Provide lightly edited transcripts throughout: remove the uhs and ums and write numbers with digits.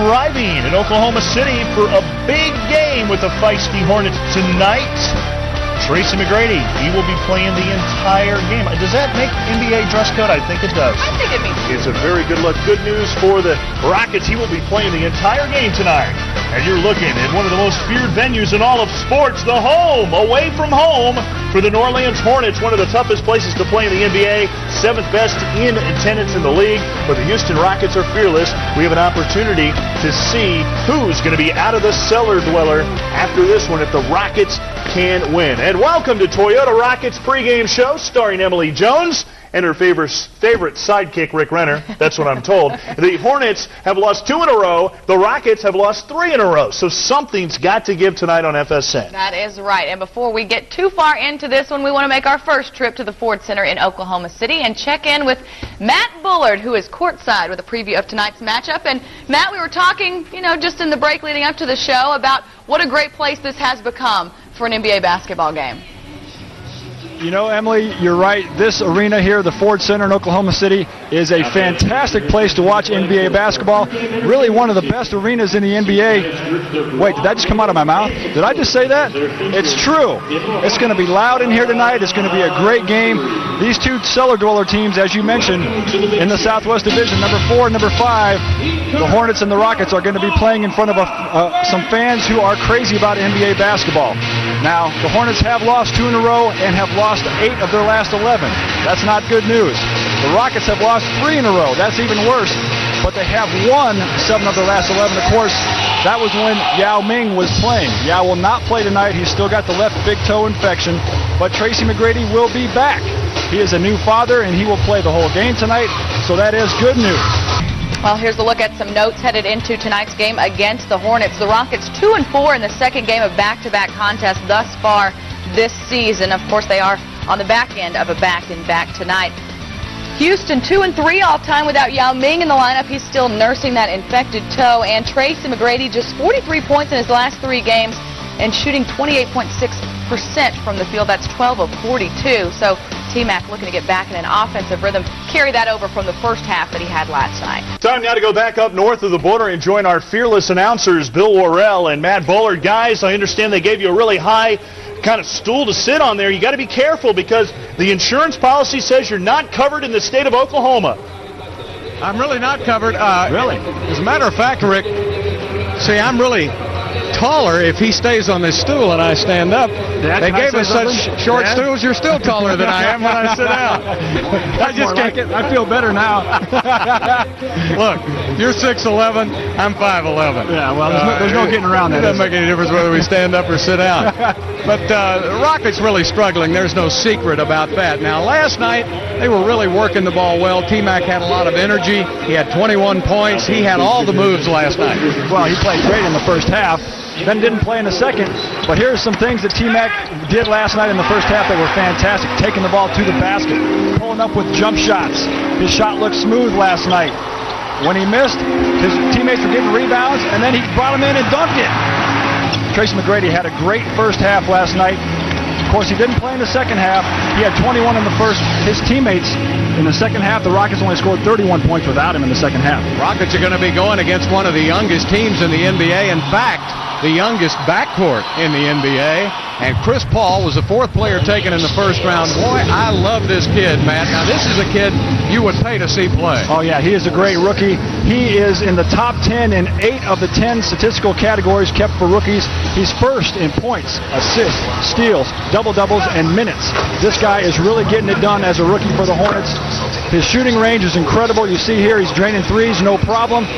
arriving in Oklahoma City for a big game with the feisty Hornets tonight. Tracy McGrady, he will be playing the entire game. Does that make NBA dress code? I think it does. I think it means it's a very good look. Good news for the Rockets. He will be playing the entire game tonight. And you're looking at one of the most feared venues in all of sports, the home, away from home, for the New Orleans Hornets, one of the toughest places to play in the NBA, 7th best in attendance in the league. But the Houston Rockets are fearless. We have an opportunity to see who's going to be out of the cellar dweller after this one if the Rockets can win. And welcome to Toyota Rockets pregame show starring Emily Jones and her favorite sidekick, Rick Renner. That's what I'm told. The Hornets have lost 2 in a row. The Rockets have lost 3 in a row. So something's got to give tonight on FSN. That is right. And before we get too far into this one, we want to make our first trip to the Ford Center in Oklahoma City and check in with Matt Bullard, who is courtside with a preview of tonight's matchup. And Matt, we were talking, just in the break leading up to the show about what a great place this has become for an NBA basketball game. Emily, you're right. This arena here, the Ford Center in Oklahoma City, is a fantastic place to watch NBA basketball. Really one of the best arenas in the NBA. Wait, did that just come out of my mouth? Did I just say that? It's true. It's going to be loud in here tonight. It's going to be a great game. These 2 cellar dweller teams, as you mentioned, in the Southwest Division, number 4 and number 5, the Hornets and the Rockets are going to be playing in front of some fans who are crazy about NBA basketball. Now, the Hornets have lost 2 in a row and have lost 8 of their last 11. That's not good news. The Rockets have lost 3 in a row. That's even worse. But they have won 7 of their last 11. Of course, that was when Yao Ming was playing. Yao will not play tonight. He's still got the left big toe infection. But Tracy McGrady will be back. He is a new father, and he will play the whole game tonight. So that is good news. Well, here's a look at some notes headed into tonight's game against the Hornets. The Rockets 2-4 in the second game of back-to-back contests thus far this season. Of course, they are on the back end of a back-and-back tonight. Houston 2-3 all-time without Yao Ming in the lineup. He's still nursing that infected toe. And Tracy McGrady just 43 points in his last 3 games and shooting 28.6% from the field. That's 12 of 42. So T-Mac looking to get back in an offensive rhythm. Carry that over from the first half that he had last night. Time now to go back up north of the border and join our fearless announcers, Bill Worrell and Matt Bullard. Guys, I understand they gave you a really high kind of stool to sit on there. You got to be careful because the insurance policy says you're not covered in the state of Oklahoma. I'm really not covered. Really? As a matter of fact, Rick, see, I'm really taller if he stays on this stool and I stand up. They gave us such short stools, you're still taller than I am when I sit down. I just can't get. I feel better now. Look, you're 6'11", I'm 5'11". Yeah, well, there's no getting around that. It doesn't make any difference whether we stand up or sit down. But the Rockets really struggling. There's no secret about that. Now, last night, they were really working the ball well. T-Mac had a lot of energy. He had 21 points. He had all the moves last night. Well, he played great in the first half. Then didn't play in the second. But here's some things that T-Mac did last night in the first half that were fantastic. Taking the ball to the basket, pulling up with jump shots. His shot looked smooth last night. When he missed, his teammates were getting rebounds, and then he brought him in and dunked it. Tracy McGrady had a great first half last night. Of course, he didn't play in the second half. He had 21 in the first. His teammates in the second half, the Rockets only scored 31 points without him in the second half. Rockets are going to be going against one of the youngest teams in the NBA. In fact, the youngest backcourt in the NBA. And Chris Paul was the 4th player taken in the first round. Boy, I love this kid, Matt. Now, this is a kid you would pay to see play. Oh, yeah, he is a great rookie. He is in the top 10 in 8 of the 10 statistical categories kept for rookies. He's first in points, assists, steals, double-doubles, and minutes. This guy is really getting it done as a rookie for the Hornets. His shooting range is incredible. You see here, he's draining threes, no problem.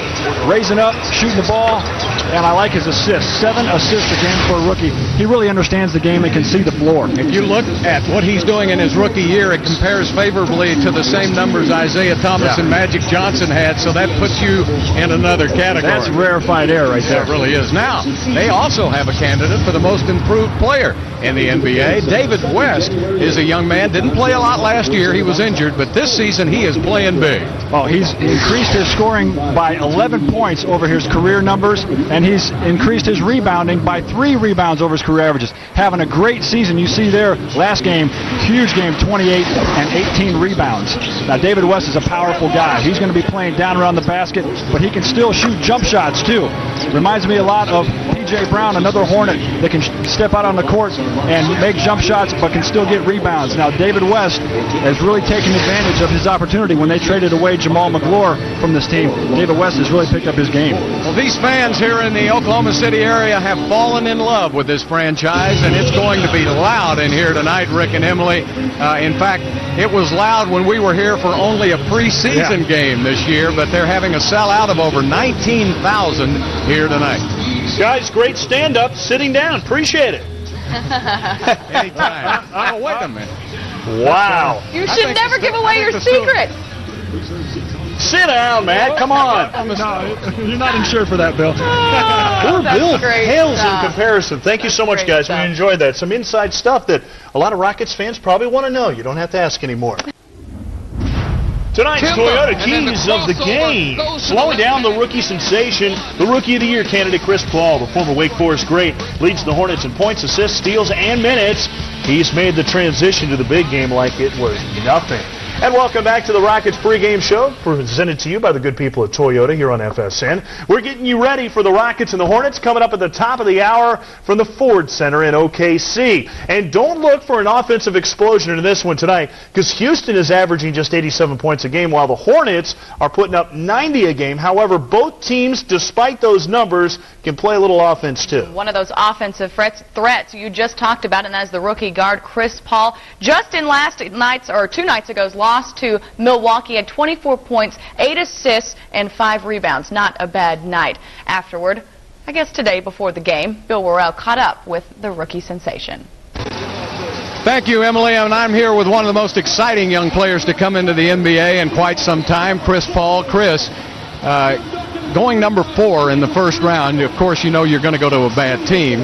Raising up, shooting the ball, and I like his assists. 7 assists a game for a rookie. He really understands the game and can see the floor. If you look at what he's doing in his rookie year, it compares favorably to the same numbers Isaiah Thomas and Magic Johnson had, so that puts you in another category. That's rarefied air right there. It really is. Now, they also have a candidate for the most improved player in the NBA. David West is a young man, didn't play a lot last year. He was injured, but this season he is playing big. Oh, he's increased his scoring by 11 points over his career numbers, and and he's increased his rebounding by 3 rebounds over his career averages. Having a great season. You see there, last game, huge game, 28 and 18 rebounds. Now, David West is a powerful guy. He's going to be playing down around the basket, but he can still shoot jump shots, too. Reminds me a lot of P.J. Brown, another Hornet that can step out on the court and make jump shots, but can still get rebounds. Now, David West has really taken advantage of his opportunity when they traded away Jamal McGlure from this team. David West has really picked up his game. Well, these fans here in the Oklahoma City area have fallen in love with this franchise, and it's going to be loud in here tonight, Rick and Emily. In fact, it was loud when we were here for only a preseason game this year, but they're having a sellout of over 19,000 here tonight. Guys, great stand-up, sitting down. Appreciate it. Anytime. Oh, wait a minute. Wow. You should never give away your secrets. Sit down, Matt. Come on. No, you're not insured for that, Bill. Poor Bill pales in stuff. comparison. Thank you so much, Great guys. stuff. We enjoyed that. Some inside stuff that a lot of Rockets fans probably want to know. You don't have to ask anymore. Tonight's Toyota Keys of the game. Slowing down the rookie sensation, the Rookie of the Year candidate Chris Paul, the former Wake Forest great, leads the Hornets in points, assists, steals, and minutes. He's made the transition to the big game like it was nothing. And welcome back to the Rockets pregame show, presented to you by the good people at Toyota here on FSN. We're getting you ready for the Rockets and the Hornets coming up at the top of the hour from the Ford Center in OKC. And don't look for an offensive explosion in this one tonight, because Houston is averaging just 87 points a game, while the Hornets are putting up 90 a game. However, both teams, despite those numbers, can play a little offense too. One of those offensive threats you just talked about, and as the rookie guard Chris Paul, just in last night's or 2 nights ago's loss to Milwaukee, had 24 points, 8 assists, and 5 rebounds. Not a bad night. Afterward, I guess today before the game, Bill Worrell caught up with the rookie sensation. Thank you, Emily. And I'm here with one of the most exciting young players to come into the NBA in quite some time, Chris Paul. Chris, going number 4 in the first round, of course, you know you're going to go to a bad team,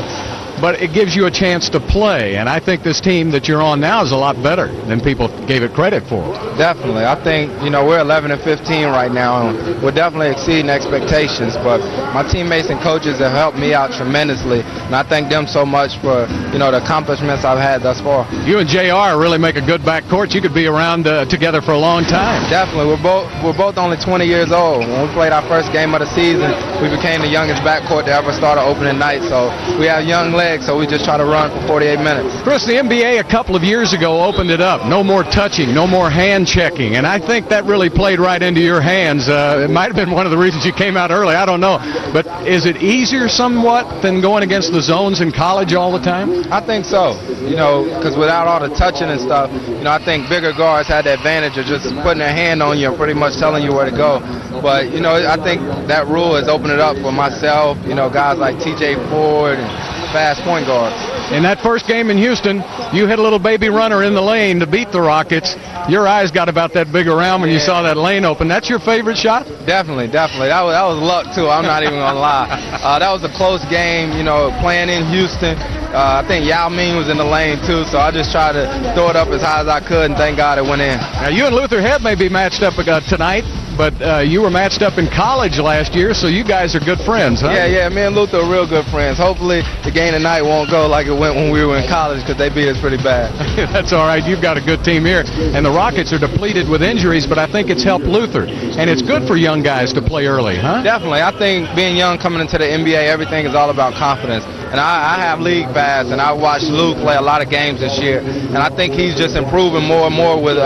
but it gives you a chance to play. And I think this team that you're on now is a lot better than people gave it credit for. Definitely. I think, we're 11 and 15 right now, and we're definitely exceeding expectations. But my teammates and coaches have helped me out tremendously, and I thank them so much for, the accomplishments I've had thus far. You and JR really make a good backcourt. You could be around together for a long time. Definitely. We're both only 20 years old. When we played our first game of the season, we became the youngest backcourt to ever start an opening night. So we have young legs, so we just try to run for 48 minutes. Chris, the NBA a couple of years ago opened it up. No more touching, no more hand checking, and I think that really played right into your hands. It might have been one of the reasons you came out early. I don't know. But is it easier somewhat than going against the zones in college all the time? I think so, because without all the touching and stuff, I think bigger guards had the advantage of just putting their hand on you and pretty much telling you where to go. But, I think that rule has opened it up for myself, guys like T.J. Ford and fast point guards. In that first game in Houston, you hit a little baby runner in the lane to beat the Rockets. Your eyes got about that big around when you saw that lane open. That's your favorite shot? Definitely. That was luck, too. I'm not even going to lie. That was a close game, playing in Houston. I think Yao Ming was in the lane, too, so I just tried to throw it up as high as I could, and thank God it went in. Now, you and Luther Head may be matched up tonight, but you were matched up in college last year, so you guys are good friends, huh? Yeah, me and Luther are real good friends. Hopefully the game tonight won't go like it went when we were in college, because they beat us pretty bad. That's all right. You've got a good team here, and the Rockets are depleted with injuries, but I think it's helped Luther, and it's good for young guys to play early, huh? Definitely. I think being young coming into the NBA, everything is all about confidence. And I have league pass, and I watched Luke play a lot of games this year, and I think he's just improving more and more with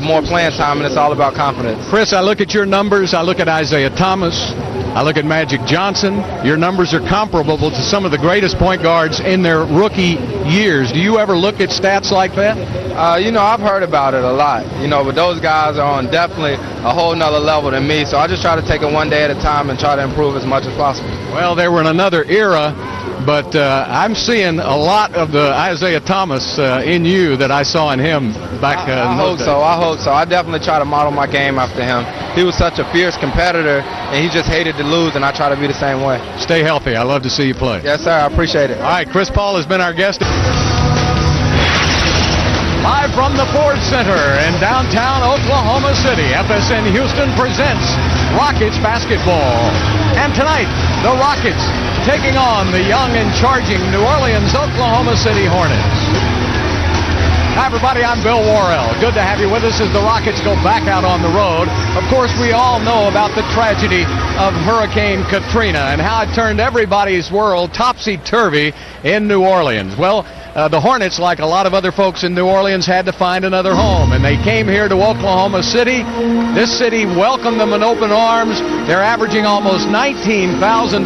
more playing time, and it's all about confidence. Chris, I look at your numbers. I look at Isaiah Thomas. I look at Magic Johnson. Your numbers are comparable to some of the greatest point guards in their rookie years. Do you ever look at stats like that? I've heard about it a lot, but those guys are on definitely a whole nother level than me, so I just try to take it one day at a time and try to improve as much as possible. Well, they were in another era, but I'm seeing a lot of the Isaiah Thomas in you that I saw in him back I hope so. I definitely try to model my game after him. He was such a fierce competitor, and he just hated to lose, and I try to be the same way. Stay healthy. I love to see you play. Yes, sir. I appreciate it. All right, Chris Paul has been our guest. Live from the Ford Center in downtown Oklahoma City, FSN Houston presents Rockets basketball. And tonight, the Rockets taking on the young and charging New Orleans, Oklahoma City Hornets. Hi, everybody. I'm Bill Worrell. Good to have you with us as the Rockets go back out on the road. Of course, we all know about the tragedy of Hurricane Katrina and how it turned everybody's world topsy-turvy in New Orleans. Well, the Hornets, like a lot of other folks in New Orleans, had to find another home, and they came here to Oklahoma City. This city welcomed them in open arms. They're averaging almost 19,000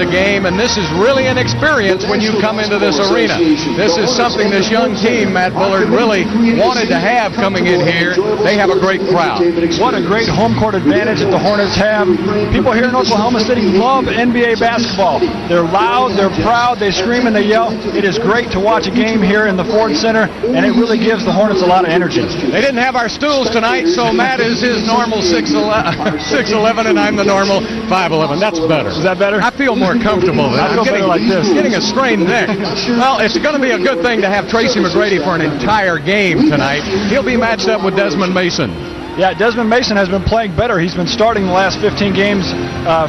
a game, and this is really an experience when you come into this arena. This is something this young team, Matt Bullard, really wanted to have coming in here. They have a great crowd. What a great home court advantage that the Hornets have. People here in Oklahoma City love NBA basketball. They're loud, they're proud, they scream and they yell. It is great to watch a game here in the Ford Center, and it really gives the Hornets a lot of energy. They didn't have our stools tonight, so Matt is his normal 6'11", and I'm the normal 5'11". That's better. Is that better? I feel more comfortable. I feel better like this. Getting a strained neck. Well, it's going to be a good thing to have Tracy McGrady for an entire game tonight. He'll be matched up with Desmond Mason. Yeah, Desmond Mason has been playing better. He's been starting the last 15 games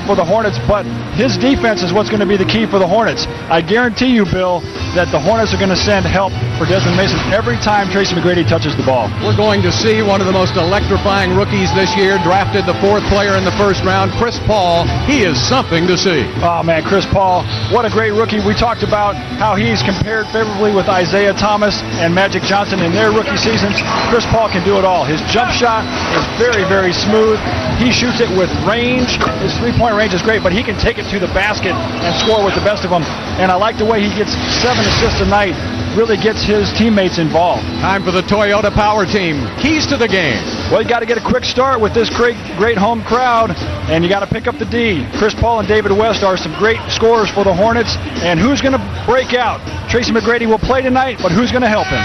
for the Hornets, but his defense is what's going to be the key for the Hornets. I guarantee you, Bill, that the Hornets are going to send help for Desmond Mason every time Tracy McGrady touches the ball. We're going to see one of the most electrifying rookies this year, drafted the 4th player in the first round, Chris Paul. He is something to see. Oh, man, Chris Paul, what a great rookie. We talked about how he's compared favorably with Isaiah Thomas and Magic Johnson in their rookie seasons. Chris Paul can do it all. His jump shot is very, very smooth. He shoots it with range. His three-point range is great, but he can take it to the basket and score with the best of them. And I like the way he gets 7 assists a night, really gets his teammates involved. Time for the Toyota Power Team. Keys to the game. Well, you got to get a quick start with this great home crowd, and you got to pick up the D. Chris Paul and David West are some great scorers for the Hornets, and who's going to break out? Tracy McGrady will play tonight, but who's going to help him?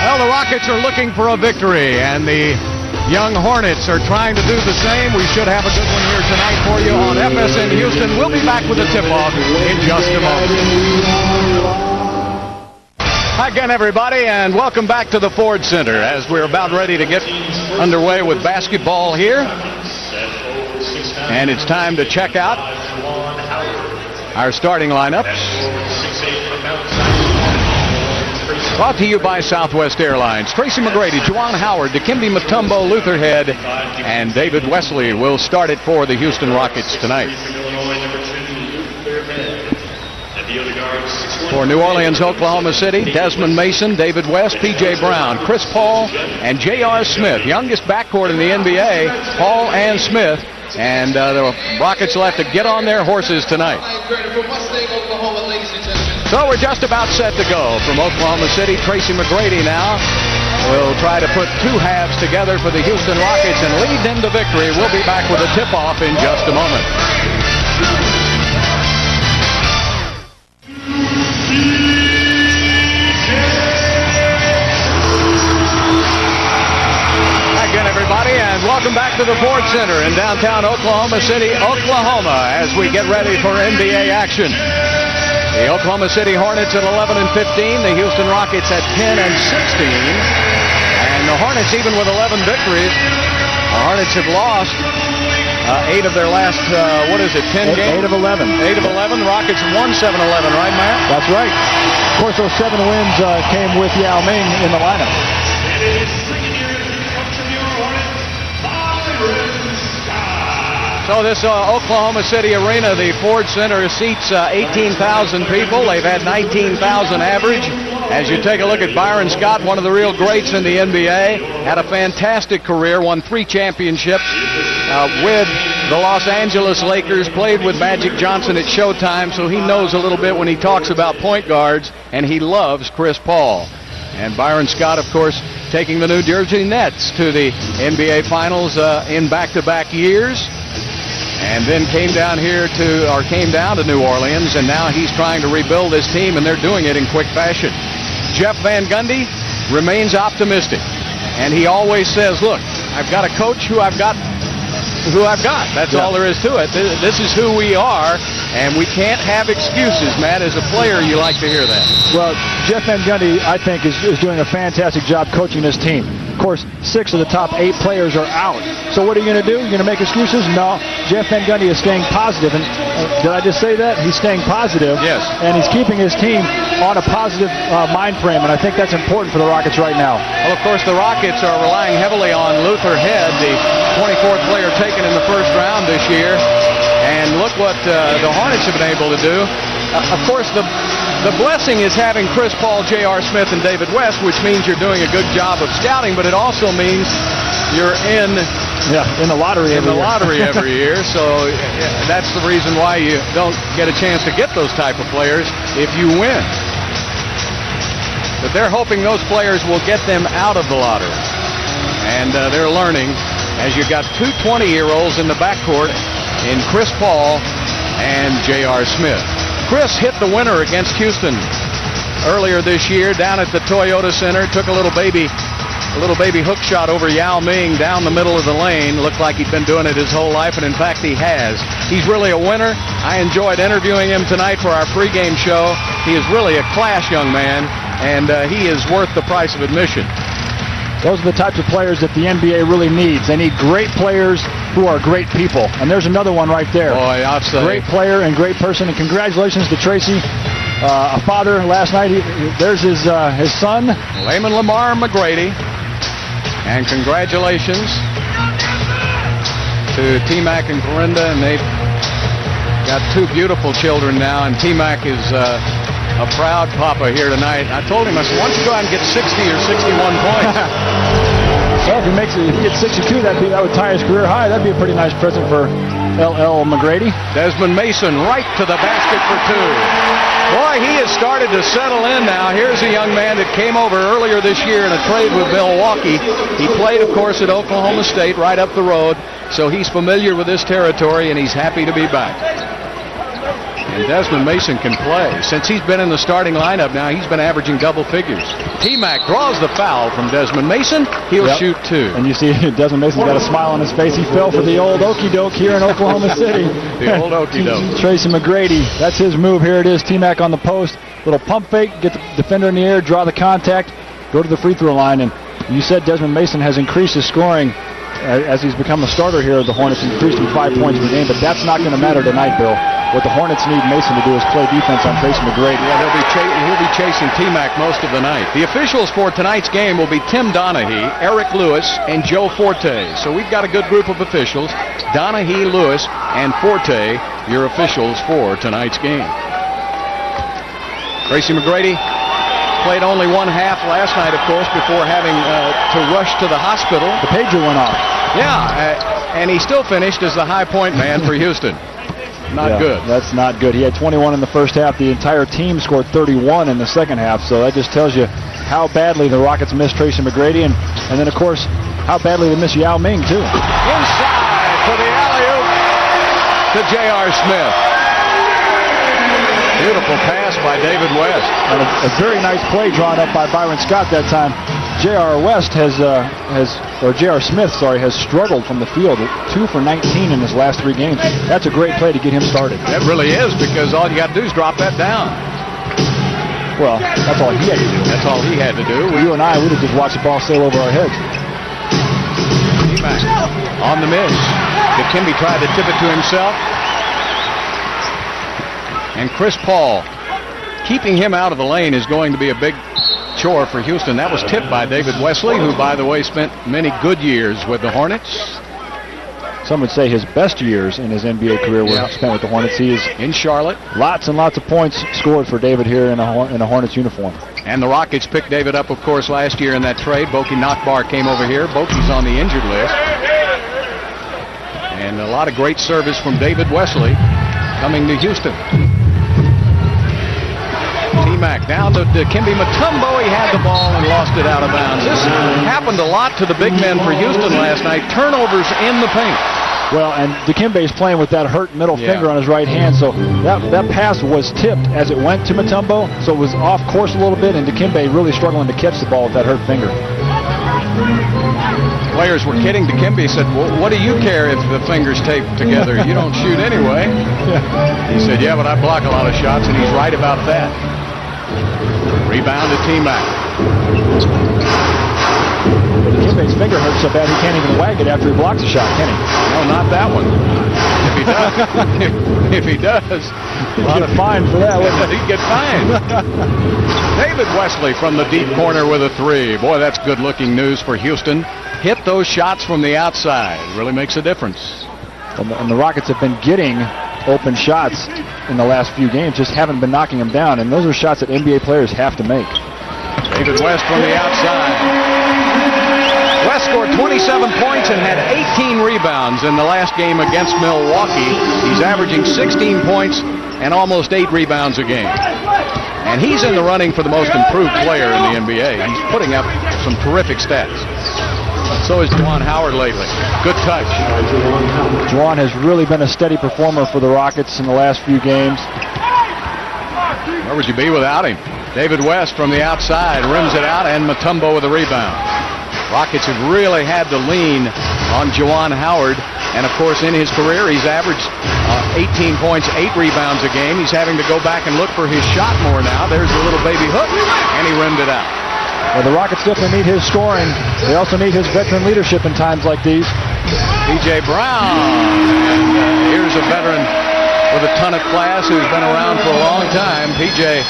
Well, the Rockets are looking for a victory, and the young Hornets are trying to do the same. We should have a good one here tonight for you on FSN Houston. We'll be back with a tip-off in just a moment. Hi again, everybody, and welcome back to the Ford Center as we're about ready to get underway with basketball here. And it's time to check out our starting lineups. Brought to you by Southwest Airlines. Tracy McGrady, Juwan Howard, Dikembe Mutombo, Luther Head, and David Wesley will start it for the Houston Rockets tonight. For New Orleans, Oklahoma City, Desmond Mason, David West, P.J. Brown, Chris Paul, and J.R. Smith. Youngest backcourt in the NBA, Paul and Smith. And the Rockets will have to get on their horses tonight. So we're just about set to go from Oklahoma City. Tracy McGrady now will try to put 2 halves together for the Houston Rockets and lead them to victory. We'll be back with a tip-off in just a moment. Again, everybody, and welcome back to the Ford Center in downtown Oklahoma City, Oklahoma, as we get ready for NBA action. The Oklahoma City Hornets at 11 and 15, the Houston Rockets at 10 and 16, and the Hornets, even with 11 victories, the Hornets have lost 8 of their last, 10 games? 8 of 11. 8 of 11. The Rockets won 7-11, right, Matt? That's right. Of course, those 7 wins came with Yao Ming in the lineup. So this Oklahoma City arena, the Ford Center, seats 18,000 people. They've had 19,000 average. As you take a look at Byron Scott, one of the real greats in the NBA, had a fantastic career, won 3 championships with the Los Angeles Lakers, played with Magic Johnson at Showtime, so he knows a little bit when he talks about point guards, and he loves Chris Paul. And Byron Scott, of course, taking the New Jersey Nets to the NBA Finals in back-to-back years. And then came down to New Orleans, and now he's trying to rebuild this team, and they're doing it in quick fashion. Jeff Van Gundy remains optimistic, and he always says, look, I've got a coach who I've got. That's all there is to it. This is who we are, and we can't have excuses, Matt. As a player, you like to hear that. Well, Jeff Van Gundy, I think, is doing a fantastic job coaching this team. Of course, 6 of the top 8 players are out. So what are you going to do? You're going to make excuses? No. Jeff Van Gundy is staying positive. And did I just say that? He's staying positive. Yes. And he's keeping his team on a positive mind frame, and I think that's important for the Rockets right now. Well, of course, the Rockets are relying heavily on Luther Head, the 24th player taken in the first round this year. And look what the Hornets have been able to do. Of course, the blessing is having Chris Paul, J.R. Smith, and David West, which means you're doing a good job of scouting, but it also means you're in the lottery every year. So that's the reason why you don't get a chance to get those type of players if you win. But they're hoping those players will get them out of the lottery. And they're learning, as you've got 2 20-year-olds in the backcourt in Chris Paul and J.R. Smith. Chris hit the winner against Houston earlier this year down at the Toyota Center. Took a little baby hook shot over Yao Ming down the middle of the lane. Looked like he'd been doing it his whole life, and in fact he has. He's really a winner. I enjoyed interviewing him tonight for our pregame show. He is really a class young man, and he is worth the price of admission. Those are the types of players that the NBA really needs. They need great players who are great people. And there's another one right there. Boy, I'd say. Great player and great person. And congratulations to Tracy, a father last night. There's his son. Layman Lamar McGrady. And congratulations to T-Mac and Corinda. And they've got 2 beautiful children now. And T-Mac is a proud papa here tonight. I told him, I said, why don't you go out and get 60 or 61 points? Well, if he gets 62, that would tie his career high. That'd be a pretty nice present for L.L. McGrady. Desmond Mason right to the basket for 2. Boy, he has started to settle in now. Here's a young man that came over earlier this year in a trade with Milwaukee. He played, of course, at Oklahoma State right up the road, so he's familiar with this territory, and he's happy to be back. And Desmond Mason can play. Since he's been in the starting lineup now, he's been averaging double figures. T-Mac draws the foul from Desmond Mason. He'll shoot 2. And you see Desmond Mason's got a smile on his face. He fell for the old okie doke here in Oklahoma City. The old okie doke. Tracy McGrady, that's his move. Here it is. T-Mac on the post. Little pump fake, get the defender in the air, draw the contact, go to the free throw line. And you said Desmond Mason has increased his scoring as he's become a starter here at the Hornets. Increased him 5 points per game, but that's not going to matter tonight, Bill. What the Hornets need Mason to do is play defense on Tracy McGrady. Yeah, he'll be chasing T-Mac most of the night. The officials for tonight's game will be Tim Donaghy, Eric Lewis, and Joe Forte. So we've got a good group of officials. Donaghy, Lewis, and Forte, your officials for tonight's game. Tracy McGrady played only 1 half last night, of course, before having to rush to the hospital. The pager went off. Yeah, and he still finished as the high point man for Houston. Not good. That's not good. He had 21 in the first half. The entire team scored 31 in the second half. So that just tells you how badly the Rockets missed Tracy McGrady. And then, of course, how badly they miss Yao Ming, too. Inside for the alley-oop to J.R. Smith. Beautiful pass by David West. And a very nice play drawn up by Byron Scott that time. J.R. Smith has struggled from the field. 2 for 19 in his last 3 games. That's a great play to get him started. That really is, because all you got to do is drop that down. Well, that's all he had to do. That's all he had to do. You and I would have just watched the ball sail over our heads. T-Mac on the miss. Dikembe tried to tip it to himself. And Chris Paul, keeping him out of the lane is going to be a big chore for Houston. That was tipped by David Wesley, who, by the way, spent many good years with the Hornets. Some would say his best years in his NBA career were spent with the Hornets. He is in Charlotte. Lots and lots of points scored for David here in a Hornets uniform. And the Rockets picked David up, of course, last year in that trade. Boki Nakbar came over here. Boki's on the injured list. And a lot of great service from David Wesley coming to Houston. T-Mac down to Dikembe Mutombo. He had the ball and lost it out of bounds. This happened a lot to the big men for Houston last night. Turnovers in the paint. Well, and Dikembe is playing with that hurt middle finger on his right hand, so that pass was tipped as it went to Mutombo, so it was off course a little bit, and Dikembe really struggling to catch the ball with that hurt finger. Players were kidding Dikembe. He said, well, what do you care if the fingers tape together? You don't shoot anyway. He said, yeah, but I block a lot of shots, and he's right about that. Rebound to T-Mac. But his teammate's finger hurts so bad he can't even wag it after he blocks a shot, can he? No, not that one. If he does, if he does, He'd get fined for that, wouldn't he? He'd get fined. David Wesley from the deep corner with a 3. Boy, that's good-looking news for Houston. Hit those shots from the outside. Really makes a difference. And the Rockets have been getting open shots in the last few games, just haven't been knocking them down, and those are shots that NBA players have to make. David West from the outside. West scored 27 points and had 18 rebounds in the last game against Milwaukee. He's averaging 16 points and almost 8 rebounds a game. And he's in the running for the most improved player in the NBA. He's putting up some terrific stats. So is Juwan Howard lately. Good touch. Juwan has really been a steady performer for the Rockets in the last few games. Where would you be without him? David West from the outside rims it out, and Mutombo with a rebound. Rockets have really had to lean on Juwan Howard, and of course in his career he's averaged 18 points, 8 rebounds a game. He's having to go back and look for his shot more now. There's the little baby hook, and he rimmed it out. Well, the Rockets definitely need his scoring. They also need his veteran leadership in times like these. P.J. Brown, and here's a veteran with a ton of class who's been around for a long time. P.J.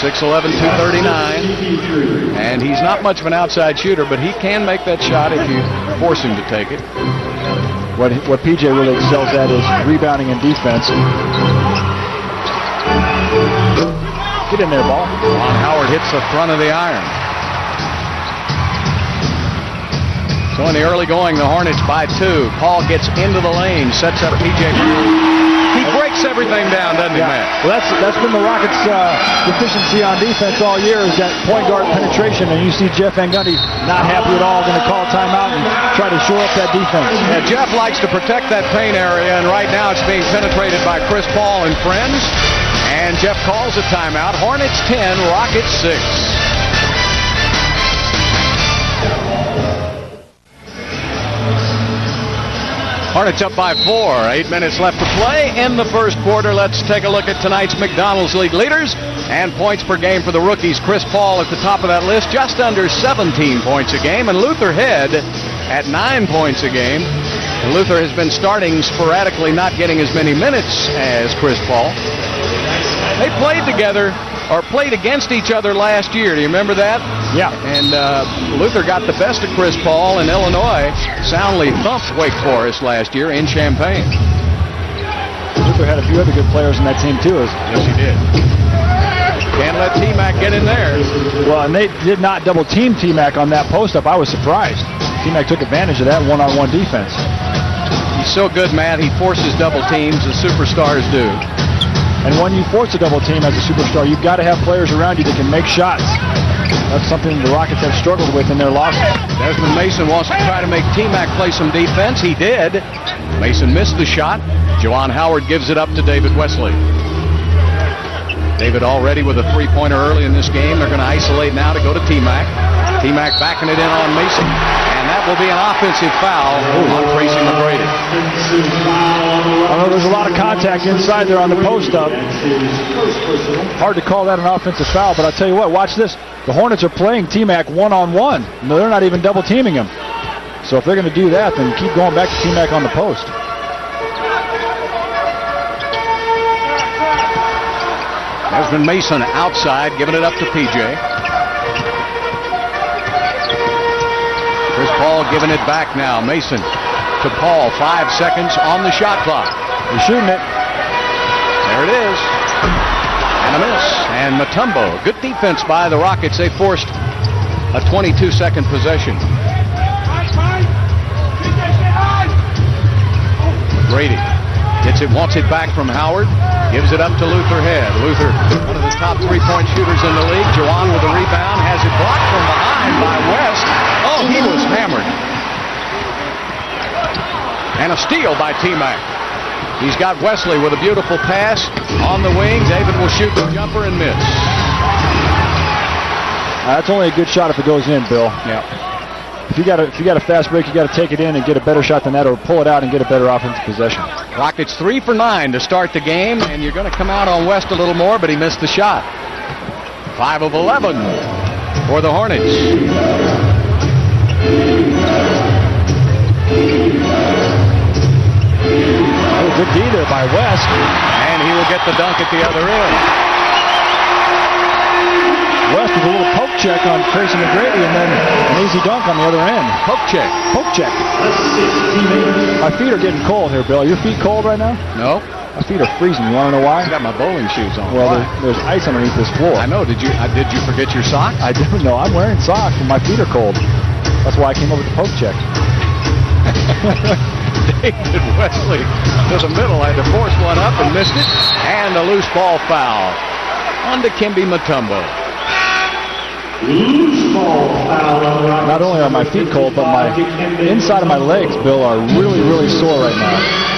6'11", 239, and he's not much of an outside shooter, but he can make that shot if you force him to take it. What P.J. really excels at is rebounding and defense. Get in there, ball. Juwan Howard hits the front of the iron. So in the early going, the Hornets by 2. Paul gets into the lane, sets up P.J. Brown. He breaks everything down, doesn't he, Matt? Well, that's been the Rockets' deficiency on defense all year, is that point guard penetration. And you see Jeff Van Gundy not happy at all, going to call timeout and try to shore up that defense. Yeah, Jeff likes to protect that paint area, and right now it's being penetrated by Chris Paul and friends. And Jeff calls a timeout. Hornets 10, Rockets 6. Hornets up by 4. 8 minutes left to play in the first quarter. Let's take a look at tonight's McDonald's League leaders and points per game for the rookies. Chris Paul at the top of that list, just under 17 points a game, and Luther Head at 9 points a game. And Luther has been starting sporadically, not getting as many minutes as Chris Paul. They played together, or played against each other last year. Do you remember that? Yeah. And Luther got the best of Chris Paul, and Illinois soundly thumped Wake Forest last year in Champaign. Luther had a few other good players in that team, too. Yes, he did. Can't let T-Mac get in there. Well, and they did not double-team T-Mac on that post-up. I was surprised. T-Mac took advantage of that one-on-one defense. He's so good, Matt. He forces double teams, as superstars do. And when you force a double team as a superstar, you've got to have players around you that can make shots. That's something the Rockets have struggled with in their losses. Desmond Mason wants to try to make T-Mac play some defense. He did. Mason missed the shot. Juwan Howard gives it up to David Wesley. David already with a three-pointer early in this game. They're going to isolate now to go to T-Mac. T-Mac backing it in on Mason. And that will be an offensive foul on Tracy McGrady. I know there's a lot of contact inside there on the post-up. Hard to call that an offensive foul, but I'll tell you what, watch this. The Hornets are playing T-Mac one-on-one. No, they're not even double-teaming him. So if they're going to do that, then keep going back to T-Mac on the post. Desmond Mason outside, giving it up to P.J. Chris Paul giving it back now. Mason to Paul. 5 seconds on the shot clock. He's shooting it. There it is. And a miss. And Mutombo. Good defense by the Rockets. They forced a 22-second possession. Grady gets it, wants it back from Howard. Gives it up to Luther Head. Luther, one of the top three-point shooters in the league. Juwan with a rebound. Has it blocked from behind by West. Oh, he was hammered. And a steal by T-Mac. He's got Wesley with a beautiful pass on the wing. David will shoot the jumper and miss. That's only a good shot if it goes in, Bill. Yeah. If you got a fast break, you got to take it in and get a better shot than that, or pull it out and get a better offensive possession. Rockets 3 for 9 to start the game, and you're going to come out on West a little more, but he missed the shot. 5 of 11 for the Hornets. Oh, good D there by West. And he will get the dunk at the other end. West with a little poke check on Tracy McGrady and then an easy dunk on the other end. Poke check. Poke check. My feet are getting cold here, Bill. Are your feet cold right now? No. My feet are freezing. You want to know why? I got my bowling shoes on. Well, there's ice underneath this floor. I know. Did you forget your socks? I don't know. I'm wearing socks and my feet are cold. That's why I came over with the poke check. David Wesley to the middle, had to force one up and missed it. And a loose ball foul on Dikembe Mutombo. Not only are my feet cold, but my inside of my legs, Bill, are really, really sore right now.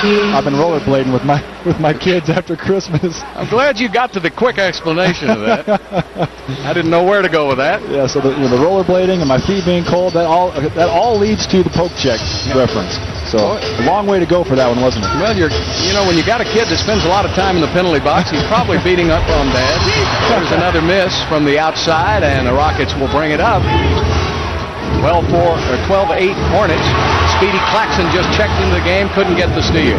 I've been rollerblading with my kids after Christmas. I'm glad you got to the quick explanation of that. I didn't know where to go with that. Yeah, so the rollerblading and my feet being cold, that all leads to the poke check reference. So a long way to go for that one, wasn't it? Well, when you got a kid that spends a lot of time in the penalty box, he's probably beating up on Dad. There's another miss from the outside, and the Rockets will bring it up. 12-8 Hornets. Speedy Claxton just checked into the game, couldn't get the steal.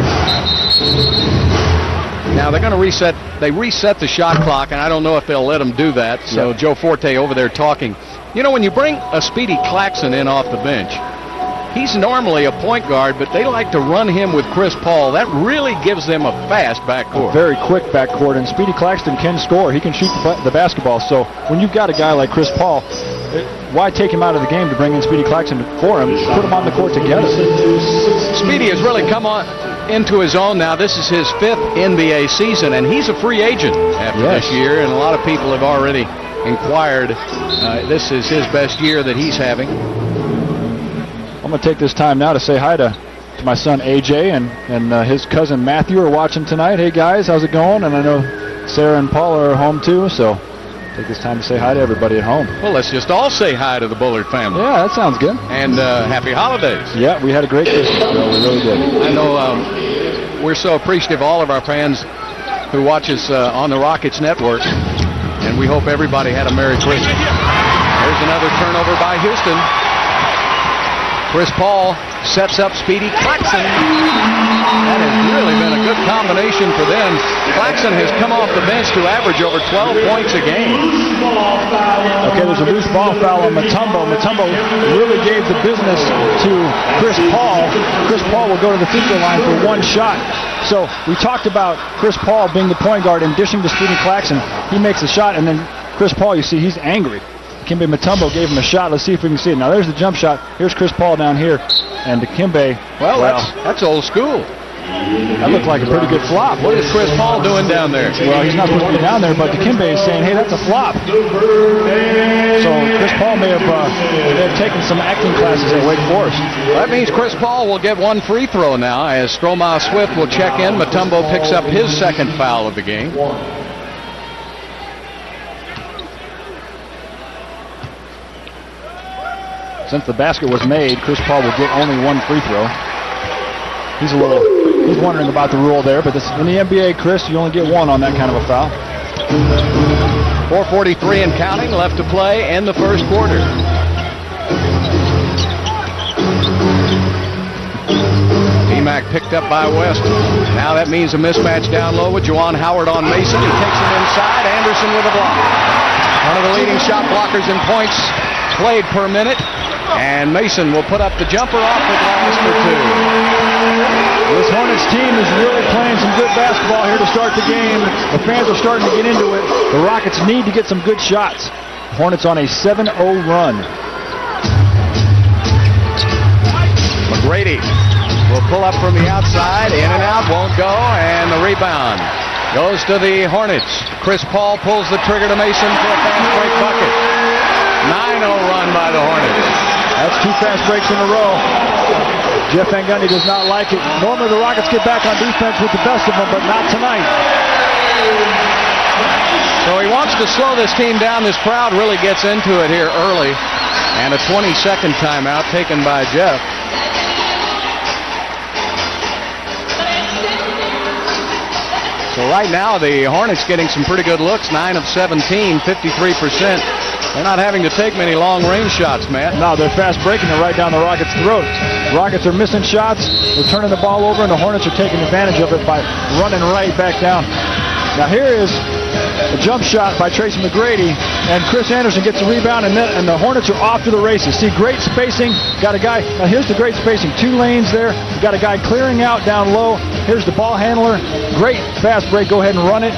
Now they're going to reset. They reset the shot clock, and I don't know if they'll let them do that. So Yep. Joe Forte over there talking. You know, when you bring a Speedy Claxton in off the bench, he's normally a point guard, but they like to run him with Chris Paul. That really gives them a fast backcourt. A very quick backcourt, and Speedy Claxton can score. He can shoot the basketball. So when you've got a guy like Chris Paul, why take him out of the game to bring in Speedy Claxton for him? Put them on the court together. Speedy has really come on into his own now. This is his 5th NBA season, and he's a free agent after this year, and a lot of people have already inquired. This is his best year that he's having. I'm going to take this time now to say hi to my son AJ and his cousin Matthew are watching tonight. Hey guys, how's it going? And I know Sarah and Paula are home too, so take this time to say hi to everybody at home. Well, let's just all say hi to the Bullard family. Yeah, that sounds good. And happy holidays. Yeah, we had a great Christmas, Bill. We really did. I know we're so appreciative of all of our fans who watch us on the Rockets Network, and we hope everybody had a Merry Christmas. There's another turnover by Houston. Chris Paul sets up Speedy Claxton. That has really been a good combination for them. Claxton has come off the bench to average over 12 points a game. Okay, there's a loose ball foul on Mutombo. Mutombo really gave the business to Chris Paul. Chris Paul will go to the free throw line for one shot. So we talked about Chris Paul being the point guard and dishing to Speedy Claxton. He makes the shot, and then Chris Paul, you see, he's angry. Dikembe Mutombo gave him a shot. Let's see if we can see it. Now there's the jump shot. Here's Chris Paul down here, and Dikembe. Well, that's old school. That looked like a pretty good flop. What is Chris Paul doing down there? Well, he's not supposed to be down there, but Dikembe is saying, hey, that's a flop. So Chris Paul may have taken some acting classes at Wake Forest. Well, that means Chris Paul will get one free throw now as Stromae Swift will check in. Mutombo picks up his second foul of the game. Since the basket was made, Chris Paul will get only one free throw. He's wondering about the rule there, but in the NBA, Chris, you only get one on that kind of a foul. 4:43 and counting left to play in the first quarter. T-Mac picked up by West. Now that means a mismatch down low with Juwan Howard on Mason. He takes him inside. Anderson with a block. One of the leading shot blockers in points played per minute. And Mason will put up the jumper off the glass for two. This Hornets team is really playing some good basketball here to start the game. The fans are starting to get into it. The Rockets need to get some good shots. Hornets on a 7-0 run. McGrady will pull up from the outside. In and out, won't go. And the rebound goes to the Hornets. Chris Paul pulls the trigger to Mason for a fast break bucket. 9-0 run by the Hornets. That's two fast breaks in a row. Jeff Van Gundy does not like it. Normally the Rockets get back on defense with the best of them, but not tonight. So he wants to slow this team down. This crowd really gets into it here early. And a 20-second timeout taken by Jeff. So right now the Hornets getting some pretty good looks. 9 of 17, 53%. They're not having to take many long-range shots, Matt. No, they're fast breaking it right down the Rockets' throat. Rockets are missing shots. They're turning the ball over, and the Hornets are taking advantage of it by running right back down. Now here is a jump shot by Tracy McGrady, and Chris Anderson gets the rebound, and the Hornets are off to the races. See, great spacing. Got a guy. Now here's the great spacing. 2 lanes there. Got a guy clearing out down low. Here's the ball handler. Great fast break. Go ahead and run it.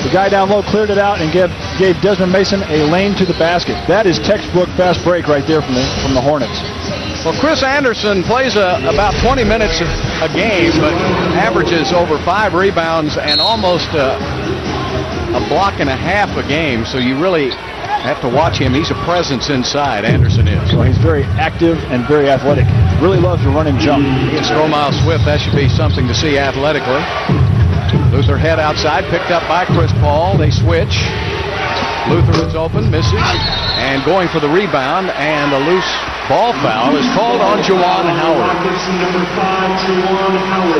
The guy down low cleared it out and gave Desmond Mason a lane to the basket. That is textbook fast break right there from the Hornets. Well, Chris Anderson plays about 20 minutes a game, but averages over 5 rebounds and almost a block and a half a game. So you really have to watch him. He's a presence inside, Anderson is. Well, he's very active and very athletic. Really loves to run and jump. He and Stromile Swift, that should be something to see athletically. Luther head outside, picked up by Chris Paul. They switch. Luther is open, misses, and going for the rebound, and a loose ball foul is called on Juwan Howard.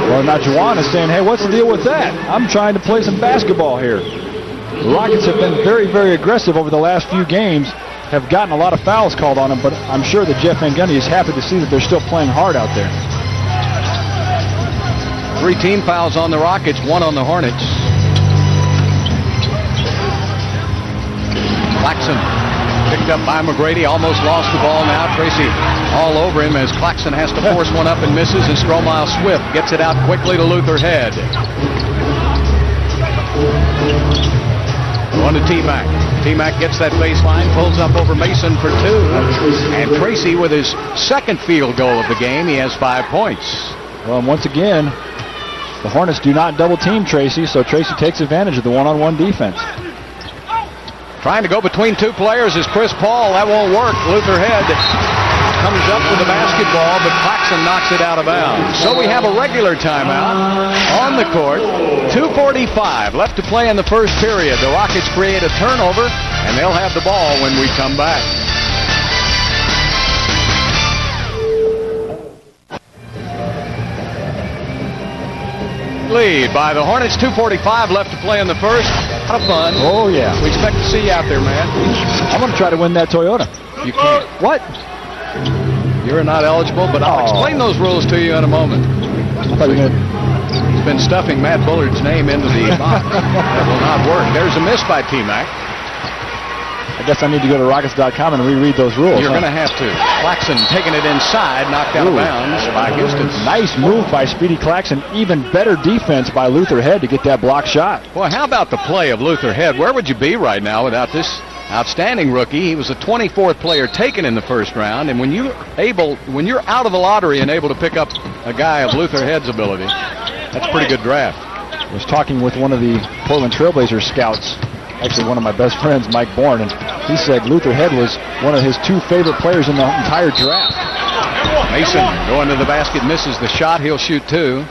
Well, now Juwan is saying, hey, what's the deal with that? I'm trying to play some basketball here. The Rockets have been very, very aggressive over the last few games, have gotten a lot of fouls called on them, but I'm sure that Jeff Van Gundy is happy to see that they're still playing hard out there. 3 team fouls on the Rockets, 1 on the Hornets. Claxton picked up by McGrady, almost lost the ball now. Tracy all over him as Claxton has to force one up and misses, and Stromile Swift gets it out quickly to Luther Head. Going to T-Mac. T-Mac gets that baseline, pulls up over Mason for 2. And Tracy with his second field goal of the game. He has 5 points. Well, and once again, the Hornets do not double team Tracy, so Tracy takes advantage of the one-on-one defense. Trying to go between 2 players is Chris Paul. That won't work. Luther Head comes up with the basketball, but Claxton knocks it out of bounds. So we have a regular timeout on the court. 2:45 left to play in the first period. The Rockets create a turnover, and they'll have the ball when we come back. Lead by the Hornets. 2:45 left to play in the first. A lot of fun. Oh, yeah. We expect to see you out there, man. I'm going to try to win that Toyota. You can't. What? You're not eligible, but I'll explain those rules to you in a moment. He's been stuffing Matt Bullard's name into the box. That will not work. There's a miss by T-Mac. I guess I need to go to Rockets.com and reread those rules. You're going to have to. Claxton taking it inside, knocked out of bounds by Houston. Nice move by Speedy Claxton. Even better defense by Luther Head to get that block shot. Boy, how about the play of Luther Head? Where would you be right now without this outstanding rookie? He was the 24th player taken in the first round, and when you're out of the lottery and able to pick up a guy of Luther Head's ability, that's a pretty good draft. I was talking with one of the Portland Trailblazers scouts, actually one of my best friends, Mike Bourne, and he said Luther Head was one of his 2 favorite players in the entire draft. Mason going to the basket, misses the shot. He'll shoot 2.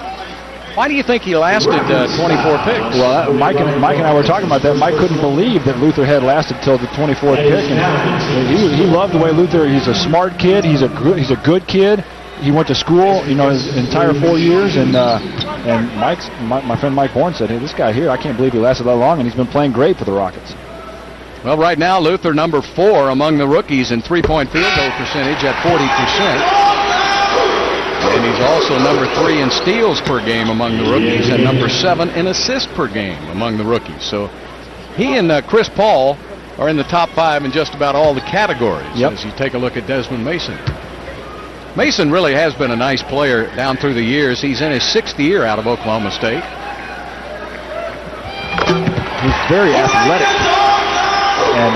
Why do you think he lasted 24 picks? Well, Mike and I were talking about that. Mike couldn't believe that Luther Head lasted till the 24th pick, and he loved the way Luther. He's a smart kid. He's a good kid. He went to school, his entire 4 years, and my friend Mike Bourne said, hey, this guy here, I can't believe he lasted that long, and he's been playing great for the Rockets. Well, right now, Luther number 4 among the rookies in three-point field goal percentage at 40%. And he's also number 3 in steals per game among the rookies and number 7 in assists per game among the rookies. So he and Chris Paul are in the top 5 in just about all the categories. Yep. As you take a look at Desmond Mason. Mason really has been a nice player down through the years. He's in his 6th year out of Oklahoma State. He's very athletic. And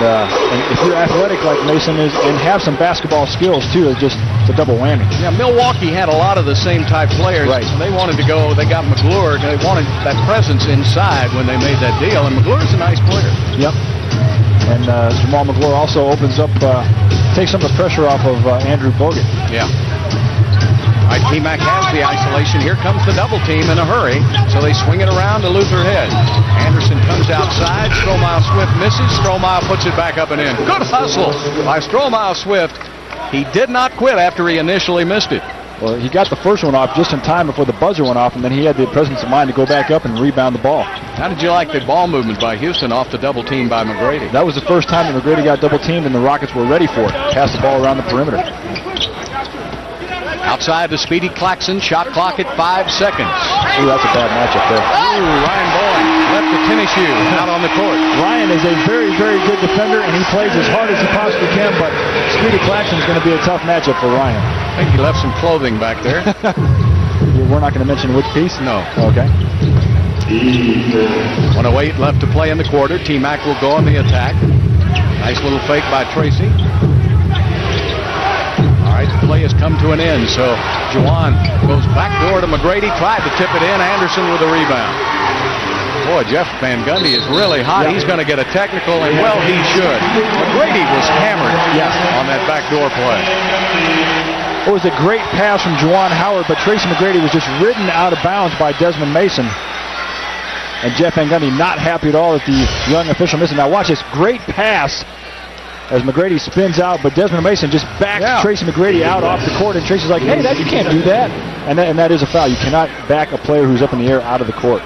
if you're athletic like Mason is and have some basketball skills, too, it's a double whammy. Yeah, Milwaukee had a lot of the same type players. Right. So they wanted to go, they got McGlure, they wanted that presence inside when they made that deal, and McGlure's a nice player. Yep. And Jamal McGlure also opens up, takes some of the pressure off of Andrew Bogut. Yeah. All right, T-Mac has the isolation. Here comes the double team in a hurry. So they swing it around to Luther Head. Anderson comes outside. Stromile Swift misses. Stromile puts it back up and in. Good hustle by Stromile Swift. He did not quit after he initially missed it. Well, he got the first one off just in time before the buzzer went off, and then he had the presence of mind to go back up and rebound the ball. How did you like the ball movement by Houston off the double team by McGrady? That was the first time that McGrady got double teamed, and the Rockets were ready for it. Passed the ball around the perimeter. Outside to Speedy Claxton, shot clock at 5 seconds. Ooh, that's a bad matchup there. Ooh, Ryan Bowen left the tennis shoe out on the court. Ryan is a very, very good defender, and he plays as hard as he possibly can, but Speedy Claxton is going to be a tough matchup for Ryan. I think he left some clothing back there. We're not going to mention which piece? No. Okay. 1:08 left to play in the quarter. T-Mac will go on the attack. Nice little fake by Tracy. All right, the play has come to an end, so Juwan goes backdoor to McGrady, tried to tip it in. Anderson with a rebound. Boy, Jeff Van Gundy is really hot. He's going to get a technical, and well, he should. McGrady was hammered on that backdoor play. It was a great pass from Juwan Howard, but Tracy McGrady was just ridden out of bounds by Desmond Mason. And Jeff Van Gundy not happy at all that the young official missing. Now watch this great pass as McGrady spins out, but Desmond Mason just backs Tracy McGrady out off the court, and Tracy's like, hey, you can't do that. And that is a foul. You cannot back a player who's up in the air out of the court.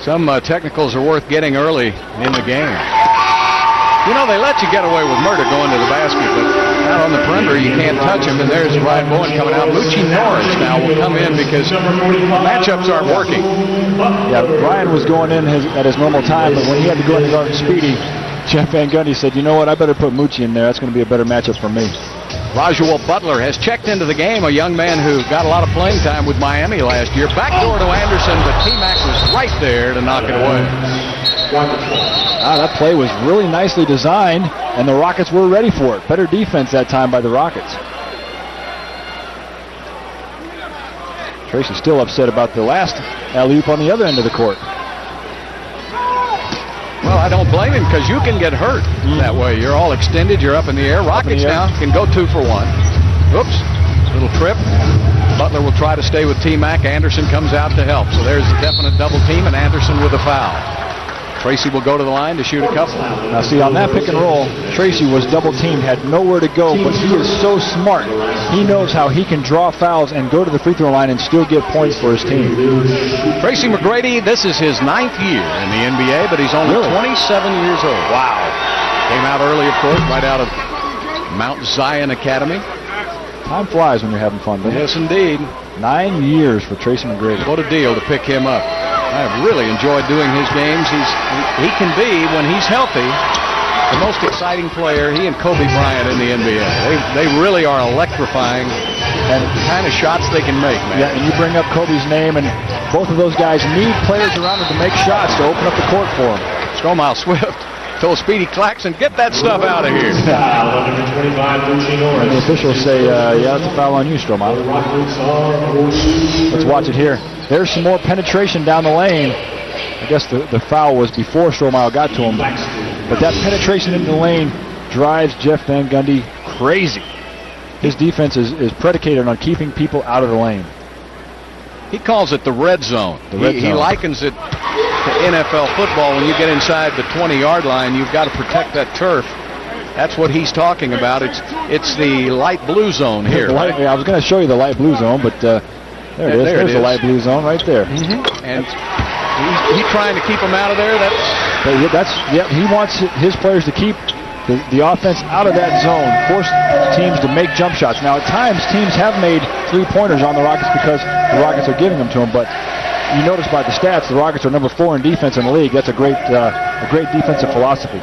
Some technicals are worth getting early in the game. You know, they let you get away with murder going to the basket, but out on the perimeter, you can't touch him, and there's Ryan Bowen coming out. Lucci Norris now will come in because matchups aren't working. Yeah, Ryan was going in at his normal time, but when he had to go in to guard Speedy, Jeff Van Gundy said, you know what, I better put Moochie in there. That's going to be a better matchup for me. Rajul Butler has checked into the game, a young man who got a lot of playing time with Miami last year. Backdoor to Anderson, but T-Mac was right there to knock it away. That play was really nicely designed, and the Rockets were ready for it. Better defense that time by the Rockets. Tracy's still upset about the last alley-oop on the other end of the court. Well, I don't blame him because you can get hurt that way. You're all extended. You're up in the air. Rockets now can go 2 for 1. Oops. Little trip. Butler will try to stay with T-Mac. Anderson comes out to help. So there's a definite double team, and Anderson with a foul. Tracy will go to the line to shoot a couple. Now see, on that pick and roll, Tracy was double teamed, had nowhere to go, but he is so smart. He knows how he can draw fouls and go to the free throw line and still get points for his team. Tracy McGrady, this is his 9th year in the NBA, but he's only 27 years old. Wow. Came out early, of course, right out of Mount Zion Academy. Time flies when you're having fun, doesn't it? Yes, indeed. 9 years for Tracy McGrady. What a deal to pick him up. I've really enjoyed doing his games. He can be, when he's healthy, the most exciting player, he and Kobe Bryant in the NBA. They really are electrifying, and the kind of shots they can make, man. Yeah, and you bring up Kobe's name, and both of those guys need players around them to make shots to open up the court for them. Stromile Swift told Speedy Claxton, get that stuff out of here. And the officials say, yeah, that's a foul on you, Stromile. Let's watch it here. There's some more penetration down the lane. I guess the foul was before Stromile got to him. But that penetration in the lane drives Jeff Van Gundy crazy. His defense is predicated on keeping people out of the lane. He calls it the red zone. He likens it to NFL football. When you get inside the 20-yard line, you've got to protect that turf. That's what he's talking about. It's the light blue zone here. I was going to show you the light blue zone, but there it is. There's the light blue zone right there. And he's trying to keep them out of there. He wants his players to keep the offense out of that zone, force teams to make jump shots. Now, at times, teams have made three-pointers on the Rockets because the Rockets are giving them to them, but you notice by the stats, the Rockets are number 4 in defense in the league. That's a great defensive philosophy.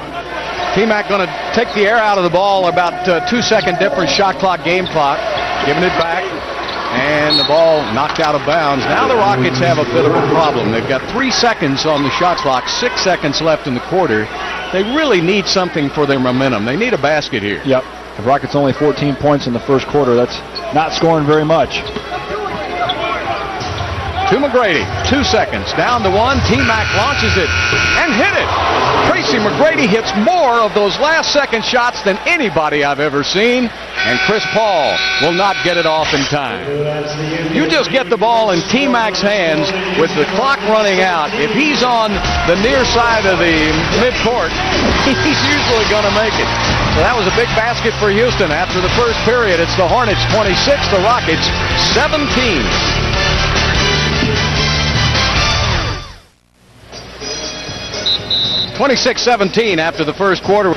T-Mac going to take the air out of the ball, about 2-second difference, shot clock, game clock, giving it back, and the ball knocked out of bounds. Now the Rockets have a bit of a problem. They've got 3 seconds on the shot clock, 6 seconds left in the quarter. They really need something for their momentum. They need a basket here. Yep. The Rockets only 14 points in the first quarter. That's not scoring very much. To McGrady, 2 seconds, down to 1. T-Mac launches it and hit it. Tracy McGrady hits more of those last-second shots than anybody I've ever seen, and Chris Paul will not get it off in time. You just get the ball in T-Mac's hands with the clock running out. If he's on the near side of the midcourt, he's usually going to make it. So that was a big basket for Houston. After the first period, it's the Hornets 26, the Rockets 17. (26-17) after the first quarter.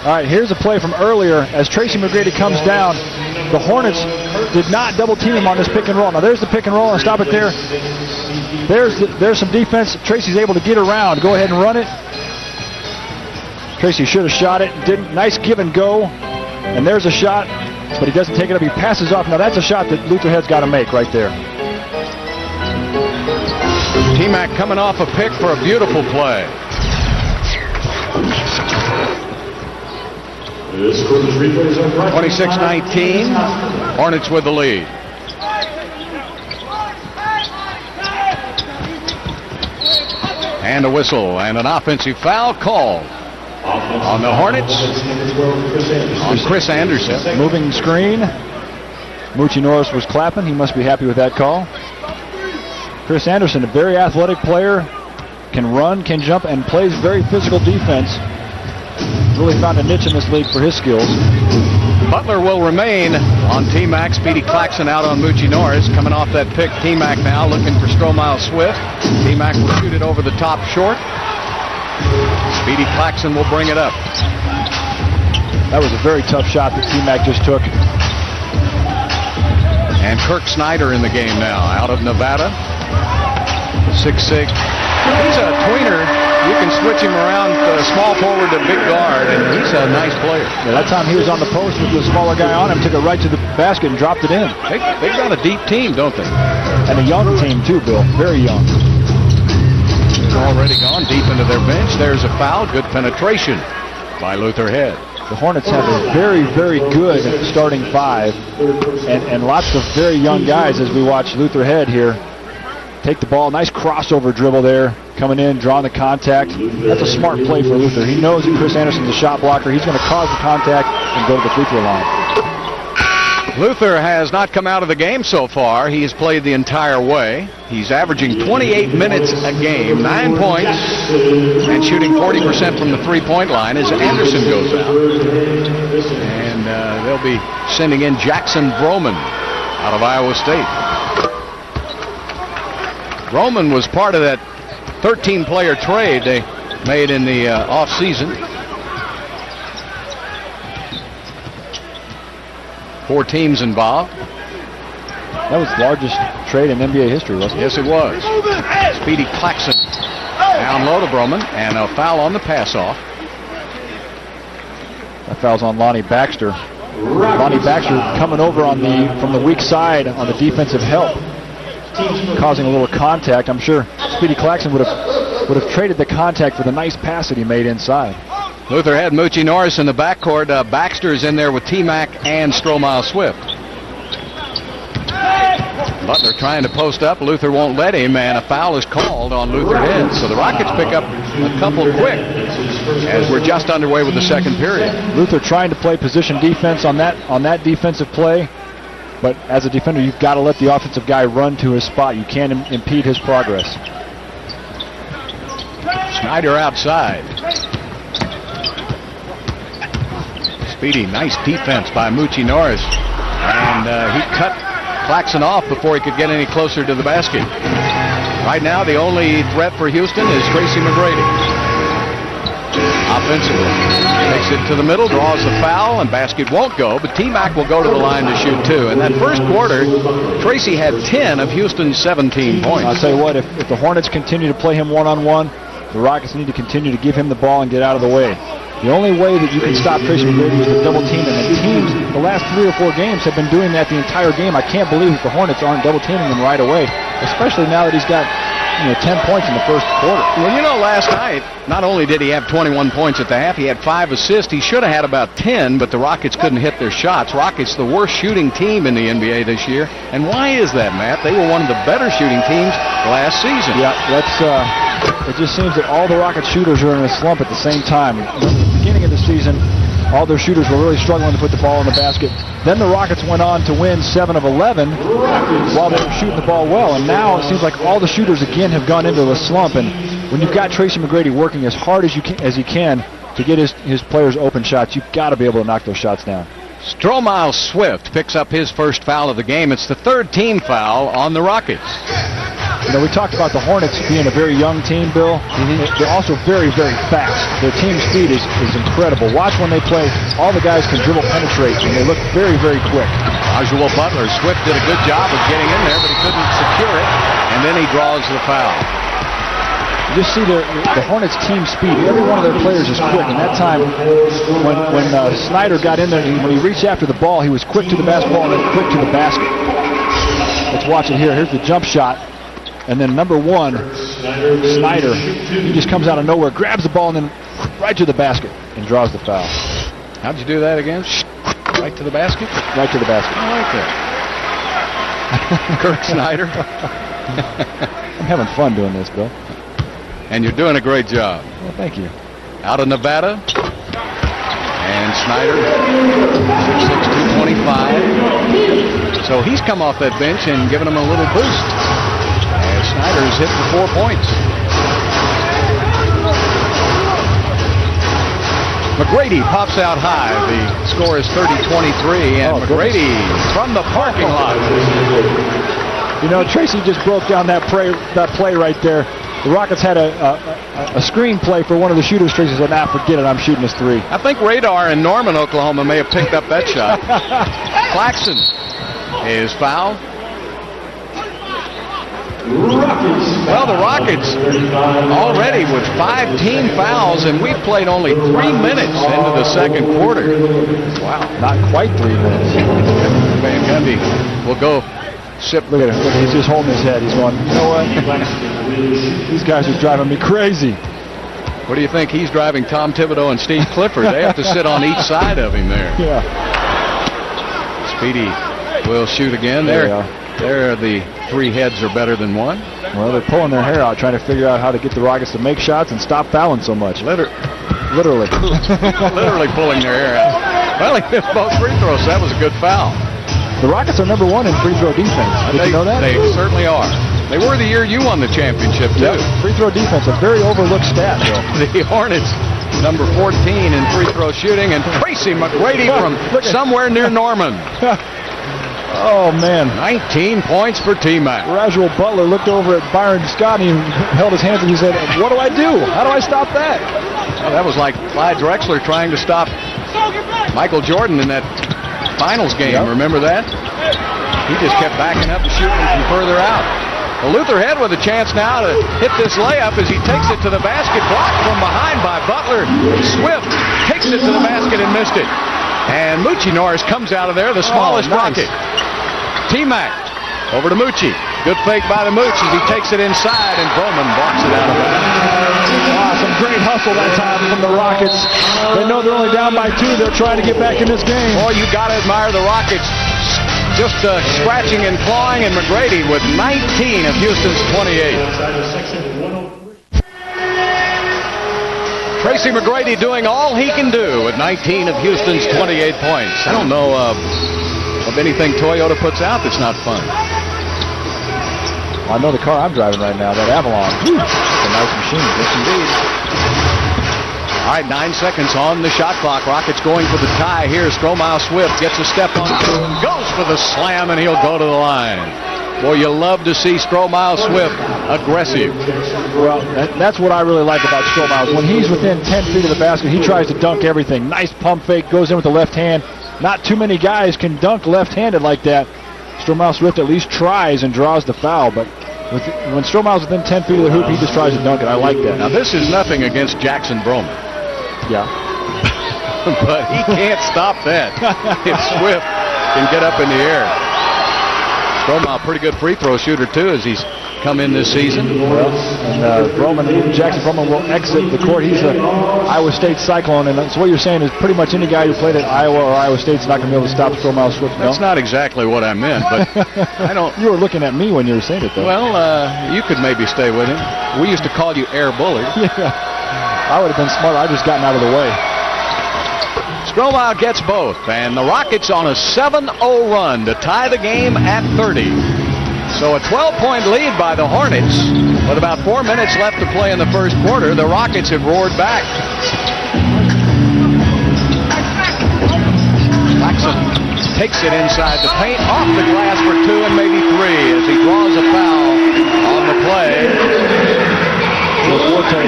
All right, here's a play from earlier. As Tracy McGrady comes down, the Hornets did not double team him on this pick and roll. Now there's the pick and roll, and stop it there. There's some defense. Tracy's able to get around. Go ahead and run it. Tracy should have shot it. Didn't. Nice give and go. And there's a shot, but he doesn't take it up. He passes off. Now that's a shot that Luther Head's got to make right there. T-Mac coming off a pick for a beautiful play. 26-19. Hornets with the lead. And a whistle and an offensive foul called on the Hornets on Chris Anderson. Moving screen. Moochie Norris was clapping. He must be happy with that call. Chris Anderson, a very athletic player, can run, can jump, and plays very physical defense. Really found a niche in this league for his skills. Butler will remain on T-Mac. Speedy Claxton out on Moochie Norris. Coming off that pick, T-Mac now looking for Stromile Swift. T-Mac will shoot it over the top short. Speedy Claxton will bring it up. That was a very tough shot that T-Mac just took. And Kirk Snyder in the game now, out of Nevada. 6'6". He's a tweener. You can switch him around small forward to big guard, and he's a nice player. Yeah, that time he was on the post with the smaller guy on him, took it right to the basket and dropped it in. They've got a deep team, don't they? And a young team too, Bill. Very young. They've already gone deep into their bench. There's a foul. Good penetration by Luther Head. The Hornets have a very, very good starting five, and lots of very young guys as we watch Luther Head here take the ball. Nice crossover dribble there, coming in, drawing the contact. That's a smart play for Luther. He knows that Chris Anderson's a shot blocker. He's going to cause the contact and go to the free throw line. Luther has not come out of the game so far. He has played the entire way. He's averaging 28 minutes a game, 9 points, and shooting 40% from the three-point line as Anderson goes out. And they'll be sending in Jackson Broman out of Iowa State. Broman was part of that 13-player trade they made in the offseason. 4 teams involved. That was the largest trade in NBA history, wasn't it? Yes, it was. Speedy Claxton down low to Broman, and a foul on the pass-off. That foul's on Lonnie Baxter. Lonnie Baxter coming over from the weak side on the defensive help, causing a little contact. I'm sure Speedy Claxton would have traded the contact for the nice pass that he made inside. Luther had Moochie Norris in the backcourt. Baxter is in there with T-Mac and Stromile Swift. Butler trying to post up. Luther won't let him, and a foul is called on Luther Head. So the Rockets pick up a couple quick as we're just underway with the second period. Luther trying to play position defense on that defensive play, but as a defender, you've got to let the offensive guy run to his spot. You can't impede his progress. Snyder outside. Speedy, nice defense by Moochie Norris. And he cut Claxton off before he could get any closer to the basket. Right now, the only threat for Houston is Tracy McGrady. Offensively, takes it to the middle, draws the foul, and basket won't go, but T-Mac will go to the line to shoot 2. In that first quarter, Tracy had 10 of Houston's 17 points. I'll tell you what, if the Hornets continue to play him one-on-one, the Rockets need to continue to give him the ball and get out of the way. The only way that you can stop Tracy McGrady is to double team him. And teams, the last 3 or 4 games, have been doing that the entire game. I can't believe that the Hornets aren't double teaming him right away, especially now that he's got 10 points in the first quarter. Well, last night, not only did he have 21 points at the half, he had 5 assists. He should have had about 10, but the Rockets couldn't hit their shots. Rockets, the worst shooting team in the NBA this year. And why is that, Matt? They were one of the better shooting teams last season. Yeah, it just seems that all the Rockets shooters are in a slump at the same time. At the beginning of the season, all their shooters were really struggling to put the ball in the basket. Then the Rockets went on to win 7 of 11 while they were shooting the ball well. And now it seems like all the shooters again have gone into a slump. And when you've got Tracy McGrady working as hard as he can, to get his players open shots. You've got to be able to knock those shots down. Stromile Swift picks up his first foul of the game. It's the third team foul on the Rockets. You know, we talked about the Hornets being a very young team, Bill. They're also very, very fast. Their team speed is incredible. Watch when they play. All the guys can dribble, penetrate, and they look very, very quick. Rajul Butler. Swift did a good job of getting in there, but he couldn't secure it, and then he draws the foul. You just see the Hornets' team speed. Every one of their players is quick. And that time, when Snyder got in there, when he reached after the ball, he was quick to the basketball and then quick to the basket. Let's watch it here. Here's the jump shot. And then number 1, Snyder, he just comes out of nowhere, grabs the ball, and then right to the basket and draws the foul. How'd you do that again? Right to the basket? Right to the basket. I like that. Kirk Snyder. I'm having fun doing this, Bill. And you're doing a great job. Well, thank you. Out of Nevada. And Snyder, 6'6", 225. So he's come off that bench and given him a little boost. And Snyder's hit for 4 points. McGrady pops out high. The score is 30-23, and McGrady from the parking lot. You know, Tracy just broke down that play right there. The Rockets had a screen play for one of the shooters. Tracy said, "Nah, forget it. I'm shooting this 3." I think Radar in Norman, Oklahoma, may have picked up that shot. Claxton is fouled. Well, the Rockets already with 5 team fouls, and we've played only 3 minutes into the second quarter. Wow, not quite 3 minutes. Van Gundy will go sip. Look at him. Look, he's just holding his head. He's going, you know what? These guys are driving me crazy. What do you think he's driving Tom Thibodeau and Steve Clifford? They have to sit on each side of him there. Yeah. Speedy will shoot again. There the 3 heads are better than 1. Well, they're pulling their hair out, trying to figure out how to get the Rockets to make shots and stop fouling so much. Literally. Literally pulling their hair out. Well, he missed both free throws, so that was a good foul. The Rockets are number 1 in free throw defense. Did you know that? They certainly are. They were the year you won the championship, too. Yeah, free throw defense, a very overlooked stat, Bill. The Hornets, number 14 in free throw shooting, and Tracy McGrady from somewhere near Norman. Oh, man. 19 points for T-Mac. Rajul Butler looked over at Byron Scott and he held his hands and he said, "What do I do? How do I stop that?" Well, that was like Clyde Drexler trying to stop Michael Jordan in that finals game. Yep. Remember that? He just kept backing up and shooting from further out. Well, Luther Head with a chance now to hit this layup as he takes it to the basket. Blocked from behind by Butler. Swift takes it to the basket and missed it. And Moochie Norris comes out of there, the smallest Rocket. T-Mac over to Moochie. Good fake by the Mooch as he takes it inside, and Bowman blocks it out of bounds. Some great hustle that time from the Rockets. They know they're only down by 2. They're trying to get back in this game. Boy, you got to admire the Rockets. Just scratching and clawing, and McGrady with 19 of Houston's 28. Tracy McGrady doing all he can do with 19 of Houston's 28 points. I don't know of anything Toyota puts out that's not fun. Well, I know the car I'm driving right now, that Avalon. It's a nice machine. Yes, indeed. All right, 9 seconds on the shot clock. Rockets going for the tie here. Stromile Swift gets a step on, goes for the slam, and he'll go to the line. Boy, you love to see Stromile Swift aggressive. Well, that's what I really like about Stromile. When he's within 10 feet of the basket, he tries to dunk everything. Nice pump fake, goes in with the left hand. Not too many guys can dunk left-handed like that. Stromile Swift at least tries and draws the foul, but when Stromile's within 10 feet of the hoop, he just tries to dunk it. I like that. Now, this is nothing against Jackson Broman. Yeah. But he can't stop that if Swift can get up in the air. Stromile, pretty good free throw shooter, too, as he's come in this season. Well, and Jackson Broman will exit the court. He's an Iowa State Cyclone, and so what you're saying is pretty much any guy who played at Iowa or Iowa State's not going to be able to stop Stromile Swift. That's not exactly what I meant, but I don't. You were looking at me when you were saying it, though. Well, you could maybe stay with him. We used to call you Air Bully. Yeah, I would have been smarter. I'd just gotten out of the way. Stromile gets both, and the Rockets on a 7-0 run to tie the game at 30. So a 12-point lead by the Hornets. With about 4 minutes left to play in the first quarter, the Rockets have roared back. Claxton takes it inside the paint, off the glass for 2 and maybe 3 as he draws a foul on the play. Forte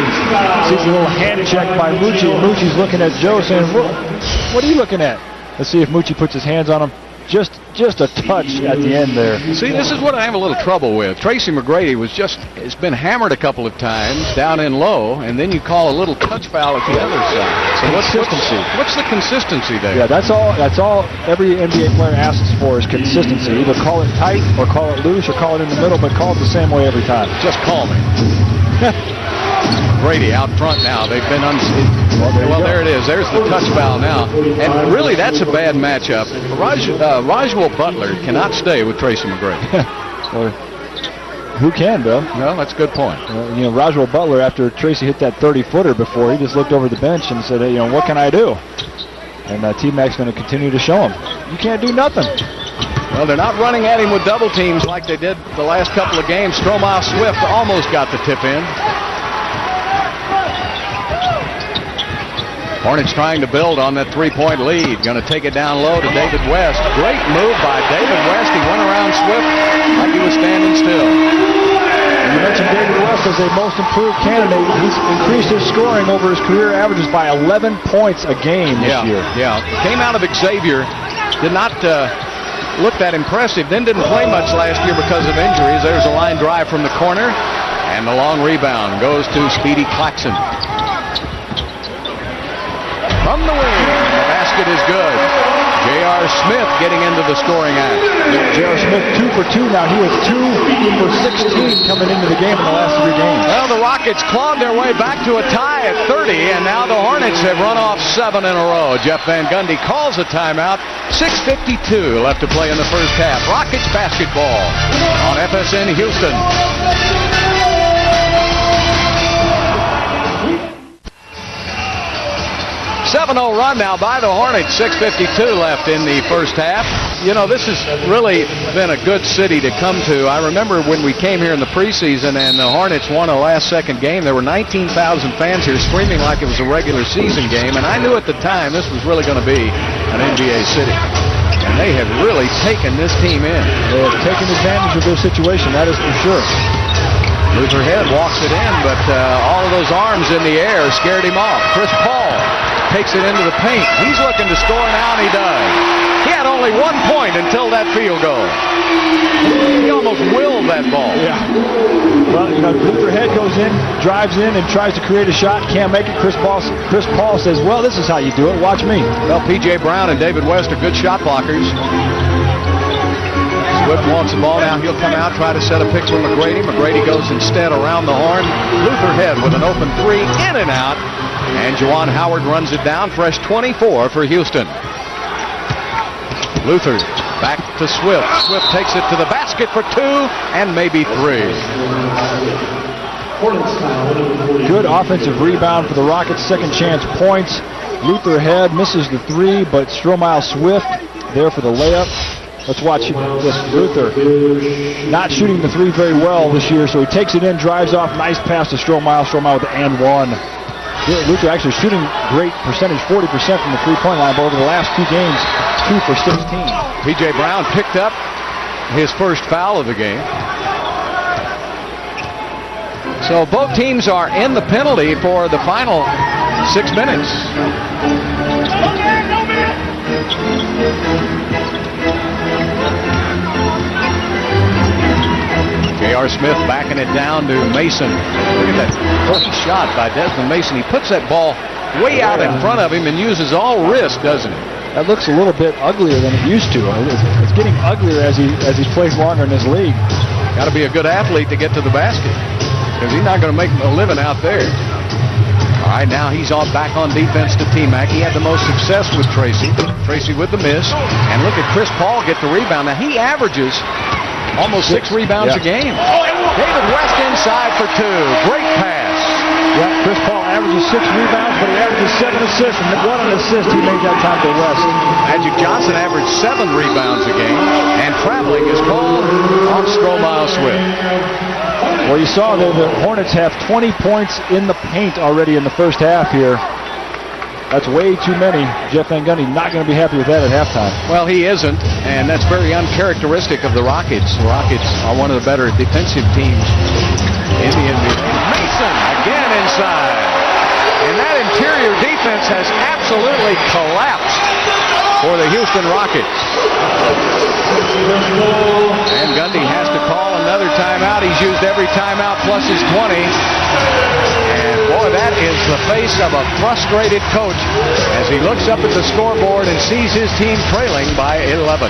sees a little hand check by Mucci. Mucci's looking at Joe saying, what are you looking at? Let's see if Mucci puts his hands on him. Just a touch at the end there. See, this is what I have a little trouble with. Tracy McGrady has been hammered a couple of times down in low, and then you call a little touch foul at the other side. So what's the consistency there? Yeah, that's all every NBA player asks for is consistency. Either call it tight or call it loose or call it in the middle, but call it the same way every time. Just call me. Brady out front now. They've been well, there it is. There's the touch foul now. And really, that's a bad matchup. Rajwell Butler cannot stay with Tracy McGrady. Well, who can, Bill? No, that's a good point. Rajwell Butler, after Tracy hit that 30-footer before, he just looked over the bench and said, hey, what can I do? And T-Mac's going to continue to show him. You can't do nothing. Well, they're not running at him with double teams like they did the last couple of games. Stromile Swift almost got the tip in. Hornets trying to build on that 3-point lead. Going to take it down low to David West. Great move by David West. He went around Swift like he was standing still. You mentioned David West as a most improved candidate. He's increased his scoring over his career averages by 11 points a game this year. Yeah, came out of Xavier. Did not look that impressive. Then didn't play much last year because of injuries. There's a line drive from the corner. And the long rebound goes to Speedy Claxton. From the wing, the basket is good. J.R. Smith getting into the scoring act. J.R. Smith 2 for 2 now. He was 2 for 16 coming into the game in the last 3 games. Well, the Rockets clawed their way back to a tie at 30, and now the Hornets have run off 7 in a row. Jeff Van Gundy calls a timeout. 6:52 left to play in the first half. Rockets basketball on FSN Houston. 7-0 run now by the Hornets. 6:52 left in the first half. This has really been a good city to come to. I remember when we came here in the preseason and the Hornets won a last-second game, there were 19,000 fans here screaming like it was a regular season game, and I knew at the time this was really going to be an NBA city. And they have really taken this team in. They have taken advantage of their situation, that is for sure. Luther Head walks it in, but all of those arms in the air scared him off. Chris Paul takes it into the paint. He's looking to score now, and he does. He had only 1 point until that field goal. He almost willed that ball. Yeah. Well, Luther Head goes in, drives in, and tries to create a shot. Can't make it. Chris Paul says, well, this is how you do it. Watch me. Well, P.J. Brown and David West are good shot blockers. Swift wants the ball now. He'll come out, try to set a pick for McGrady. McGrady goes instead around the horn. Luther Head with an open 3, in and out. And Juwan Howard runs it down. Fresh 24 for Houston. Luther back to Swift. Swift takes it to the basket for 2 and maybe 3. Good offensive rebound for the Rockets. Second chance points. Luther Head misses the 3, but Stromile Swift there for the layup. Let's watch this. Luther not shooting the 3 very well this year, so he takes it in, drives off. Nice pass to Stromile. Stromile with the and 1. Luther actually shooting great percentage, 40% from the 3-point line, but over the last 2 games, 2 for 16. P.J. Brown picked up his first foul of the game. So both teams are in the penalty for the final 6 minutes. J.R. Smith backing it down to Mason. Look at that great shot by Desmond Mason. He puts that ball way out in front of him and uses all wrist, doesn't he? That looks a little bit uglier than it used to. It's getting uglier as he's played longer in this league. Got to be a good athlete to get to the basket, because he's not going to make a living out there. All right, now he's back on defense to T-Mac. He had the most success with Tracy. Tracy with the miss. And look at Chris Paul get the rebound. Now he averages almost 6 rebounds a game. David West inside for 2. Great pass. Yeah, Chris Paul averages 6 rebounds, but he averages 7 assists. And 1 assist he made that time to West. Magic Johnson averaged 7 rebounds a game. And traveling is called on Stromile Swift. Well, you saw that the Hornets have 20 points in the paint already in the first half here. That's way too many. Jeff Van Gundy not going to be happy with that at halftime. Well, he isn't, and that's very uncharacteristic of the Rockets. The Rockets are one of the better defensive teams in the NBA. Mason again inside. And that interior defense has absolutely collapsed for the Houston Rockets. And Gundy has to call another timeout. He's used every timeout plus his 20. And boy, that is the face of a frustrated coach as he looks up at the scoreboard and sees his team trailing by 11.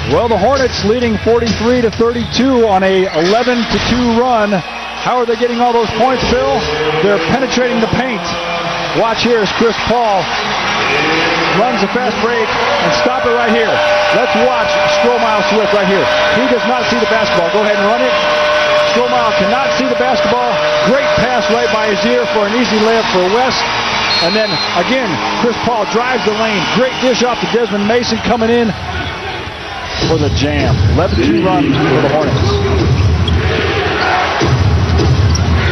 Well, the Hornets leading 43-32 on a 11-2 run. How are they getting all those points, Bill? They're penetrating the paint. Watch here as Chris Paul runs a fast break and stop it right here. Let's watch Stromile Swift right here. He does not see the basketball. Go ahead and run it. Stromile cannot see the basketball. Great pass right by his ear for an easy layup for West. And then, again, Chris Paul drives the lane. Great dish off to Desmond Mason coming in for the jam. 11-2 run for the Hornets.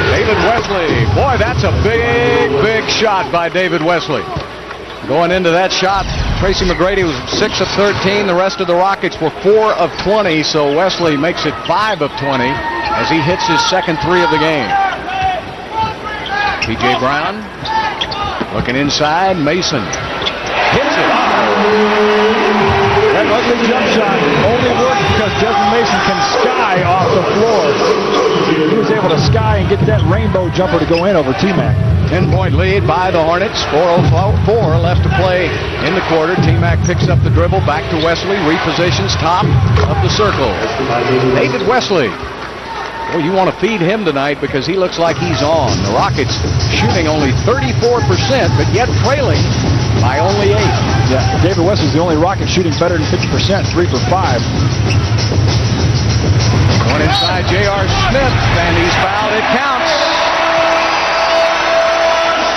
David Wesley. Boy, that's a big shot by David Wesley. Going into that shot, Tracy McGrady was 6 of 13. The rest of the Rockets were 4 of 20, so Wesley makes it 5 of 20 as he hits his second three of the game. P.J. Brown looking inside. Mason hits it. That ugly jump shot only works because Desmond Mason can sky off the floor. He was able to sky and get that rainbow jumper to go in over T-Mac. 10-point lead by the Hornets. 4:04 left to play in the quarter. T-Mac picks up the dribble, back to Wesley, repositions top of the circle. David Wesley. Well, you want to feed him tonight because he looks like he's on. The Rockets shooting only 34%, but yet trailing by only 8. Yeah, David Wesley's the only Rocket shooting better than 50%, 3 for 5. One inside J.R. Smith, and he's fouled. It counts.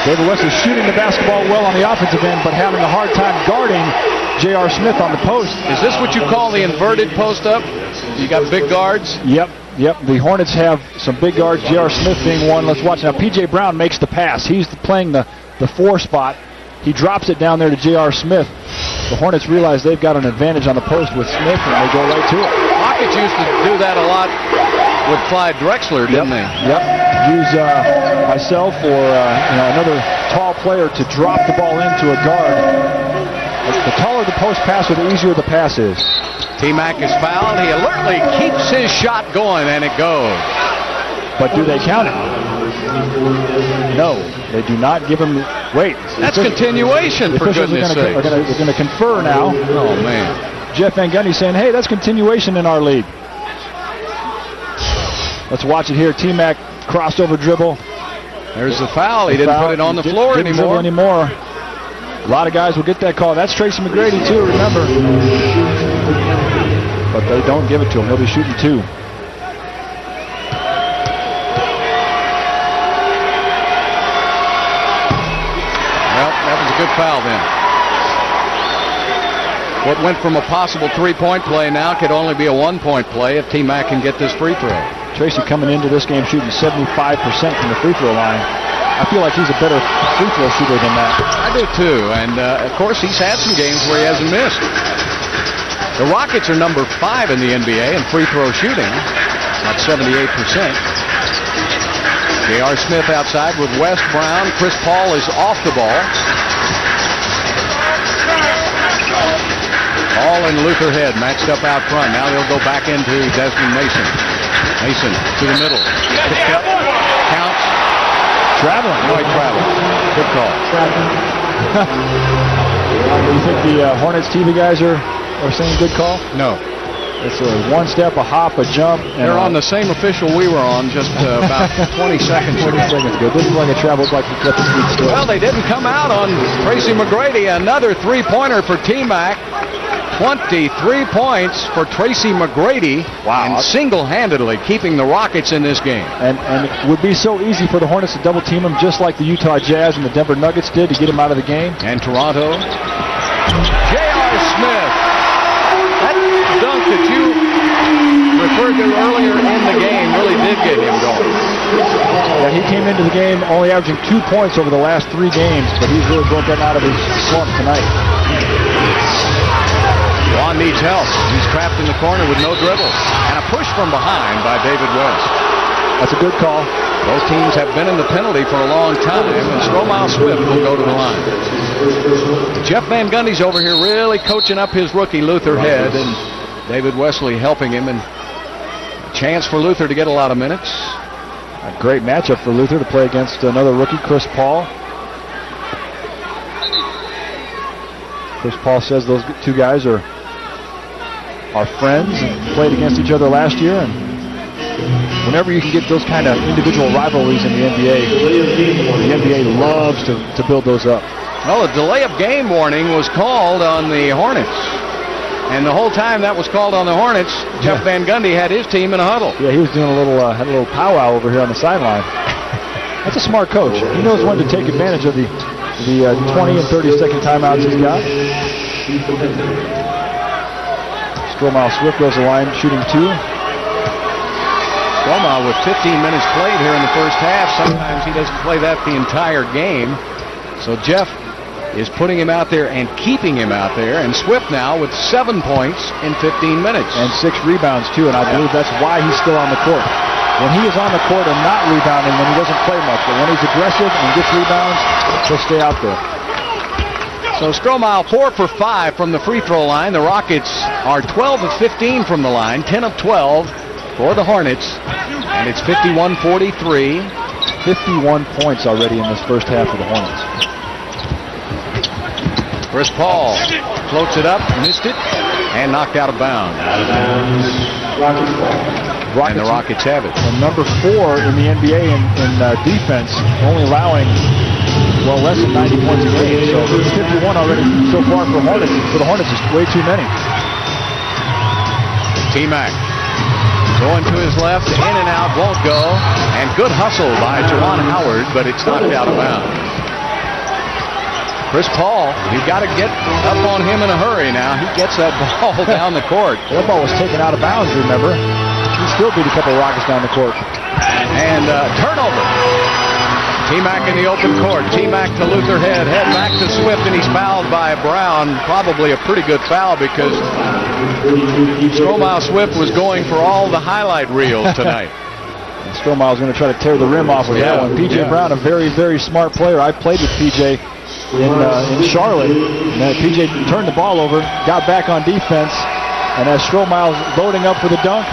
David Wesley shooting the basketball well on the offensive end, but having a hard time guarding J.R. Smith on the post. Is this what you call the inverted post-up? You got big guards? Yep. The Hornets have some big guards, J.R. Smith being one. Let's watch now. P.J. Brown makes the pass. He's playing the 4 spot. He drops it down there to J.R. Smith. The Hornets realize they've got an advantage on the post with Smith, and they go right to it. Rockets used to do that a lot with Clyde Drexler, didn't they? Yep. Use myself or another tall player to drop the ball into a guard. The taller the post passer, the easier the pass is. T-Mac is fouled. He alertly keeps his shot going, and it goes. But do they count it? No, they do not give him. Wait. That's continuation, for goodness sake. They're going to confer now. Oh, man. Jeff Van Gundy saying, hey, that's continuation in our league. Let's watch it here. T-Mac crossover dribble. There's the foul. He didn't put it on the floor anymore. A lot of guys will get that call. That's Tracy McGrady, too, remember. But they don't give it to him. He'll be shooting 2. Good foul then. What went from a possible 3-point play now could only be a 1-point play if T-Mac can get this free throw. Tracy coming into this game shooting 75% from the free throw line. I feel like he's a better free throw shooter than that. I do too, and of course he's had some games where he hasn't missed. The Rockets are number 5 in the NBA in free throw shooting, at 78%. J.R. Smith outside with West, Brown. Chris Paul is off the ball. Paul and Luther Head matched up out front. Now they'll go back into Desmond Mason. Mason to the middle. Picked up. Counts. Traveling. No, he traveled. Good call. You think the Hornets TV guys are saying good call? No. It's a 1 step, a hop, a jump. And they're on the same official we were on just about 20 seconds ago. This is like a travel, like he kept the feet still. Well, they didn't come out on Tracy McGrady. Another 3-pointer for T-Mac. 23 points for Tracy McGrady. Wow. And single-handedly keeping the Rockets in this game. And it would be so easy for the Hornets to double team him just like the Utah Jazz and the Denver Nuggets did to get him out of the game. And Toronto. J.R. Smith. That dunk that you referred to earlier in the game really did get him going. Yeah, he came into the game only averaging 2 points over the last 3 games, but he's really broken out of his slump tonight. Juwan needs help. He's trapped in the corner with no dribble. And a push from behind by David West. That's a good call. Both teams have been in the penalty for a long time, and Stromile Swift will go to the line. Jeff Van Gundy's over here really coaching up his rookie Luther Head, and David Wesley helping him, and a chance for Luther to get a lot of minutes. A great matchup for Luther to play against another rookie, Chris Paul. Chris Paul says those 2 guys are friends and played against each other last year, and whenever you can get those kind of individual rivalries in the NBA loves to build those up. Well, a delay of game warning was called on the Hornets. And the whole time that was called on the Hornets, Jeff Van Gundy had his team in a huddle. Yeah, he was doing had a little powwow over here on the sideline. That's a smart coach. He knows when to take advantage of the 20 and 30-second timeouts he's got. Stromile Swift goes the line, shooting 2. Stromile with 15 minutes played here in the first half. Sometimes he doesn't play that the entire game. So Jeff is putting him out there and keeping him out there. And Swift now with 7 points in 15 minutes. And 6 rebounds, too, and I believe that's why he's still on the court. When he is on the court and not rebounding, then he doesn't play much. But when he's aggressive and gets rebounds, he'll stay out there. So Stromile 4 for 5 from the free throw line. The Rockets are 12 of 15 from the line, 10 of 12 for the Hornets. And it's 51-43. 51 points already in this first half of the Hornets. Chris Paul floats it up, missed it, and knocked out of bounds. And the Rockets have it. And number 4 in the NBA in defense, only allowing, well, less than 90 points a game. So 51 already so far for Hornets. For the Hornets, it's way too many. T-Mac going to his left, in and out, won't go. And good hustle by Juwan Howard, but it's knocked out of bounds. Chris Paul, you've got to get up on him in a hurry now. He gets that ball down the court. That ball was taken out of bounds, remember? He still beat a couple of Rockets down the court. And turnover. T-Mac in the open court. T-Mac to Luther Head. Head back to Swift, and he's fouled by Brown. Probably a pretty good foul because Stromile Swift was going for all the highlight reels tonight. Stromile's going to try to tear the rim off with that one. P.J. Brown, a very, very smart player. I played with P.J. in Charlotte. And P.J. turned the ball over, got back on defense, and as Stromile's loading up for the dunk,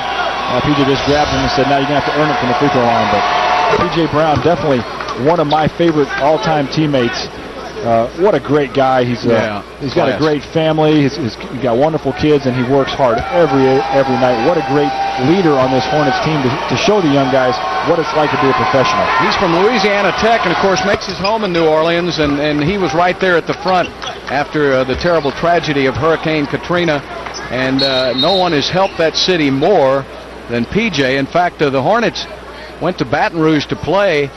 P.J. just grabbed him and said, now you're going to have to earn it from the free throw line. But P.J. Brown, definitely one of my favorite all-time teammates. What a great guy. He's got a great family. He's got wonderful kids, and he works hard every night. What a great leader on this Hornets team to show the young guys what it's like to be a professional. He's from Louisiana Tech and, of course, makes his home in New Orleans, and he was right there at the front after the terrible tragedy of Hurricane Katrina, and no one has helped that city more than P.J. In fact, the Hornets went to Baton Rouge to play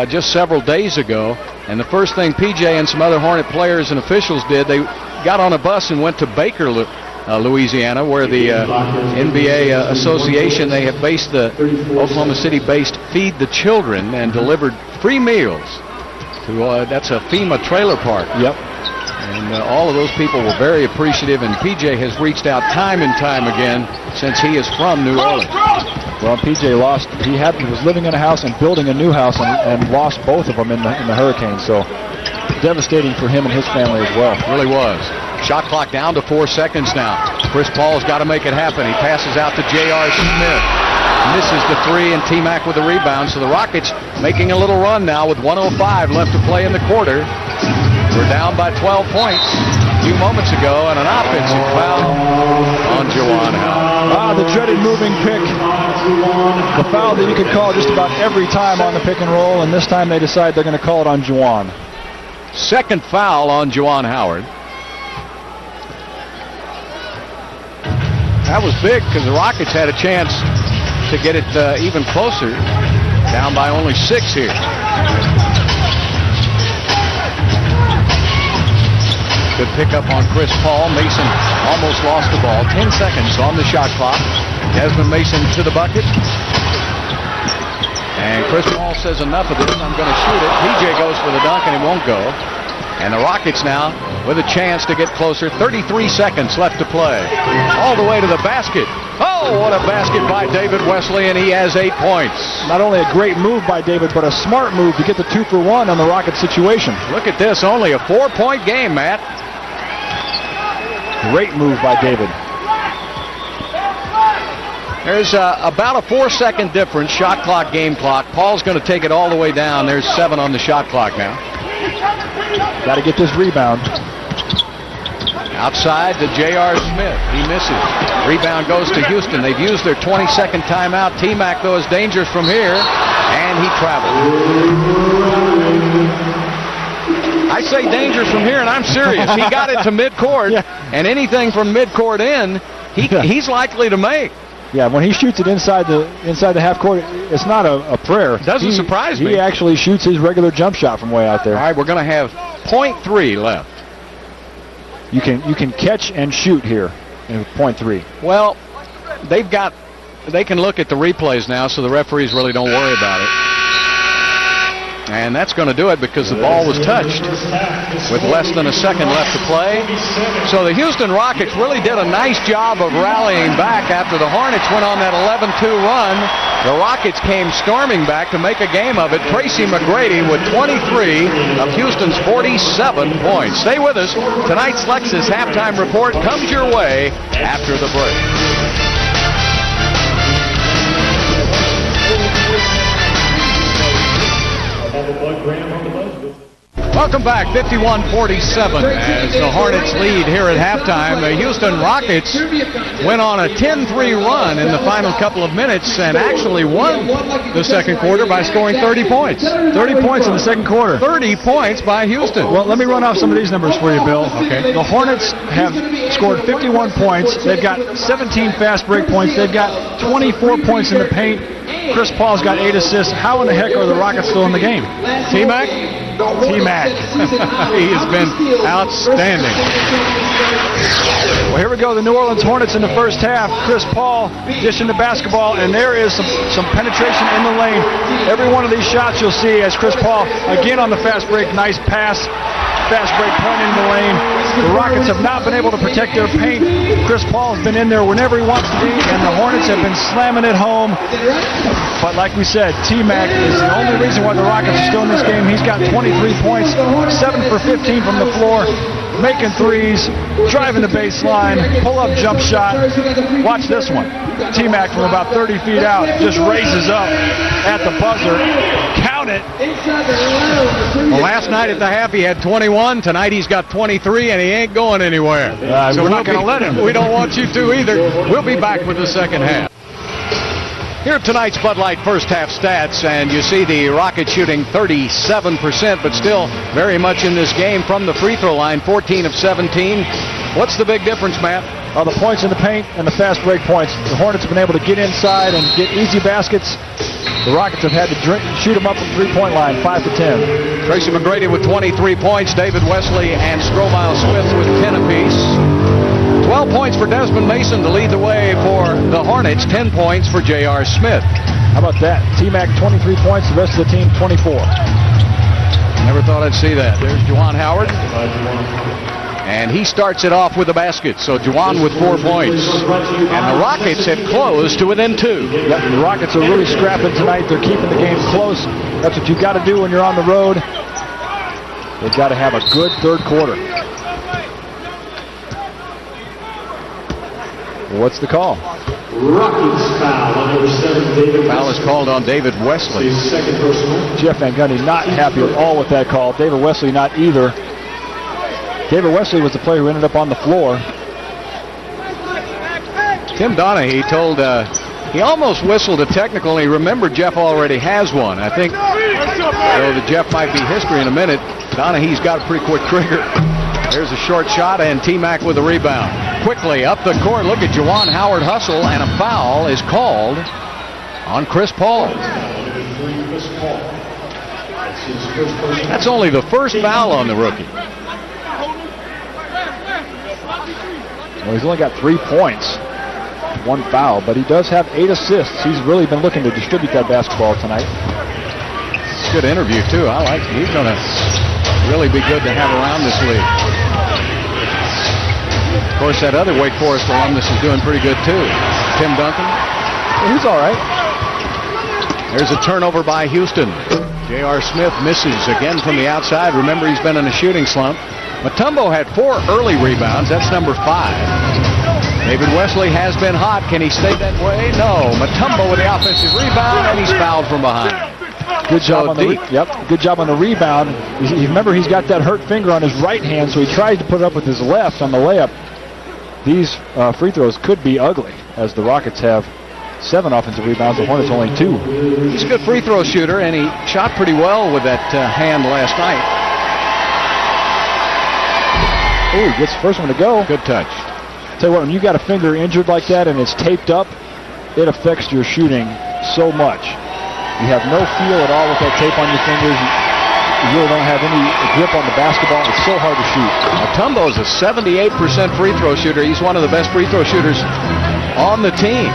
just several days ago, and the first thing P.J. and some other Hornet players and officials did, they got on a bus and went to Baker, Louisiana, where the NBA Association, they have based the Oklahoma City-based Feed the Children and delivered free meals to, that's a FEMA trailer park. Yep. And all of those people were very appreciative, and P.J. has reached out time and time again since he is from New Orleans. Well, P.J. lost. He was living in a house and building a new house and lost both of them in the hurricane. So devastating for him and his family as well. It really was. Shot clock down to 4 seconds now. Chris Paul's got to make it happen. He passes out to J.R. Smith. Misses the 3, and T-Mac with the rebound. So the Rockets making a little run now with 1:05 left to play in the quarter. We're down by 12 points a few moments ago, and an offensive foul on Juwan Howard. The dreaded moving pick. The foul that you could call just about every time on the pick and roll, and this time they decide they're going to call it on Juwan. Second foul on Juwan Howard. That was big because the Rockets had a chance to get it even closer. Down by only 6 here. Good pickup on Chris Paul. Mason almost lost the ball. 10 seconds on the shot clock. Desmond Mason to the bucket. And Chris Paul says, enough of this, I'm going to shoot it. PJ goes for the dunk, and he won't go. And the Rockets now with a chance to get closer. 33 seconds left to play. All the way to the basket. Oh, what a basket by David Wesley, and he has 8 points. Not only a great move by David, but a smart move to get the 2-for-1 on the Rockets situation. Look at this, only a 4-point game, Matt. Great move by David. There's about a 4-second difference, shot clock, game clock. Paul's going to take it all the way down. There's 7 on the shot clock now. Got to get this rebound. Outside to J.R. Smith. He misses. Rebound goes to Houston. They've used their 20-second timeout. T-Mac, though, is dangerous from here, and he traveled. I say dangerous from here, and I'm serious. He got it to midcourt, and anything from midcourt in, he's likely to make. Yeah, when he shoots it inside the half court, it's not a prayer. Doesn't surprise me. He actually shoots his regular jump shot from way out there. All right, we're going to have .3 left. You can catch and shoot here in .3. Well, they can look at the replays now, so the referees really don't worry about it. And that's going to do it because the ball was touched with less than a second left to play. So the Houston Rockets really did a nice job of rallying back after the Hornets went on that 11-2 run. The Rockets came storming back to make a game of it. Tracy McGrady with 23 of Houston's 47 points. Stay with us. Tonight's Lexus halftime report comes your way after the break. Welcome back, 51-47 as the Hornets lead here at halftime. The Houston Rockets went on a 10-3 run in the final couple of minutes and actually won the second quarter by scoring 30 points. 30 points in the second quarter. 30 points by Houston. Well, let me run off some of these numbers for you, Bill. Okay. The Hornets have scored 51 points. They've got 17 fast break points. They've got 24 points in the paint. Chris Paul's got 8 assists. How in the heck are the Rockets still in the game? T-Mac? T-Mac. He has been outstanding. Well, here we go. The New Orleans Hornets in the first half. Chris Paul dishing the basketball, and there is some penetration in the lane. Every one of these shots you'll see as Chris Paul, again on the fast break, nice pass. Fast break point in the lane. The Rockets have not been able to protect their paint. Chris Paul has been in there whenever he wants to be, and the Hornets have been slamming it home. But like we said, T-Mac is the only reason why the Rockets are still in this game. He's got 23 points, 7 for 15 from the floor, making threes, driving the baseline, pull-up jump shot. Watch this one. T-Mac from about 30 feet out just raises up at the buzzer. Count it. Well, last night at the half he had 21. Tonight he's got 23, and he ain't going anywhere. So we're not going to let him. We don't want you to either. We'll be back with the second half. Here are tonight's Bud Light first half stats, and you see the Rockets shooting 37%, but still very much in this game from the free throw line, 14 of 17. What's the big difference, Matt? The points in the paint and the fast break points. The Hornets have been able to get inside and get easy baskets. The Rockets have had to shoot them up from three-point line, 5 for 10. Tracy McGrady with 23 points, David Wesley and Stromile Smith with 10 apiece. 12 points for Desmond Mason to lead the way for the Hornets, 10 points for J.R. Smith. How about that? T-Mac 23 points, the rest of the team 24. Never thought I'd see that. There's Juwan Howard. And he starts it off with a basket. So Juwan with 4 points. And the Rockets have closed to within 2. Yep, the Rockets are really scrapping tonight. They're keeping the game close. That's what you've got to do when you're on the road. They've got to have a good third quarter. What's the call? Rockets foul on number 7, David. Foul is called on David Wesley. Second personal. Jeff Van Gundy not happy at all with that call. David Wesley not either. David Wesley was the player who ended up on the floor. Tim Donahue told, he almost whistled a technical, and he remembered Jeff already has one. I think, though the Jeff might be history in a minute, Donahue's got a pretty quick trigger. There's a short shot, and T-Mac with a rebound. Quickly up the court, look at Juwan Howard hustle, and a foul is called on Chris Paul. That's only the first foul on the rookie. Well, he's only got 3 points, 1 foul, but he does have 8 assists. He's really been looking to distribute that basketball tonight. Good interview, too. I like it. He's going to really be good to have around this league. Of course, that other Wake Forest alumnus is doing pretty good, too. Tim Duncan. Well, he's all right. There's a turnover by Houston. J.R. Smith misses again from the outside. Remember, he's been in a shooting slump. Mutombo had 4 early rebounds. That's number 5. David Wesley has been hot. Can he stay that way? No. Mutombo with the offensive rebound, and he's fouled from behind. Good job on the good job on the rebound. Remember, he's got that hurt finger on his right hand, so he tries to put it up with his left on the layup. These free throws could be ugly, as the Rockets have 7 offensive rebounds, the Hornets only 2. He's a good free throw shooter, and he shot pretty well with that hand last night. Oh, he gets the first one to go. Good touch. Tell you what, when you got a finger injured like that and it's taped up, it affects your shooting so much. You have no feel at all with that tape on your fingers. You really don't have any grip on the basketball. It's so hard to shoot. Mutombo is a 78% free throw shooter. He's one of the best free throw shooters on the team.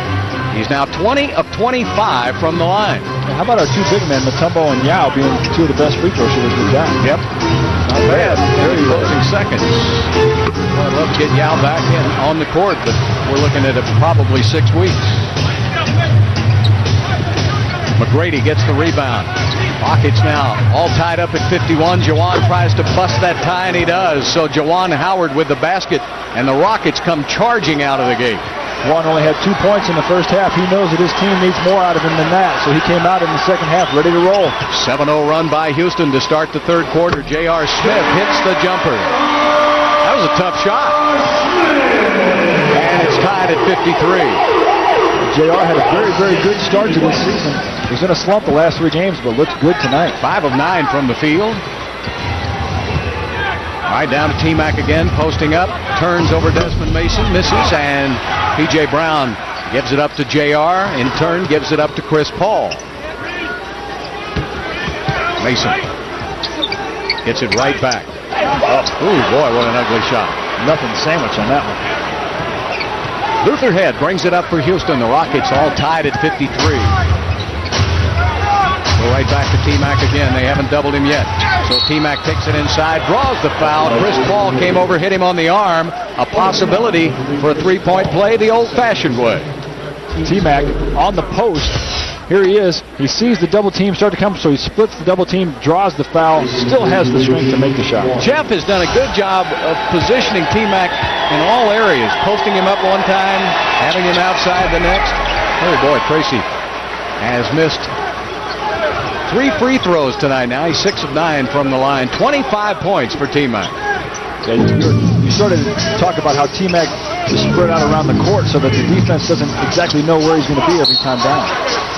He's now 20 of 25 from the line. How about our 2 big men, Mutombo and Yao, being 2 of the best free throw shooters we've got? Yep. Not bad. Very closing seconds. Well, I'd love to get Yao back in on the court, but we're looking at it probably 6 weeks. McGrady gets the rebound. Rockets now all tied up at 51. Jawan tries to bust that tie, and he does. So Jawan Howard with the basket, and the Rockets come charging out of the gate. Juan only had 2 points in the first half. He knows that his team needs more out of him than that, so he came out in the second half ready to roll. 7-0 run by Houston to start the third quarter. J.R. Smith hits the jumper. That was a tough shot. And it's tied at 53. J.R. had a very, very good start to this season. He's in a slump the last 3 games, but looks good tonight. 5 of 9 from the field. All right, down to T-Mac again, posting up, turns over Desmond Mason, misses, and P.J. Brown gives it up to J.R., in turn gives it up to Chris Paul. Mason gets it right back. Oh, ooh, boy, what an ugly shot. Nothing sandwich on that one. Luther Head brings it up for Houston. The Rockets all tied at 53. Go right back to T-Mac again. They haven't doubled him yet. So T-Mac takes it inside, draws the foul. Chris Paul came over, hit him on the arm. A possibility for a 3-point play the old-fashioned way. T-Mac on the post. Here he is. He sees the double team start to come, so he splits the double team, draws the foul, still has the strength to make the shot. Jeff has done a good job of positioning T-Mac in all areas, posting him up one time, having him outside the next. Oh boy, Tracy has missed 3 free throws tonight now. He's 6 of 9 from the line. 25 points for T-Mac. Yeah, you started to talk about how T-Mac is spread out around the court so that the defense doesn't exactly know where he's going to be every time down.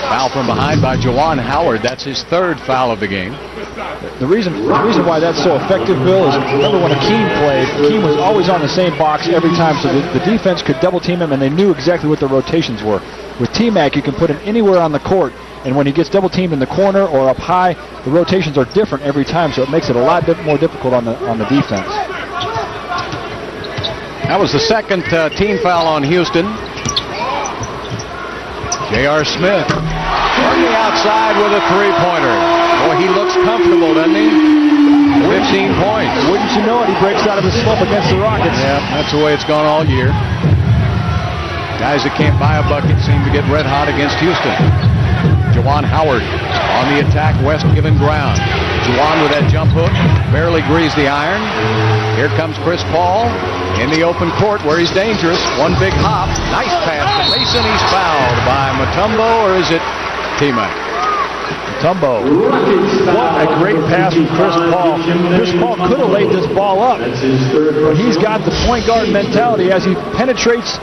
Foul from behind by Jawan Howard. That's his 3rd foul of the game. The reason why that's so effective, Bill, is remember when Akeem played, Akeem was always on the same box every time, so the defense could double team him, and they knew exactly what the rotations were. With T-Mac, you can put him anywhere on the court, and when he gets double teamed in the corner or up high, the rotations are different every time, so it makes it a lot more difficult on the defense. That was the 2nd team foul on Houston. J.R. Smith on the outside with a 3-pointer. Boy, he looks comfortable, doesn't he? 15 points. Wouldn't you know it? He breaks out of his slump against the Rockets. Yeah, that's the way it's gone all year. Guys that can't buy a bucket seem to get red hot against Houston. Jawan Howard on the attack. West giving ground. Jawan with that jump hook. Barely greased the iron. Here comes Chris Paul in the open court where he's dangerous. One big hop. Nice pass to Mason. He's fouled by Mutombo, or is it T-Mac? Mutombo. What a great pass from Chris Paul. Chris Paul could have laid this ball up, but he's got the point guard mentality as he penetrates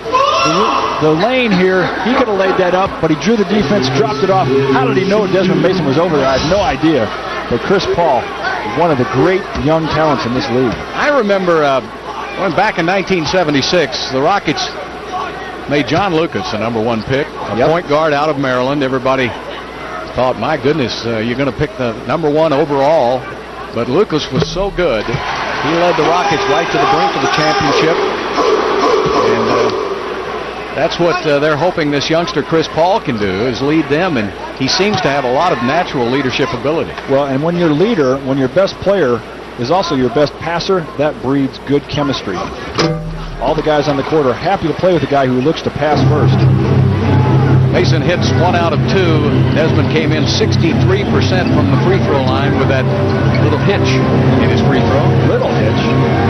the lane here. He could have laid that up, but he drew the defense, dropped it off. How did he know Desmond Mason was over there? I have no idea. But Chris Paul, one of the great young talents in this league. I remember back in 1976, the Rockets made John Lucas the #1 pick, a point guard out of Maryland. Everybody thought, my goodness, you're going to pick the #1 overall. But Lucas was so good, he led the Rockets right to the brink of the championship. That's what they're hoping this youngster Chris Paul can do, is lead them, and he seems to have a lot of natural leadership ability. Well, and when your leader, when your best player is also your best passer, that breeds good chemistry. All the guys on the court are happy to play with a guy who looks to pass first. Mason hits 1 out of 2. Desmond came in 63% from the free throw line with that little hitch in his free throw. Little hitch.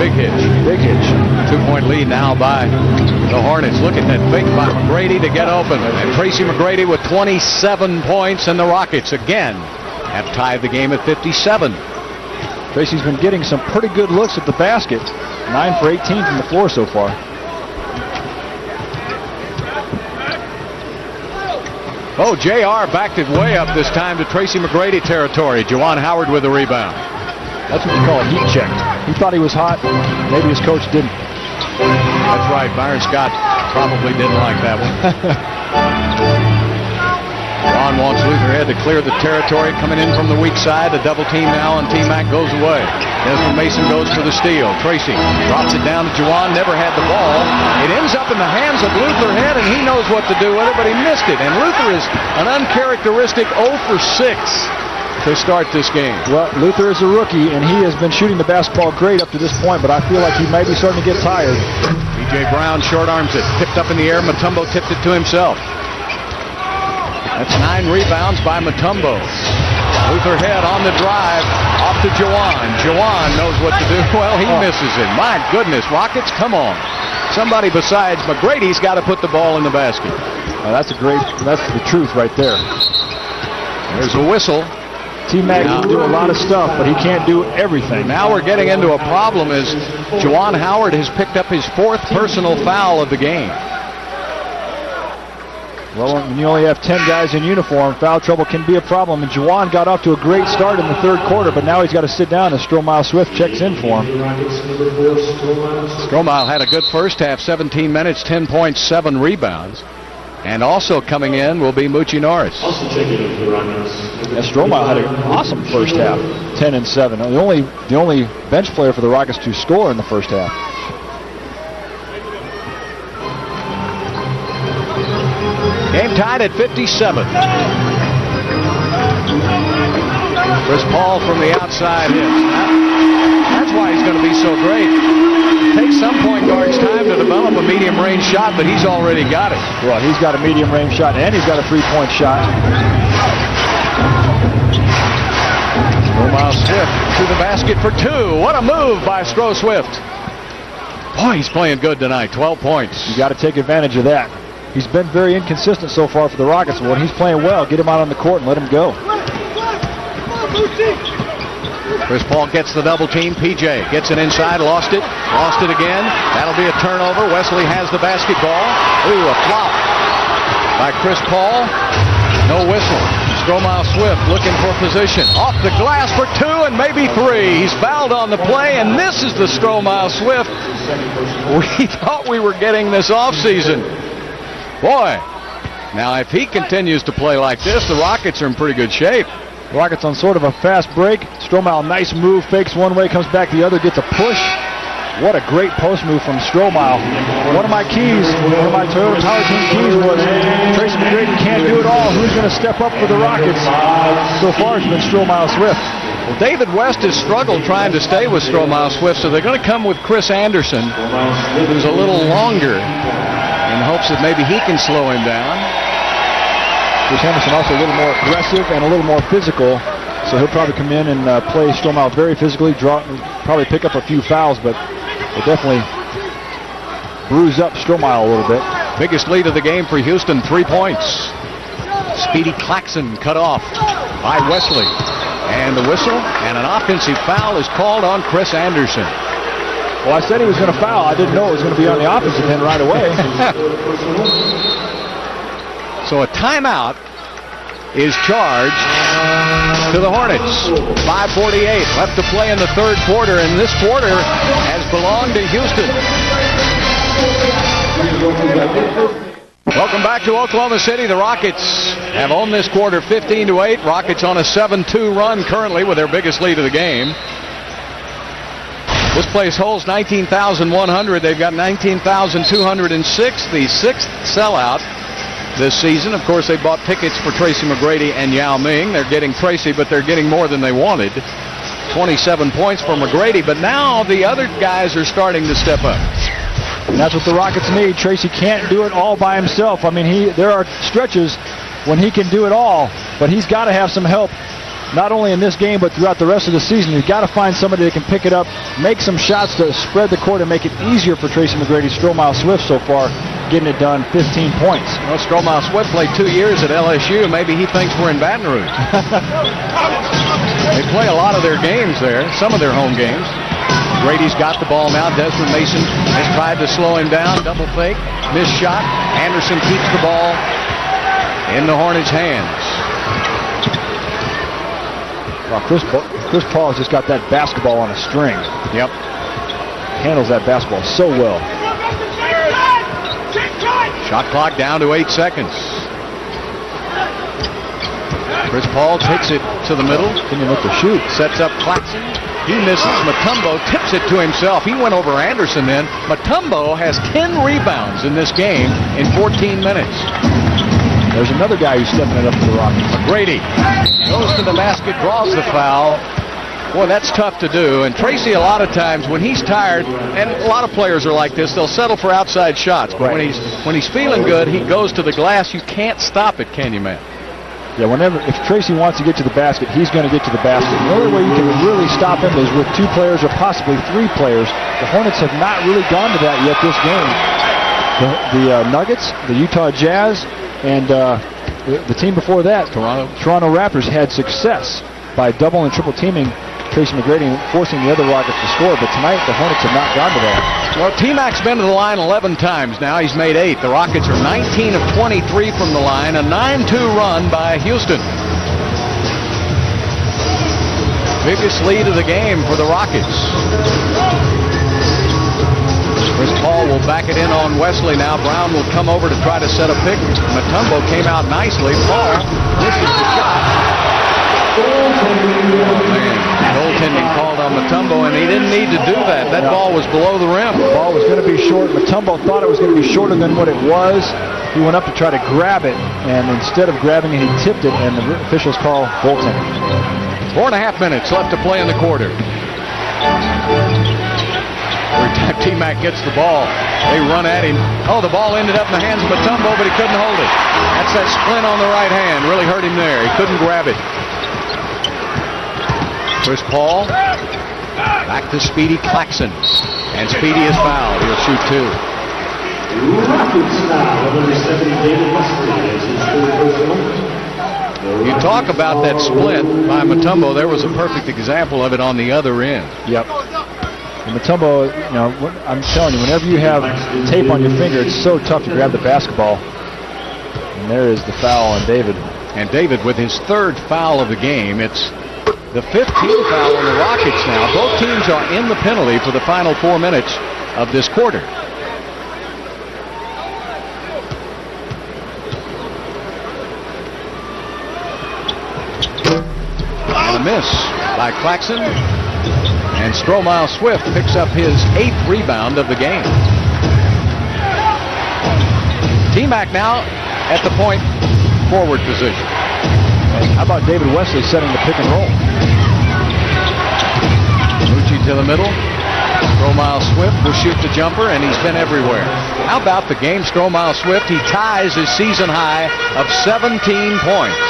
Big hitch. Big hitch. 2-point lead now by the Hornets. Look at that fake by McGrady to get open. And Tracy McGrady with 27 points, and the Rockets again have tied the game at 57. Tracy's been getting some pretty good looks at the basket. 9 for 18 from the floor so far. Oh, JR backed it way up this time to Tracy McGrady territory. Juwan Howard with the rebound. That's what you call a heat check. He thought he was hot. Maybe his coach didn't. That's right. Byron Scott probably didn't like that one. Juwan wants Lutherhead to clear the territory. Coming in from the weak side. The double team now, and T-Mac goes away. Desmond Mason goes for the steal. Tracy drops it down to Juwan. Never had the ball. It ends up in the hands of Lutherhead, and he knows what to do with it, but he missed it. And Luther is an uncharacteristic 0 for 6 to start this game. Well, Luther is a rookie, and he has been shooting the basketball great up to this point, but I feel like he might be starting to get tired. B.J. Brown short arms it. Tipped up in the air. Mutombo tipped it to himself. That's 9 rebounds by Mutombo. Lutherhead on the drive. Off to Juwan. Juwan knows what to do. Well, he misses it. My goodness, Rockets, come on. Somebody besides McGrady's got to put the ball in the basket. That's the truth right there. There's a whistle. T-Mac can do a lot of stuff, but he can't do everything. Now we're getting into a problem as Juwan Howard has picked up his 4th personal foul of the game. Well, when you only have 10 guys in uniform, foul trouble can be a problem. And Juwan got off to a great start in the 3rd quarter, but now he's got to sit down as Stromile Swift checks in for him. Stromile had a good first half, 17 minutes, 10 points, 7 rebounds. And also coming in will be Moochie Norris. Stromile had an awesome first half, 10 and 7. The only bench player for the Rockets to score in the first half. Game tied at 57. Chris Paul from the outside hits. That's why he's going to be so great. It takes some point guards time to develop a medium-range shot, but he's already got it. Well, he's got a medium-range shot, and he's got a 3-point shot. Stromile Swift to the basket for 2. What a move by Stro Swift. Boy, he's playing good tonight. 12 points. You got to take advantage of that. He's been very inconsistent so far for the Rockets. When he's playing well, get him out on the court and let him go. Chris Paul gets the double team. PJ gets it inside, lost it again. That'll be a turnover. Wesley has the basketball. Ooh, a flop by Chris Paul. No whistle. Stromile Swift looking for position. Off the glass for 2 and maybe 3. He's fouled on the play, and this is the Stromile Swift we thought we were getting this offseason. Boy, now if he continues to play like this, the Rockets are in pretty good shape. Rockets on sort of a fast break. Stromile, nice move, fakes one way, comes back the other, gets a push. What a great post move from Stromile. One of my Toyota Power Team keys was Tracy McGrady can't do it all. Who's going to step up for the Rockets? So far it's been Stromile Swift. Well, David West has struggled trying to stay with Stromile Swift, so they're going to come with Chris Anderson, who's a little longer, in hopes that maybe he can slow him down. Chris Anderson also a little more aggressive and a little more physical, so he'll probably come in and play Stromile very physically, probably pick up a few fouls, but will definitely bruise up Stromile a little bit. Biggest lead of the game for Houston, 3 points. Speedy Claxton cut off by Wesley. And the whistle and an offensive foul is called on Chris Anderson. Well, I said he was going to foul. I didn't know it was going to be on the opposite end right away. So a timeout is charged to the Hornets. 5:48 left to play in the 3rd quarter, and this quarter has belonged to Houston. Welcome back to Oklahoma City. The Rockets have owned this quarter 15-8. Rockets on a 7-2 run currently with their biggest lead of the game. This place holds 19,100. They've got 19,206, the 6th sellout this season. Of course, they bought tickets for Tracy McGrady and Yao Ming. They're getting Tracy, but they're getting more than they wanted. 27 points for McGrady, but now the other guys are starting to step up. And that's what the Rockets need. Tracy can't do it all by himself. I mean, there are stretches when he can do it all, but he's got to have some help, not only in this game, but throughout the rest of the season. You've got to find somebody that can pick it up, make some shots to spread the court and make it easier for Tracy McGrady. Stromile Swift so far getting it done, 15 points. Well, Stromile Swift played 2 years at LSU. Maybe he thinks we're in Baton Rouge. They play a lot of their games there, some of their home games. Grady's got the ball now. Desmond Mason has tried to slow him down. Double fake. Missed shot. Anderson keeps the ball in the Hornets' hands. Well, Chris Paul has just got that basketball on a string. Yep. Handles that basketball so well. Shot clock down to 8 seconds. Chris Paul takes it to the middle. Didn't look to shoot. Sets up Claxton. He misses. Mutombo tips it to himself. He went over Anderson then. Mutombo has 10 rebounds in this game in 14 minutes. There's another guy who's stepping it up for the Rockets. McGrady goes to the basket, draws the foul. Boy, that's tough to do. And Tracy, a lot of times when he's tired, and a lot of players are like this, they'll settle for outside shots. But when he's feeling good, he goes to the glass. You can't stop it, can you, man? Yeah, if Tracy wants to get to the basket, he's going to get to the basket. The only way you can really stop him is with 2 players or possibly 3 players. The Hornets have not really gone to that yet this game. The Nuggets, the Utah Jazz, and the team before that, Toronto Raptors, had success by double and triple teaming Tracy McGrady and forcing the other Rockets to score. But tonight, the Hornets have not gone to that. Well, T-Mac's been to the line 11 times now. He's made 8. The Rockets are 19 of 23 from the line. A 9-2 run by Houston. Biggest lead of the game for the Rockets. Chris Paul will back it in on Wesley now. Brown will come over to try to set a pick. Mutombo came out nicely. Paul misses the shot. Oh, man. Goaltending called on Mutombo, and he didn't need to do that. That ball was below the rim. The ball was going to be short. Mutombo thought it was going to be shorter than what it was. He went up to try to grab it, and instead of grabbing it, he tipped it, and the officials call goaltending. 4.5 minutes left to play in the quarter. Every time T-Mac gets the ball, they run at him. Oh, the ball ended up in the hands of Mutombo, but he couldn't hold it. That's that splint on the right hand. Really hurt him there. He couldn't grab it. Chris Paul back to Speedy Claxton, and Speedy is fouled. He'll shoot 2. You talk about that split by Mutombo. There was a perfect example of it on the other end. Yep. And Mutombo, I'm telling you, whenever you have tape on your finger, it's so tough to grab the basketball. And there is the foul on David. And David with his 3rd foul of the game. It's the 15th foul on the Rockets now. Both teams are in the penalty for the final 4 minutes of this quarter. And a miss by Claxton. And Stromile Swift picks up his 8th rebound of the game. T-Mac now at the point forward position. How about David Wesley setting the pick and roll? Lucci to the middle. Stromile Swift will shoot the jumper, and he's been everywhere. How about the game, Stromile Swift? He ties his season high of 17 points.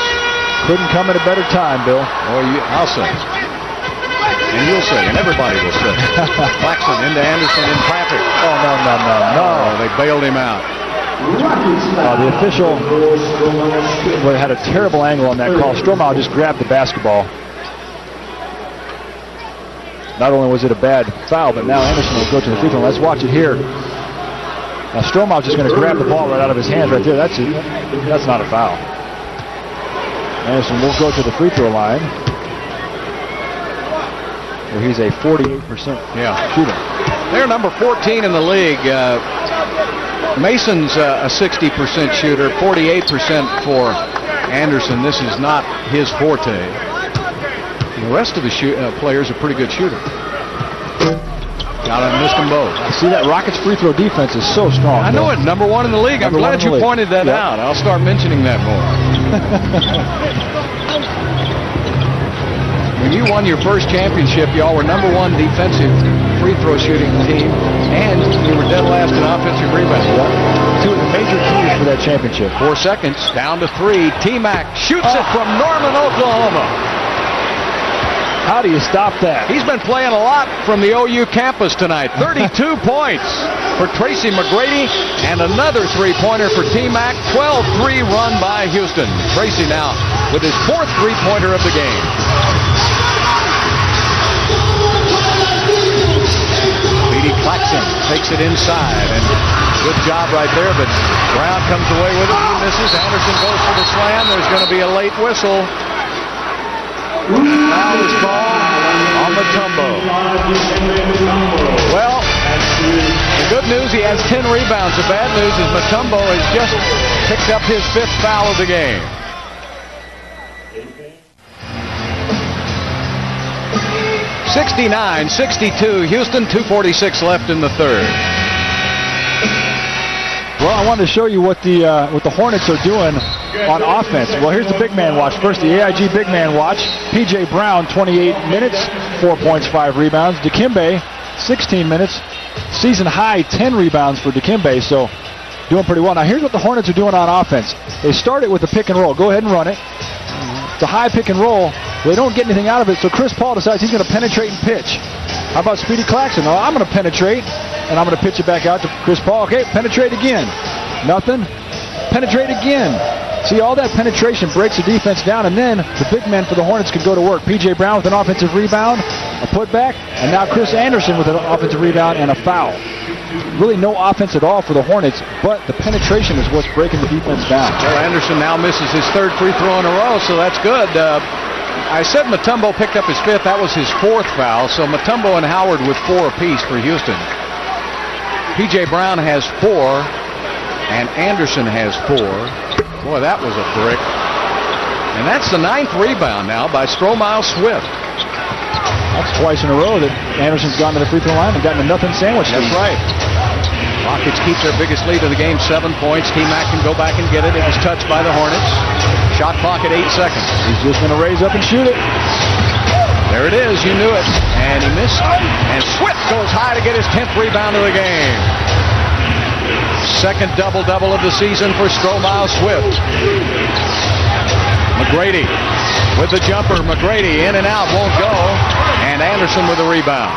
Couldn't come at a better time, Bill. I'll say. And you'll say, and everybody will say. Claxton into Anderson in traffic. Oh, no. They bailed him out. The official had a terrible angle on that call. Stromile just grabbed the basketball. Not only was it a bad foul, but now Anderson will go to the free throw. Let's watch it here. Now Stromile's just going to grab the ball right out of his hands right there. That's not a foul. Anderson will go to the free throw line, where he's a 48% shooter. They're number 14 in the league. Mason's a 60% shooter, 48% for Anderson. This is not his forte. The rest of the players are pretty good shooters. Got to missed them both. See, that Rockets free throw defense is so strong. I know it. Number 1 in the league. I'm glad you pointed that out. I'll start mentioning that more. When you won your first championship, y'all were number 1 defensive free throw shooting team, and you were dead last in offensive rebounds. Two of the major keys for that championship. 4 seconds, down to 3. T-Mac shoots it from Norman, Oklahoma. How do you stop that? He's been playing a lot from the OU campus tonight. 32 points for Tracy McGrady, and another three-pointer for T-Mac. 12-3 run by Houston. Tracy now with his 4th three-pointer of the game. Speedy Claxton takes it inside, and good job right there, but Brown comes away with it. He misses. Anderson goes for the slam. There's going to be a late whistle. Foul is called on Mutombo. Well, the good news, he has 10 rebounds. The bad news is Mutombo has just picked up his 5th foul of the game. (69-62). Houston, 2:46 left in the third. Well, I wanted to show you what the Hornets are doing on offense. Well, here's the big man watch. First, the AIG big man watch. P.J. Brown, 28 minutes, 4 points, 5 rebounds. Dikembe, 16 minutes, season high 10 rebounds for Dikembe, so doing pretty well. Now, here's what the Hornets are doing on offense. They started with a pick and roll. Go ahead and run it. It's a high pick and roll. They don't get anything out of it, so Chris Paul decides he's going to penetrate and pitch. How about Speedy Claxton? Oh, I'm going to penetrate, and I'm going to pitch it back out to Chris Paul. Okay, penetrate again. Nothing. Penetrate again. See, all that penetration breaks the defense down, and then the big men for the Hornets can go to work. P.J. Brown with an offensive rebound, a putback, and now Chris Anderson with an offensive rebound and a foul. Really no offense at all for the Hornets, but the penetration is what's breaking the defense down. Well, Anderson now misses his 3rd free throw in a row, so that's good. I said Mutombo picked up his 5th. That was his 4th foul, so Mutombo and Howard with 4 apiece for Houston. P.J. Brown has 4, and Anderson has 4. Boy, that was a brick. And that's the 9th rebound now by Stromile Swift. That's twice in a row that Anderson's gone to the free throw line and gotten a nothing sandwich. That's right. Rockets keep their biggest lead of the game, 7 points. T-Mac can go back and get it. It was touched by the Hornets. Shot clock at 8 seconds. He's just going to raise up and shoot it. There it is. You knew it. And he missed. And Swift goes high to get his 10th rebound of the game. 2nd double-double of the season for Stromile Swift. McGrady with the jumper. McGrady in and out, won't go. And Anderson with the rebound.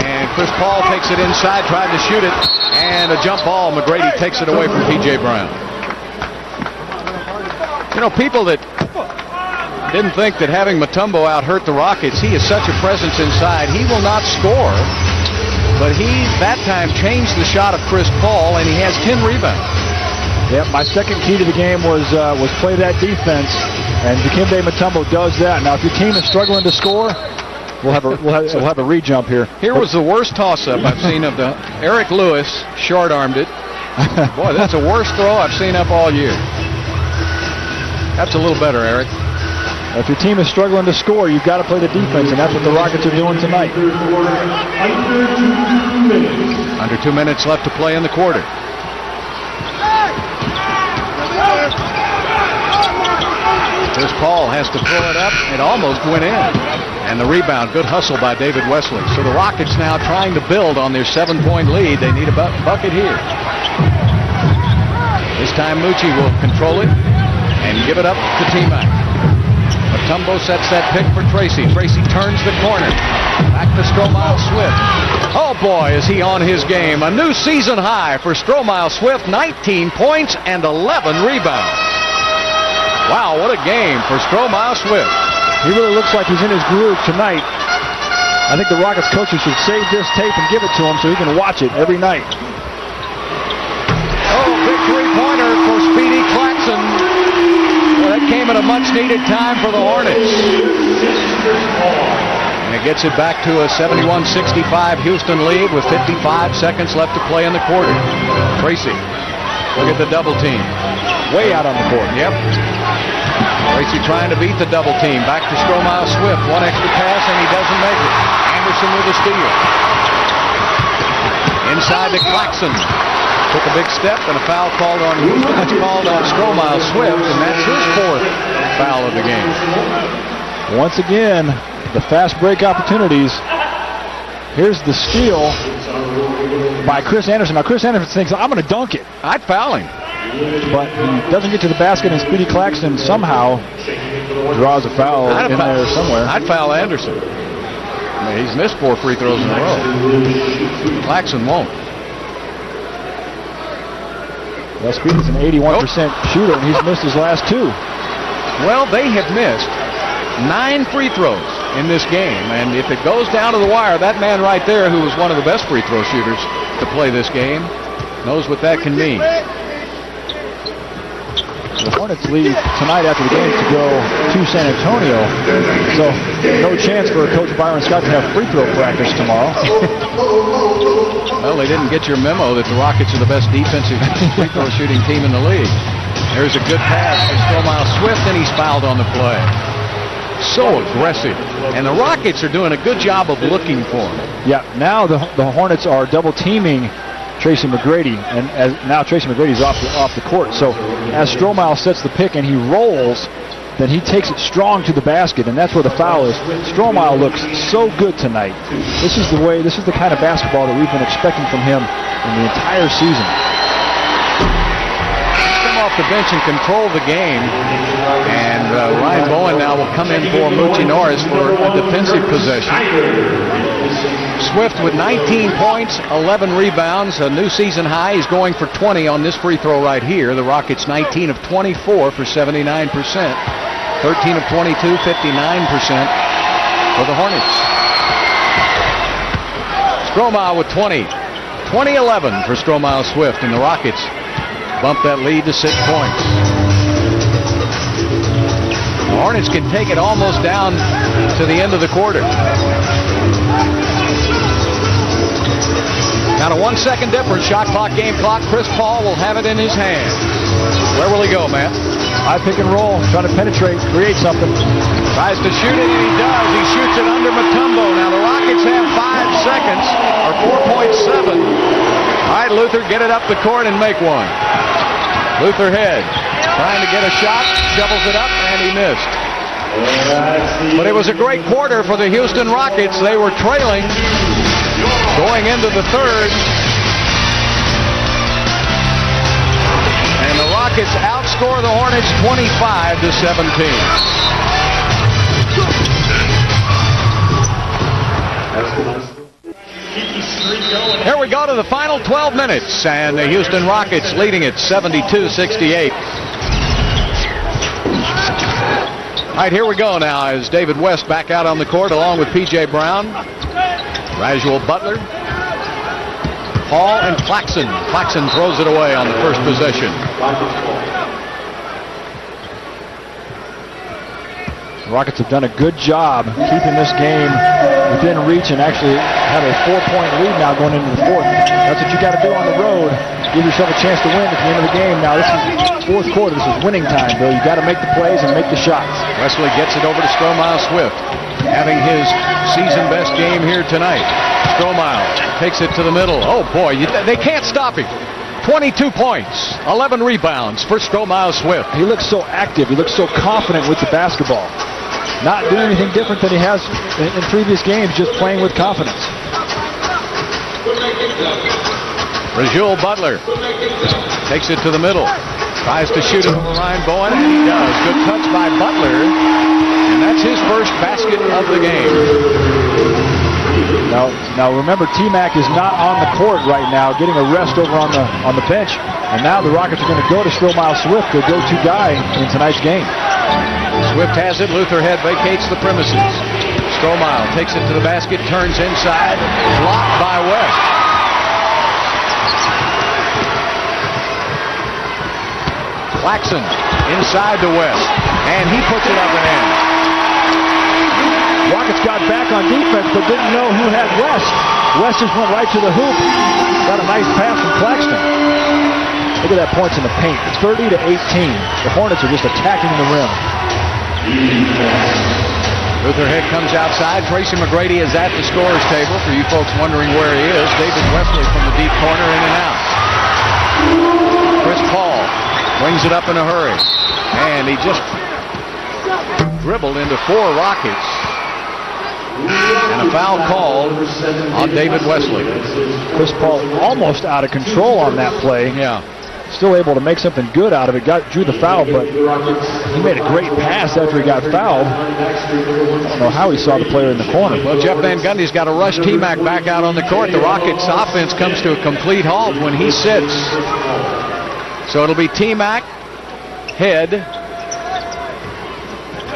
And Chris Paul takes it inside, tried to shoot it, and a jump ball. McGrady takes it away from P.J. Brown. You know, people that didn't think that having Mutombo out hurt the Rockets, he is such a presence inside. He will not score, but he, that time, changed the shot of Chris Paul, and he has 10 rebounds. Yep, my second key to the game was play that defense, and Dikembe Mutombo does that. Now, if your team is struggling to score, we'll have a re-jump here. Here was the worst toss-up I've seen of the Eric Lewis, short-armed it. Boy, that's the worst throw I've seen up all year. That's a little better, Eric. If your team is struggling to score, you've got to play the defense, and that's what the Rockets are doing tonight. Under 2 minutes left to play in the quarter. Chris Paul has to pull it up. It almost went in. And the rebound, good hustle by David Wesley. So the Rockets now trying to build on their 7-point lead. They need a bucket here. This time Mucci will control it and give it up to T-Mac. Mutombo sets that pick for Tracy. Tracy turns the corner. Back to Stromile Swift. Oh boy, is he on his game. A new season high for Stromile Swift. 19 points and 11 rebounds. Wow, what a game for Stromile Swift. He really looks like he's in his groove tonight. I think the Rockets coaches should save this tape and give it to him so he can watch it every night. Oh, big three-pointer for Speedy Claxton. Well, that came at a much-needed time for the Hornets. And it gets it back to a 71-65 Houston lead with 55 seconds left to play in the quarter. Tracy Look at the double team. Way out on the court. Yep. Tracy trying to beat the double team. Back to Stromile Swift. One extra pass, and he doesn't make it. Anderson with a steal. Inside to Claxton. Took a big step, and a foul called on Stromile Swift, and that's his 4th foul of the game. Once again, the fast break opportunities. Here's the steal by Chris Anderson. Now, Chris Anderson thinks, I'm going to dunk it. I'd foul him. But he doesn't get to the basket, and Speedy Claxton somehow draws a foul there somewhere. I'd foul Anderson. I mean, he's missed 4 free throws in a row. Claxton won't. Well, Speedy's an 81% shooter, and he's missed his last 2. Well, they have missed 9 free throws in this game, and if it goes down to the wire, that man right there, who was one of the best free throw shooters to play this game, knows what that can mean. The Hornets leave tonight after the game to go to San Antonio, so no chance for Coach Byron Scott to have free throw practice tomorrow. Well, they didn't get your memo that the Rockets are the best defensive free throw shooting team in the league. There's a good pass to Stromile Swift, and he's fouled on the play. So aggressive, and the Rockets are doing a good job of looking for him. Yeah, now the Hornets are double teaming Tracy McGrady, and now Tracy McGrady's off the court. So as Stromile sets the pick and he rolls, then he takes it strong to the basket, and that's where the foul is. Stromile looks so good tonight. This is the kind of basketball that we've been expecting from him in the entire season. Off the bench and control the game, and Ryan Bowen now will come in for Moochie Norris for a defensive possession. Swift with 19 points, 11 rebounds, a new season high. He's going for 20 on this free throw right here. The Rockets 19 of 24 for 79%, 13 of 22, 59% for the Hornets. Stromile with 20, 20-11 for Stromile Swift, and the Rockets bump that lead to 6 points. The Hornets can take it almost down to the end of the quarter. Now a 1 second difference, shot clock, game clock. Chris Paul will have it in his hand. Where will he go, Matt? High pick and roll, trying to penetrate, create something. Tries to shoot it, and he does. He shoots it under Mutombo. Now the Rockets have 5 seconds, or 4.7. All right, Luther, get it up the court and make one. Luther Head trying to get a shot, shovels it up, and he missed. But it was a great quarter for the Houston Rockets. They were trailing going into the third. And the Rockets outscore the Hornets 25-17. Here we go to the final 12 minutes, and the Houston Rockets leading it 72-68. All right, here we go now as David West back out on the court along with P.J. Brown, Rajuel Butler, Paul, and Claxton. Claxton throws it away on the first possession. The Rockets have done a good job keeping this game within reach and actually have a 4-point lead now going into the fourth. That's what you got to do on the road. Give yourself a chance to win at the end of the game. Now this is fourth quarter. This is winning time, Bill. You got to make the plays and make the shots. Wesley gets it over to Stromile Swift, having his season best game here tonight. Stromile takes it to the middle. Oh boy, they can't stop him. 22 points, 11 rebounds for Stromile Swift. He looks so active. He looks so confident with the basketball. Not doing anything different than he has in previous games, just playing with confidence. Rajuel Butler takes it to the middle. Tries to shoot it over Ryan Bowen, and he does. Good touch by Butler, and that's his first basket of the game. Now remember, T-Mac is not on the court right now, getting a rest over on the bench. And now the Rockets are going to go to Stromile Swift, their go-to guy in tonight's game. Swift has it. Luther Head vacates the premises. Stromile takes it to the basket, turns inside, blocked by West. Claxton inside to West, and he puts it up and in. Rockets got back on defense, but didn't know who had West. West just went right to the hoop. Got a nice pass from Claxton. Look at that points in the paint. 30 to 18. The Hornets are just attacking the rim. Luther Head comes outside. Tracy McGrady is at the scorer's table. For you folks wondering where he is, David Wesley from the deep corner, in and out. Chris Paul brings it up in a hurry. And he just dribbled into 4 Rockets. And a foul called on David Wesley. Chris Paul almost out of control on that play. Yeah. Still able to make something good out of it. Drew the foul, but he made a great pass after he got fouled. I don't know how he saw the player in the corner. Well, Jeff Van Gundy's got to rush T-Mac back out on the court. The Rockets' offense comes to a complete halt when he sits. So it'll be T-Mac, Head,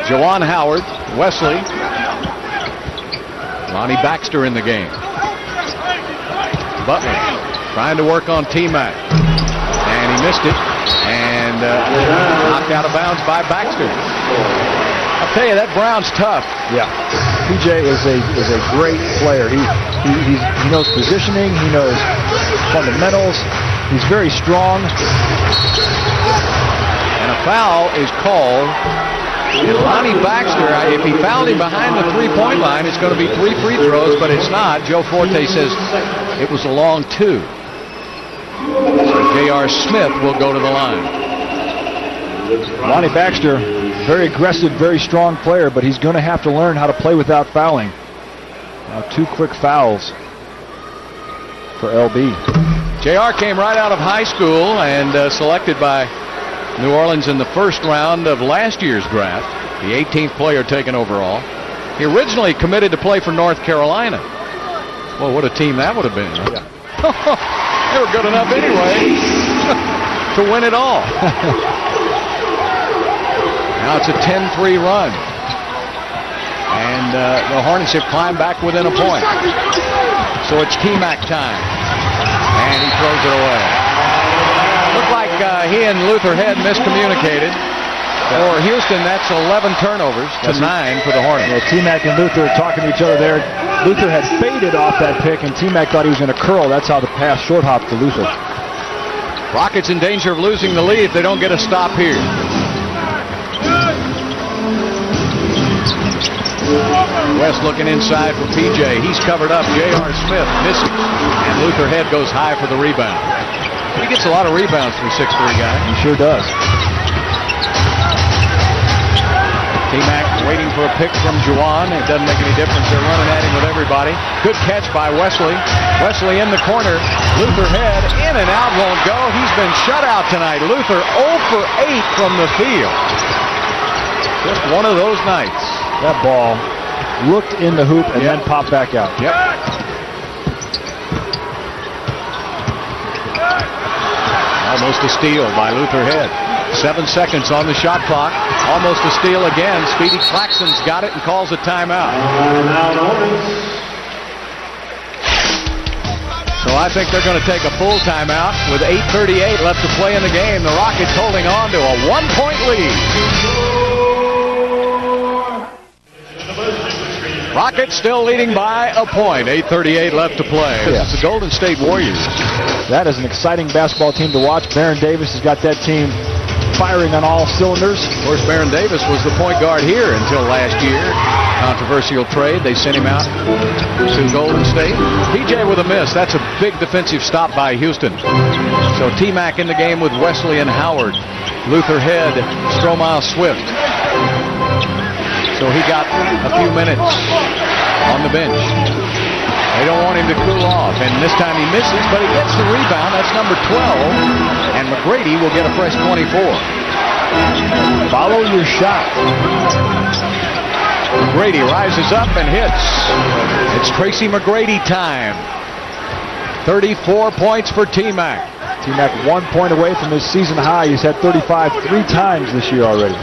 Juwan Howard, Wesley, Lonnie Baxter in the game. Butler trying to work on T-Mac. And he missed it. And knocked out of bounds by Baxter. I'll tell you, that Brown's tough. Yeah. PJ is a great player. He knows positioning. He knows fundamentals. He's very strong. And a foul is called. And Lonnie Baxter, if he fouled him behind the three-point line, it's going to be 3 free throws, but it's not. Joe Forte says it was a long 2. So J.R. Smith will go to the line. Lonnie Baxter, very aggressive, very strong player, but he's going to have to learn how to play without fouling. 2 quick fouls for LB. J.R. came right out of high school and selected by New Orleans in the first round of last year's draft, the 18th player taken overall. He originally committed to play for North Carolina. Well, what a team that would have been. Yeah. They were good enough anyway to win it all. Now it's a 10-3 run. And the Hornets have climbed back within a point. So it's T-Mac time. And he throws it away. Looked like he and Luther Head miscommunicated. For Houston, that's 11 turnovers to 9 for the Hornets. Yeah, T-Mac and Luther are talking to each other there. Luther had faded off that pick, and T-Mac thought he was going to curl. That's how the pass short hopped to Luther. Rockets in danger of losing the lead if they don't get a stop here. West looking inside for PJ. He's covered up. J.R. Smith misses, and Luther Head goes high for the rebound. He gets a lot of rebounds for a 6'3" guy. He sure does. T-Mac waiting for a pick from Juwan. It doesn't make any difference. They're running at him with everybody. Good catch by Wesley. Wesley in the corner. Luther Head in and out, won't go. He's been shut out tonight. Luther 0 for 8 from the field. Just one of those nights. That ball looked in the hoop and then popped back out. Yep. Almost a steal by Luther Head. 7 seconds on the shot clock. Almost a steal again. Speedy Claxton's got it and calls a timeout. So I think they're going to take a full timeout with 8:38 left to play in the game. The Rockets holding on to a 1-point lead. Rockets still leading by a point. 8:38 left to play. This is the Golden State Warriors. That is an exciting basketball team to watch. Baron Davis has got that team firing on all cylinders. Of course, Baron Davis was the point guard here until last year. Controversial trade. They sent him out to Golden State. PJ with a miss. That's a big defensive stop by Houston. So T-Mac in the game with Wesley and Howard. Luther Head, Stromile Swift. So he got a few minutes on the bench. They don't want him to cool off, and this time he misses, but he gets the rebound. That's number 12, and McGrady will get a fresh 24. Follow your shot. McGrady rises up and hits. It's Tracy McGrady time. 34 points for T-Mac. T-Mac 1 point away from his season high. He's had 35 3 times this year already.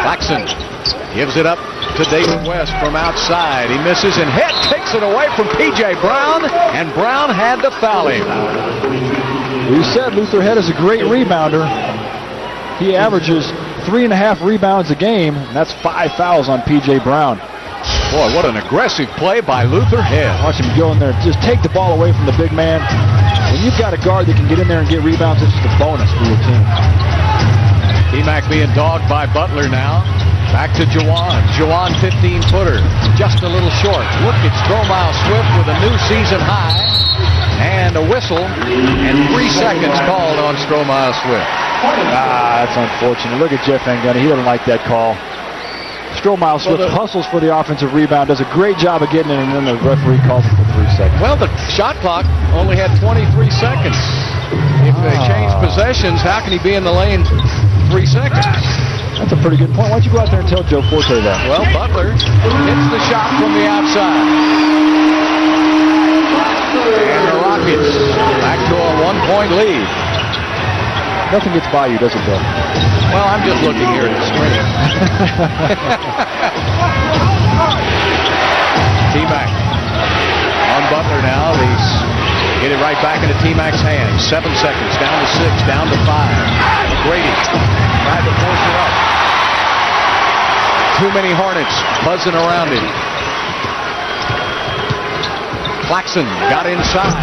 Claxton gives it up to David West from outside. He misses, and Head takes it away from P.J. Brown, and Brown had to foul him. We said Luther Head is a great rebounder. He averages 3.5 rebounds a game, and that's 5 fouls on P.J. Brown. Boy, what an aggressive play by Luther Head. Watch him go in there, just take the ball away from the big man. When you've got a guard that can get in there and get rebounds, it's just a bonus for your team. T-Mac being dogged by Butler now. Back to Jawan. Jawan 15-footer. Just a little short. Look at Stromile Swift with a new season high. And a whistle. And 3 seconds called on Stromile Swift. That's unfortunate. Look at Jeff Van Gundy. He doesn't like that call. Stromile Swift hustles for the offensive rebound, does a great job of getting it, and then the referee calls it for 3 seconds. Well, the shot clock only had 23 seconds. If they change possessions, how can he be in the lane 3 seconds? That's a pretty good point. Why don't you go out there and tell Joe Forte that? Well, Butler hits the shot from the outside. And the Rockets back to a 1-point lead. Nothing gets by you, does it, Bill? Well, I'm just looking here at the screen. T-Mac on Butler now. He's get it right back into T-Mac's hands. 7 seconds, down to 6, down to 5. McGrady tried to force it up. Too many Hornets buzzing around him. Claxton got inside.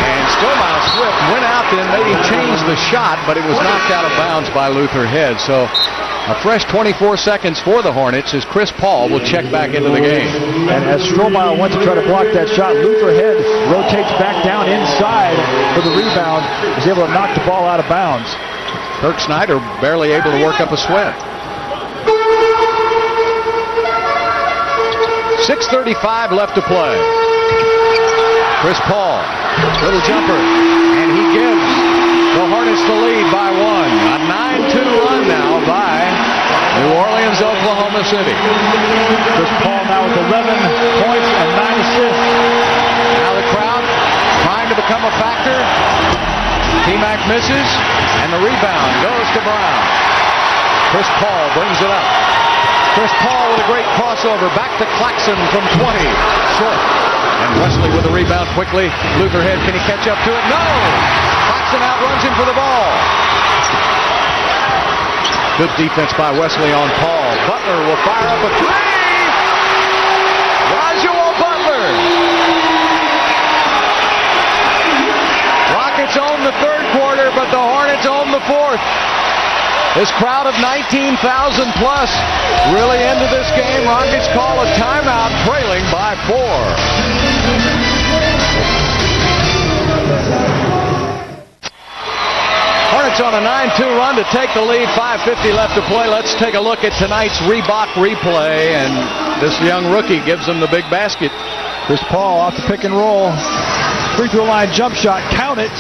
And Stromile Swift went out there and made him change the shot, but it was knocked out of bounds by Luther Head. So a fresh 24 seconds for the Hornets as Chris Paul will check back into the game. And as Stromile went to try to block that shot, Luther Head rotates back down inside for the rebound. Is able to knock the ball out of bounds. Kirk Snyder barely able to work up a sweat. 6:35 left to play. Chris Paul, little jumper, and he gives the Hornets the lead by 1. A 9-2 run now by New Orleans, Oklahoma City. Chris Paul now with 11 points and 9 assists. Now the crowd trying to become a factor. T-Mac misses, and the rebound goes to Brown. Chris Paul brings it up. Chris Paul with a great crossover. Back to Claxton from 20. Short. And Wesley with the rebound quickly. Luther Head, can he catch up to it? No! Claxton outruns him for the ball. Good defense by Wesley on Paul. Butler will fire up a 3. Rajuel Butler. Rockets own the 3rd quarter, but the Hornets own the 4th. This crowd of 19,000 plus really into this game. Rockets call a timeout, trailing by 4. Hornets on a 9-2 run to take the lead. 5:50 left to play. Let's take a look at tonight's Reebok replay. And this young rookie gives them the big basket. Chris Paul off the pick and roll. Free throw line jump shot. Count it.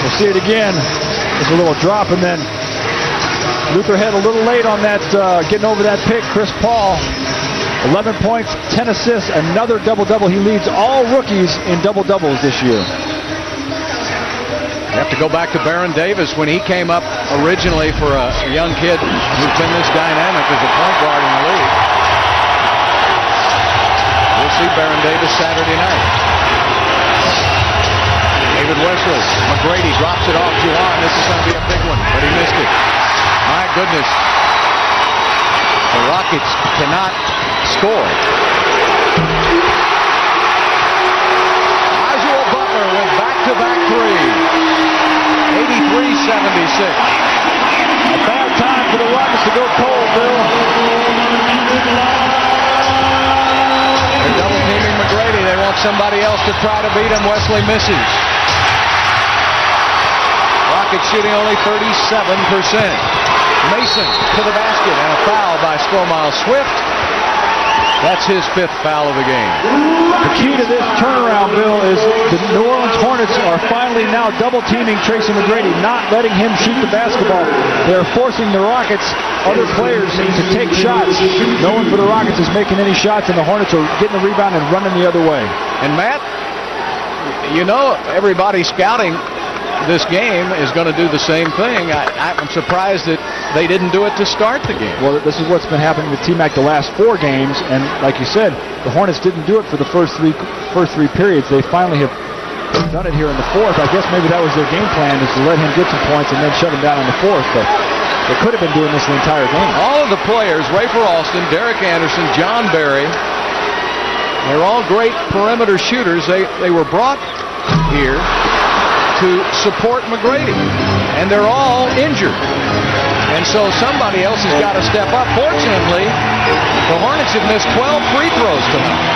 We'll see it again. There's a little drop, and then Luther Head a little late on that, getting over that pick. Chris Paul, 11 points, 10 assists, another double-double. He leads all rookies in double-doubles this year. You have to go back to Baron Davis when he came up originally for a young kid who's been this dynamic as a point guard in the league. We'll see Baron Davis Saturday night. David Wesley, McGrady drops it off Juwan. This is going to be a big one, but he missed it. My goodness. The Rockets cannot score. Rajuel Butler with back-to-back 3. 83-76. A bad time for the Rockets to go cold, Bill. They're double-teaming McGrady. They want somebody else to try to beat him. Wesley misses. Rockets shooting only 37%. Mason to the basket, and a foul by Stromile Swift. That's his 5th foul of the game. The key to this turnaround, Bill, is the New Orleans Hornets are finally now double-teaming Tracy McGrady, not letting him shoot the basketball. They're forcing the Rockets, other players, to take shots. No one for the Rockets is making any shots, and the Hornets are getting the rebound and running the other way. And Matt, you know everybody scouting this game is going to do the same thing. I'm surprised that they didn't do it to start the game. Well, this is what's been happening with T-Mac the last 4 games, and like you said, the Hornets didn't do it for the first three periods. They finally have done it here in the 4th. I guess maybe that was their game plan, is to let him get some points and then shut him down in the 4th. But They could have been doing this the entire game. All of the players, Rafer Alston, Derek Anderson, John Barry, they're all great perimeter shooters. They were brought here to support McGrady, and they're all injured. And so somebody else has got to step up. Fortunately, the Hornets have missed 12 free throws tonight.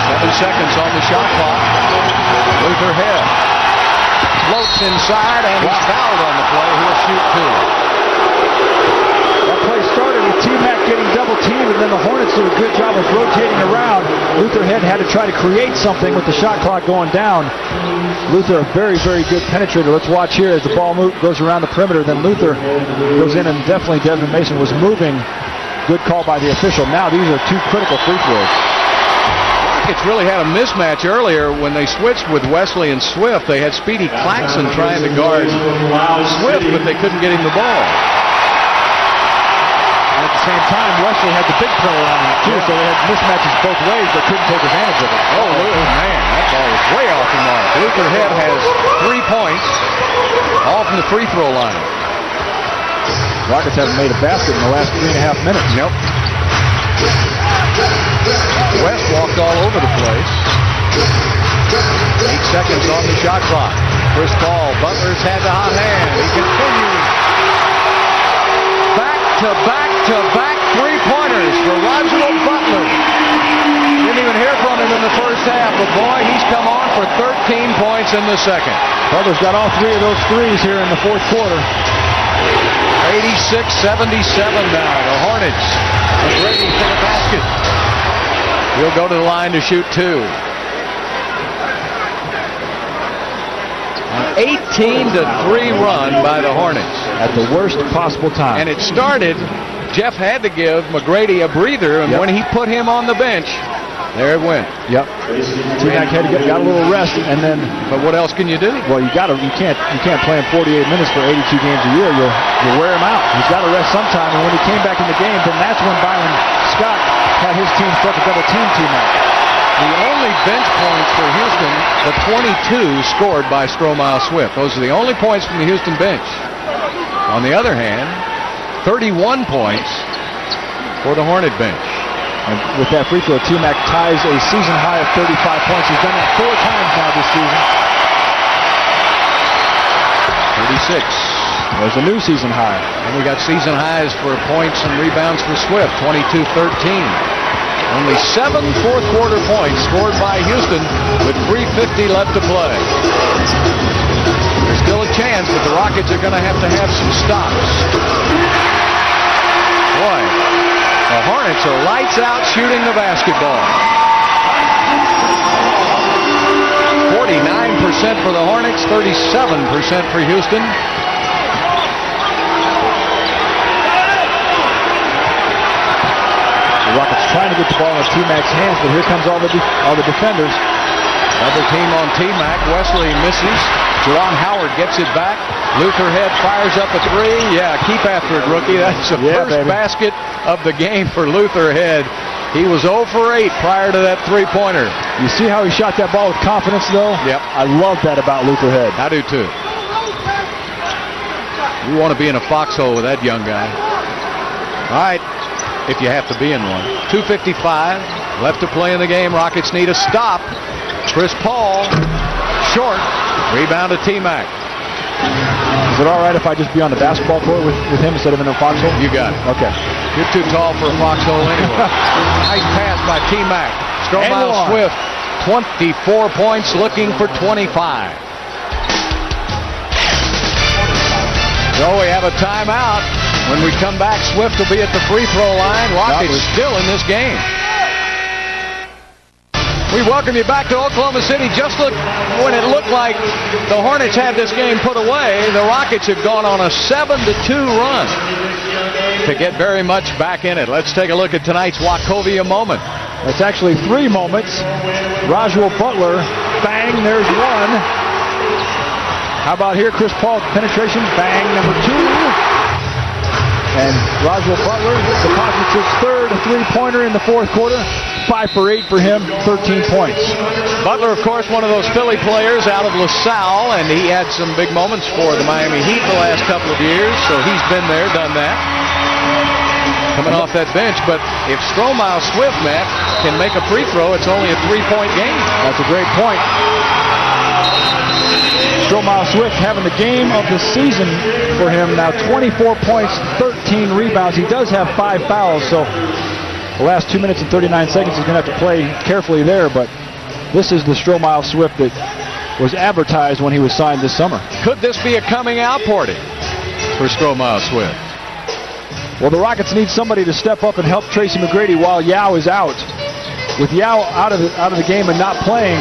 7 seconds on the shot clock. Luther Head floats inside, and he's fouled on the play. He'll shoot 2. That play started with T-Mac getting double teamed, and then the Hornets did a good job of rotating around. Luther Head had to try to create something with the shot clock going down. Luther, a very, very good penetrator. Let's watch here as the ball goes around the perimeter. Then Luther goes in, and definitely Desmond Mason was moving. Good call by the official. Now these are 2 critical free throws. Rockets really had a mismatch earlier when they switched with Wesley and Swift. They had Speedy Claxton trying to guard Swift, but they couldn't get him the ball. At the same time, Wesley had the big player on him too, so they had mismatches both ways, but couldn't take advantage of it. Oh, man, that ball was way off the mark. Luther Head has 3 points, all from the free throw line. Rockets haven't made a basket in the last 3.5 minutes. Nope. West walked all over the place. 8 seconds on the shot clock. Chris Paul, Butler's had the hot hand. He continues. Back-to-back 3-pointers for Reginald Butler. Didn't even hear from him in the first half, but boy, he's come on for 13 points in the second. Butler's got all 3 of those threes here in the fourth quarter. 86-77 now. The Hornets are ready for the basket. He'll go to the line to shoot 2. An 18-3 run by the Hornets. At the worst possible time. And it started, Jeff had to give McGrady a breather, and when he put him on the bench, there it went. Yep. T-Mac had to got a little rest, and then. But what else can you do? Well, you can't play him 48 minutes for 82 games a year. You'll wear him out. He's got to rest sometime. And when he came back in the game, then that's when Byron Scott had his team start to double team T-Mac. The only bench points for Houston, the 22 scored by Stromile Swift. Those are the only points from the Houston bench. On the other hand, 31 points for the Hornet bench. And with that free throw, T-Mac ties a season high of 35 points. He's done that 4 times now this season. 36. There's a new season high. And we got season highs for points and rebounds for Swift, 22-13. Only 7 fourth-quarter points scored by Houston with 3:50 left to play. There's still a chance, but the Rockets are going to have some stops. Boy, the Hornets are lights out shooting the basketball. 49% for the Hornets, 37% for Houston. The Rockets trying to get the ball in T-Mac's hands, but here comes all the defenders. Double team on T-Mac. Wesley misses. Jerron Howard gets it back. Luther Head fires up a 3. Yeah, keep after it, rookie. That's the first basket of the game for Luther Head. He was 0 for 8 prior to that 3-pointer. You see how he shot that ball with confidence, though? Yep. I love that about Luther Head. I do, too. You want to be in a foxhole with that young guy. All right, if you have to be in one. 2:55 left to play in the game. Rockets need a stop. Chris Paul, short. Rebound to T-Mac. Is it all right if I just be on the basketball court with him instead of in a foxhole? You got it. Okay. You're too tall for a foxhole anyway. Nice pass by T-Mac. Stromile Swift, 24 points, looking for 25. So we have a timeout. When we come back, Swift will be at the free throw line. Rockets still in this game. We welcome you back to Oklahoma City. Just look, when it looked like the Hornets had this game put away, the Rockets have gone on a 7-2 run to get very much back in it. Let's take a look at tonight's Wachovia moment. It's actually 3 moments. Rajul Butler, bang, there's 1. How about here, Chris Paul, penetration, bang, number 2. And Rajul Butler deposits his 3rd 3-pointer in the 4th quarter. 5 for 8 for him, 13 points. Butler, of course, one of those Philly players out of LaSalle, and he had some big moments for the Miami Heat the last couple of years, so he's been there, done that. Coming off that bench, but if Stromile Swift, Matt, can make a free throw, it's only a 3-point game. That's a great point. Stromile Swift having the game of the season for him now. 24 points, 13 rebounds. He does have 5 fouls, so the last 2 minutes and 39 seconds he's going to have to play carefully there, but this is the Stromile Swift that was advertised when he was signed this summer. Could this be a coming out party for Stromile Swift? Well, the Rockets need somebody to step up and help Tracy McGrady while Yao is out. With Yao out of the game and not playing,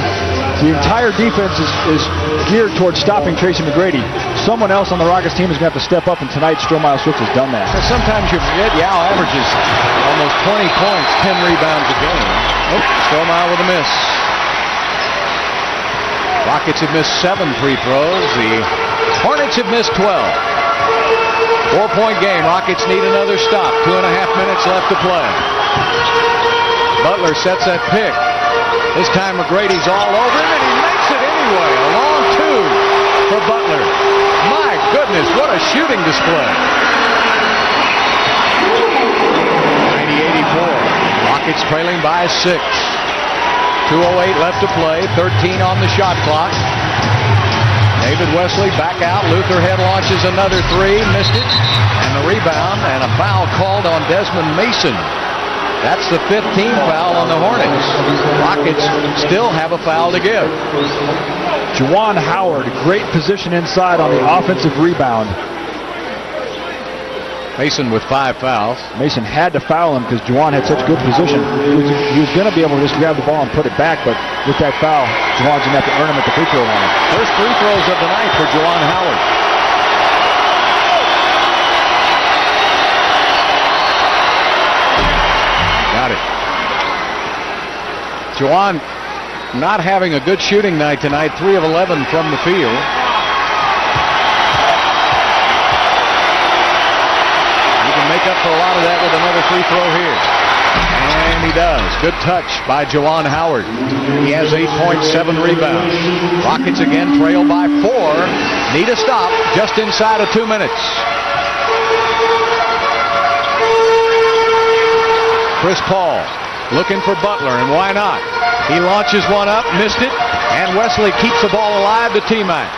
the entire defense is geared towards stopping Tracy McGrady. Someone else on the Rockets team is going to have to step up, and tonight Stromile Swift has done that. Sometimes you forget Yao averages almost 20 points, 10 rebounds a game. Stromile with a miss. Rockets have missed 7 free throws. The Hornets have missed 12. 4-point game. Rockets need another stop. 2.5 minutes left to play. Butler sets that pick. This time McGrady's all over him, and he makes it anyway. A long 2 for Butler. My goodness, what a shooting display. 90-84. Rockets trailing by 6. 2:08 left to play. 13 on the shot clock. David Wesley back out. Luther head launches another 3. Missed it. And the rebound and a foul called on Desmond Mason. That's the 15th foul on the Hornets. Rockets still have a foul to give. Juwan Howard, great position inside on the offensive rebound. Mason with 5 fouls. Mason had to foul him because Juwan had such good position. He was going to be able to just grab the ball and put it back, but with that foul, Juwan's going to have to earn him at the free throw line. First free throws of the night for Juwan Howard. Got it. Juwan not having a good shooting night tonight. 3 of 11 from the field. Make up for a lot of that with another free throw here. And he does. Good touch by Juwan Howard. He has 8.7 rebounds. Rockets again trail by 4. Need a stop just inside of 2 minutes. Chris Paul looking for Butler, and why not? He launches one up, missed it, and Wesley keeps the ball alive to T-Mac.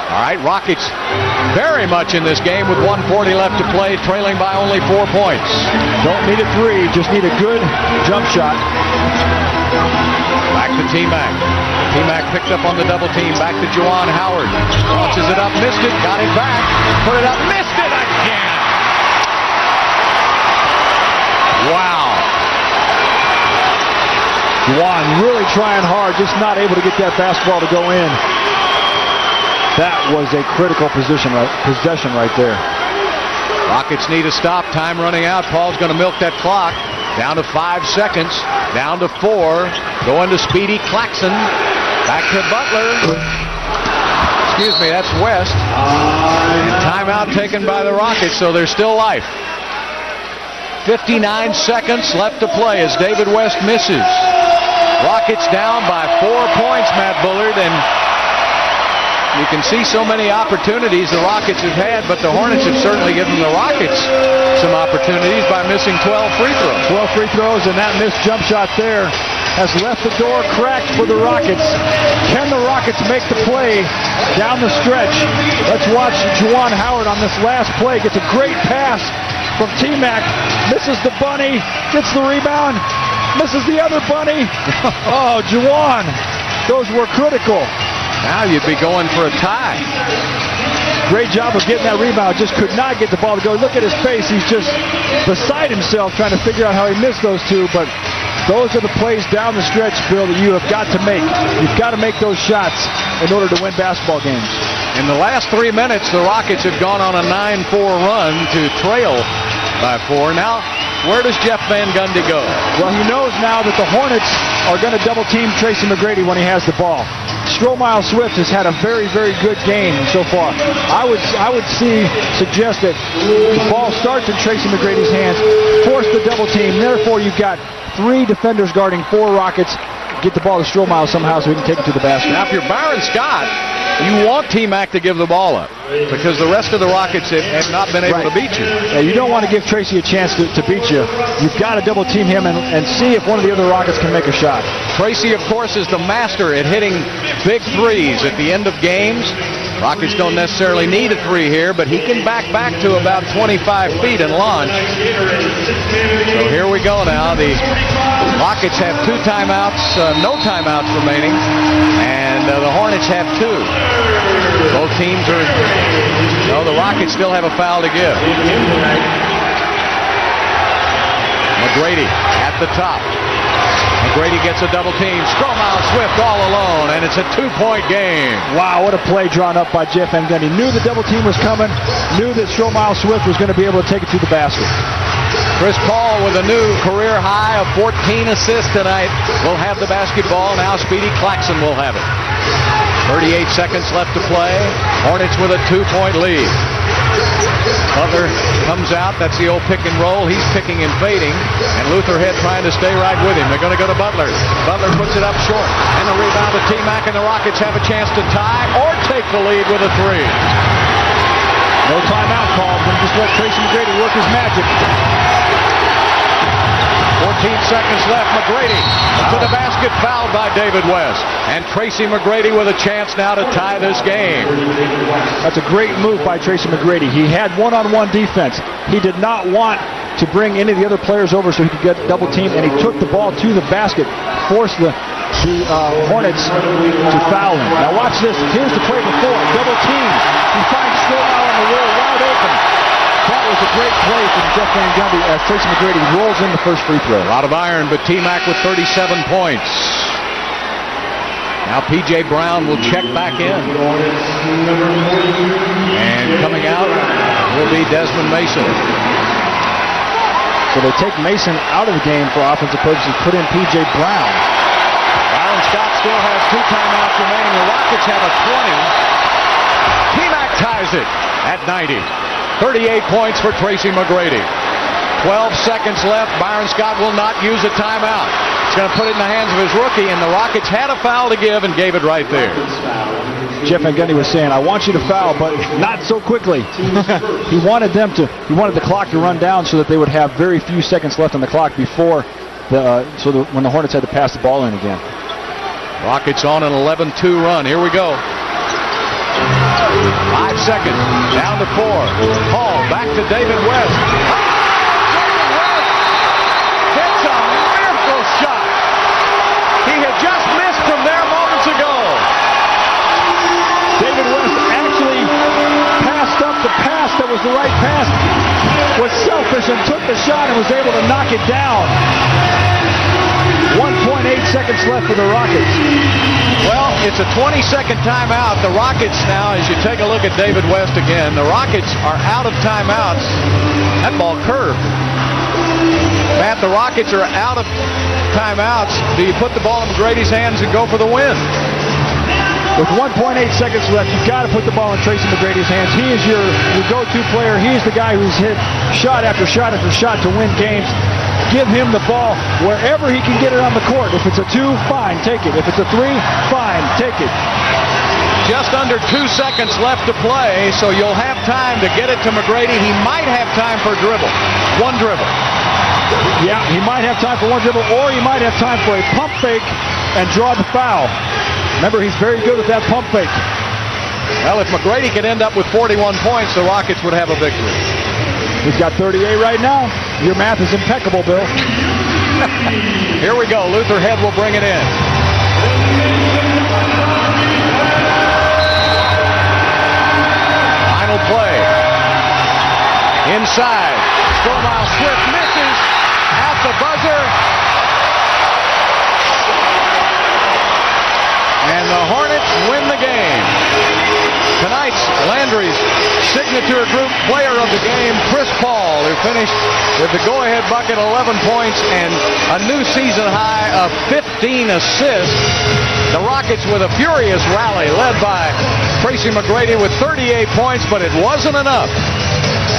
All right, Rockets very much in this game with 1:40 left to play, trailing by only 4 points. Don't need a 3, just need a good jump shot. Back to T-Mac. T-Mac picked up on the double team. Back to Juwan Howard. Launches it up, missed it, got it back. Put it up, missed it again. Wow. Juwan really trying hard, just not able to get that basketball to go in. That was a critical possession right there. Rockets need a stop. Time running out. Paul's going to milk that clock. Down to 5 seconds. Down to 4. Going to Speedy Claxton. Back to Butler. Excuse me, that's West. And timeout taken by the Rockets, so there's still life. 59 seconds left to play as David West misses. Rockets down by 4 points, Matt Bullard, and you can see so many opportunities the Rockets have had, but the Hornets have certainly given the Rockets some opportunities by missing 12 free throws. 12 free throws, and that missed jump shot there has left the door cracked for the Rockets. Can the Rockets make the play down the stretch? Let's watch Juwan Howard on this last play. Gets a great pass from T-Mac. Misses the bunny, gets the rebound, misses the other bunny. Oh, Juwan, those were critical. Now you'd be going for a tie. Great job of getting that rebound. Just could not get the ball to go. Look at his face. He's just beside himself trying to figure out how he missed those 2. But those are the plays down the stretch, Bill, that you have got to make. You've got to make those shots in order to win basketball games. In the last 3 minutes, the Rockets have gone on a 9-4 run to trail by 4. Now, where does Jeff Van Gundy go? Well, he knows now that the Hornets are going to double team Tracy McGrady when he has the ball. Stromile Swift has had a very, very good game so far. I would suggest that the ball starts in Tracy McGrady's hands, force the double team. Therefore, you've got 3 defenders guarding 4 Rockets. get the ball to Strohmeyer somehow so he can take it to the basket. Now, if you're Byron Scott, you want T-Mac to give the ball up because the rest of the Rockets have not been able to beat you. Yeah, you don't want to give Tracy a chance to beat you. You've got to double team him and see if one of the other Rockets can make a shot. Tracy, of course, is the master at hitting big threes at the end of games. Rockets don't necessarily need a three here, but he can back to about 25 feet and launch. So here we go now. The Rockets have 2 timeouts, no timeouts remaining, and the Hornets have 2. Both teams are, no, the Rockets still have a foul to give. McGrady at the top. McGrady gets a double team. Strohmeyer Swift all alone, and it's a 2-point game. Wow, what a play drawn up by Jeff Van Gundy. Knew the double team was coming, knew that Strohmeyer Swift was going to be able to take it to the basket. Chris Paul with a new career high of 14 assists tonight will have the basketball. Now Speedy Claxton will have it. 38 seconds left to play. Hornets with a 2-point lead. Butler comes out. That's the old pick and roll. He's picking and fading. And Lutherhead trying to stay right with him. They're going to go to Butler. Butler puts it up short. And the rebound to T-Mac, and the Rockets have a chance to tie or take the lead with a 3. No timeout call. Then just let Tracy McGrady work his magic. 14 seconds left. McGrady to the basket, fouled by David West. And Tracy McGrady with a chance now to tie this game. That's a great move by Tracy McGrady. He had one-on-one defense. He did not want to bring any of the other players over so he could get double teamed, and he took the ball to the basket, forced the Hornets to foul him. Now watch this. Here's the play before. Double team. He finds Strohmeyer on the wall wide open. That was a great play from Jeff Van Gundy as Tracy McGrady rolls in the first free throw. A lot of iron, but T-Mac with 37 points. Now P.J. Brown will check back in. And coming out will be Desmond Mason. So they take Mason out of the game for offensive purposes, put in P.J. Brown. Byron Scott still has 2 timeouts remaining. The Rockets have a 20. T-Mac ties it at 90. 38 points for Tracy McGrady. 12 seconds left. Byron Scott will not use a timeout. He's going to put it in the hands of his rookie, and the Rockets had a foul to give and gave it right there. Jeff Van Gundy was saying, I want you to foul, but not so quickly. He wanted the clock to run down so that they would have very few seconds left on the clock before when the Hornets had to pass the ball in again. Rockets on an 11-2 run. Here we go. 5 seconds. Down to 4. Paul back to David West. David West hits a miracle shot. He had just missed from there moments ago. David West actually passed up the pass that was the right pass, was selfish and took the shot and was able to knock it down. 1.8 seconds left for the Rockets. Well, it's a 20-second timeout. The Rockets now, as you take a look at David West again, the Rockets are out of timeouts. That ball curved. Matt, the Rockets are out of timeouts. Do you put the ball in McGrady's hands and go for the win? With 1.8 seconds left, you've got to put the ball in Tracy McGrady's hands. He is your go-to player. He's the guy who's hit shot after shot after shot to win games. Give him the ball wherever he can get it on the court. If it's a 2, fine, take it. If it's a 3, fine, take it. Just under 2 seconds left to play, so you'll have time to get it to McGrady. He might have time for a dribble. 1 dribble. Yeah, he might have time for 1 dribble, or he might have time for a pump fake and draw the foul. Remember, he's very good at that pump fake. Well, if McGrady could end up with 41 points, the Rockets would have a victory. He's got 38 right now. Your math is impeccable, Bill. Here we go. Lutherhead will bring it in. Final play. Inside. Strohmeyer Swift misses at the buzzer. And the Hornets win the game. Tonight's Landry's signature group player of the game, Chris Paul, who finished with the go-ahead bucket, 11 points, and a new season high of 15 assists. The Rockets with a furious rally led by Tracy McGrady with 38 points, but it wasn't enough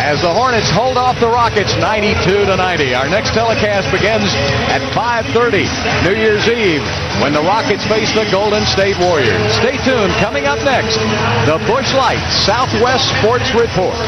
as the Hornets hold off the Rockets 92-90. Our next telecast begins at 5:30 New Year's Eve when the Rockets face the Golden State Warriors. Stay tuned. Coming up next, the Busch Light Southwest Sports Report.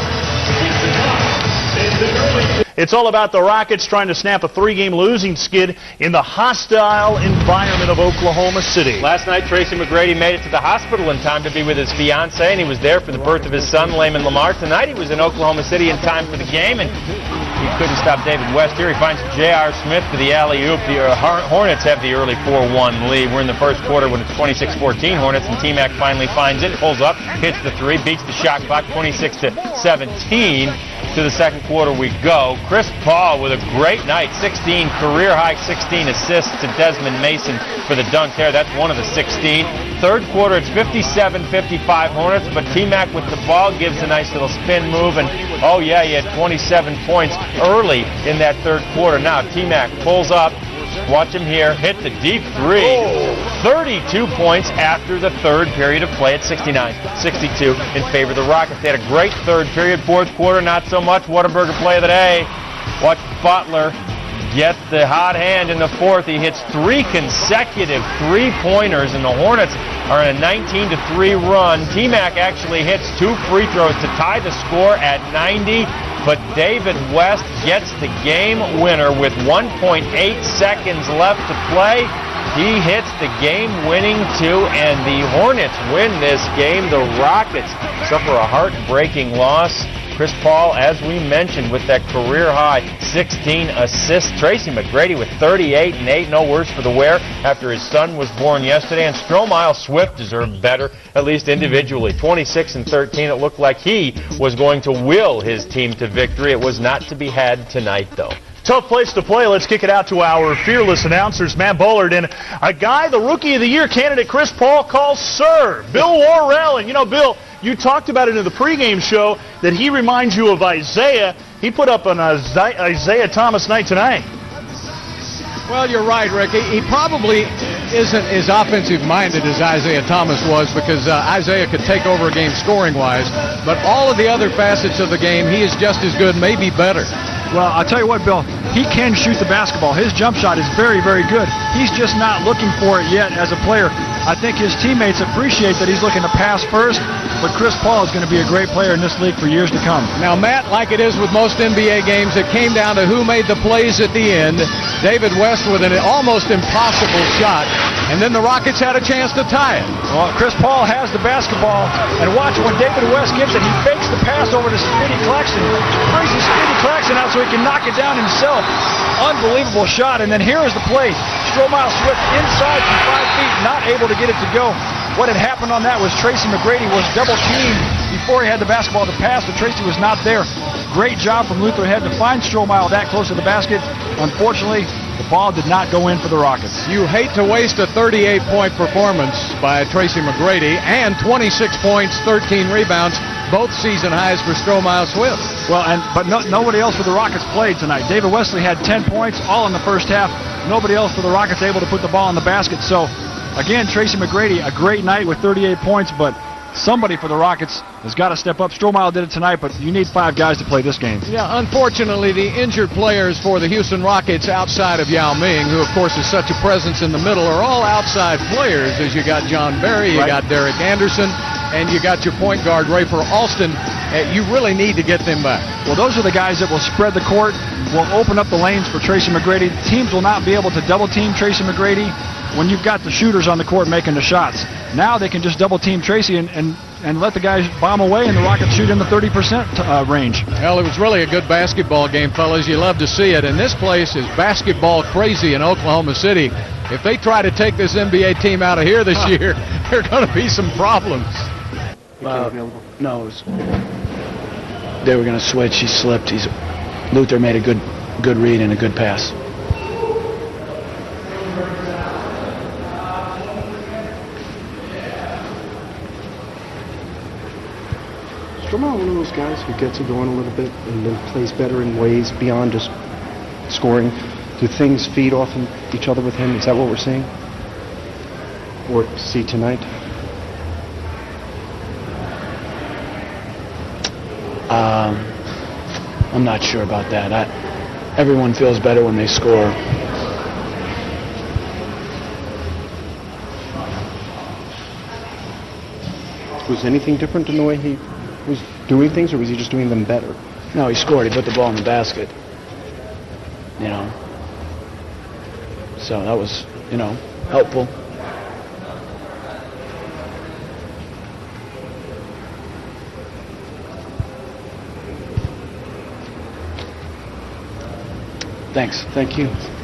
It's all about the Rockets trying to snap a 3-game losing skid in the hostile environment of Oklahoma City. Last night, Tracy McGrady made it to the hospital in time to be with his fiancée, and he was there for the birth of his son, Layman Lamar. Tonight, he was in Oklahoma City in time for the game, and he couldn't stop David West here. He finds J.R. Smith for the alley-oop. The Hornets have the early 4-1 lead. We're in the first quarter when it's 26-14 Hornets, and T-Mac finally finds it, pulls up, hits the 3, beats the shot clock, 26-17. To the second quarter we go. Chris Paul with a great night, 16 career-high 16 assists to Desmond Mason for the dunk there. That's one of the 16. Third quarter, it's 57-55 Hornets, but T-Mac with the ball gives a nice little spin move, and oh yeah, he had 27 points early in that third quarter. Now T-Mac pulls up. Watch him here, hit the deep 3. 32 points after the third period of play at 69-62 in favor of the Rockets. They had a great third period. Fourth quarter, not so much. Whataburger play of the day. Watch Butler get the hot hand in the fourth. He hits 3 consecutive three-pointers, and the Hornets are in a 19-3 run. T-Mac actually hits 2 free throws to tie the score at 90. But David West gets the game winner with 1.8 seconds left to play. He hits the game-winning 2, and the Hornets win this game. The Rockets suffer a heartbreaking loss. Chris Paul, as we mentioned, with that career-high 16 assists. Tracy McGrady with 38 and 8, no worse for the wear after his son was born yesterday. And Stromile Swift deserved better, at least individually. 26 and 13, it looked like he was going to will his team to victory. It was not to be had tonight, though. Tough place to play. Let's kick it out to our fearless announcers, Matt Bullard, and a guy the Rookie of the Year candidate Chris Paul calls Sir, Bill Worrell. And, you know, Bill, you talked about it in the pregame show that he reminds you of Isaiah. He put up an Isaiah Thomas night tonight. Well, you're right, Ricky. He probably isn't as offensive-minded as Isaiah Thomas was because Isaiah could take over a game scoring-wise. But all of the other facets of the game, he is just as good, maybe better. Well, I'll tell you what, Bill, he can shoot the basketball. His jump shot is very, very good. He's just not looking for it yet as a player. I think his teammates appreciate that he's looking to pass first, but Chris Paul is going to be a great player in this league for years to come. Now, Matt, like it is with most NBA games, it came down to who made the plays at the end. David West with an almost impossible shot, and then the Rockets had a chance to tie it. Well, Chris Paul has the basketball, and watch when David West gives it, he fakes the pass over to Speedy Claxton, brings Speedy Claxton out so he can knock it down himself. Unbelievable shot, and then here is the play. Stromile Swift inside from 5 feet, not able to get it to go. What had happened on that was Tracy McGrady was double-teamed before he had the basketball to pass, but Tracy was not there. Great job from Luther Head to find Stromile that close to the basket. Unfortunately, the ball did not go in for the Rockets. You hate to waste a 38-point performance by Tracy McGrady and 26 points, 13 rebounds, both season highs for Stromile Swift. Well, but nobody else for the Rockets played tonight. David Wesley had 10 points, all in the first half. Nobody else for the Rockets able to put the ball in the basket. So, again, Tracy McGrady, a great night with 38 points, but somebody for the Rockets has got to step up. Stromile did it tonight, but you need 5 guys to play this game. Yeah, unfortunately, the injured players for the Houston Rockets outside of Yao Ming, who, of course, is such a presence in the middle, are all outside players, as you got John Barry, you got Derek Anderson, and you got your point guard, Rafer Alston. You really need to get them back. Well, those are the guys that will spread the court, will open up the lanes for Tracy McGrady. Teams will not be able to double-team Tracy McGrady when you've got the shooters on the court making the shots. Now they can just double-team Tracy and let the guys bomb away, and the Rockets shoot in the 30% range. Well, it was really a good basketball game, fellas. You love to see it. And this place is basketball crazy in Oklahoma City. If they try to take this NBA team out of here this year, there are going to be some problems. No, they were going to switch. He slipped. Luther made a good read and a good pass. Stromile one of those guys who gets it going a little bit and then plays better in ways beyond just scoring? Do things feed off each other with him? Is that what we're seeing? Or see tonight? I'm not sure about that. Everyone feels better when they score. Was anything different in the way he was doing things, or was he just doing them better? No, he scored. He put the ball in the basket. You know. So that was, you know, helpful. Thanks. Thank you.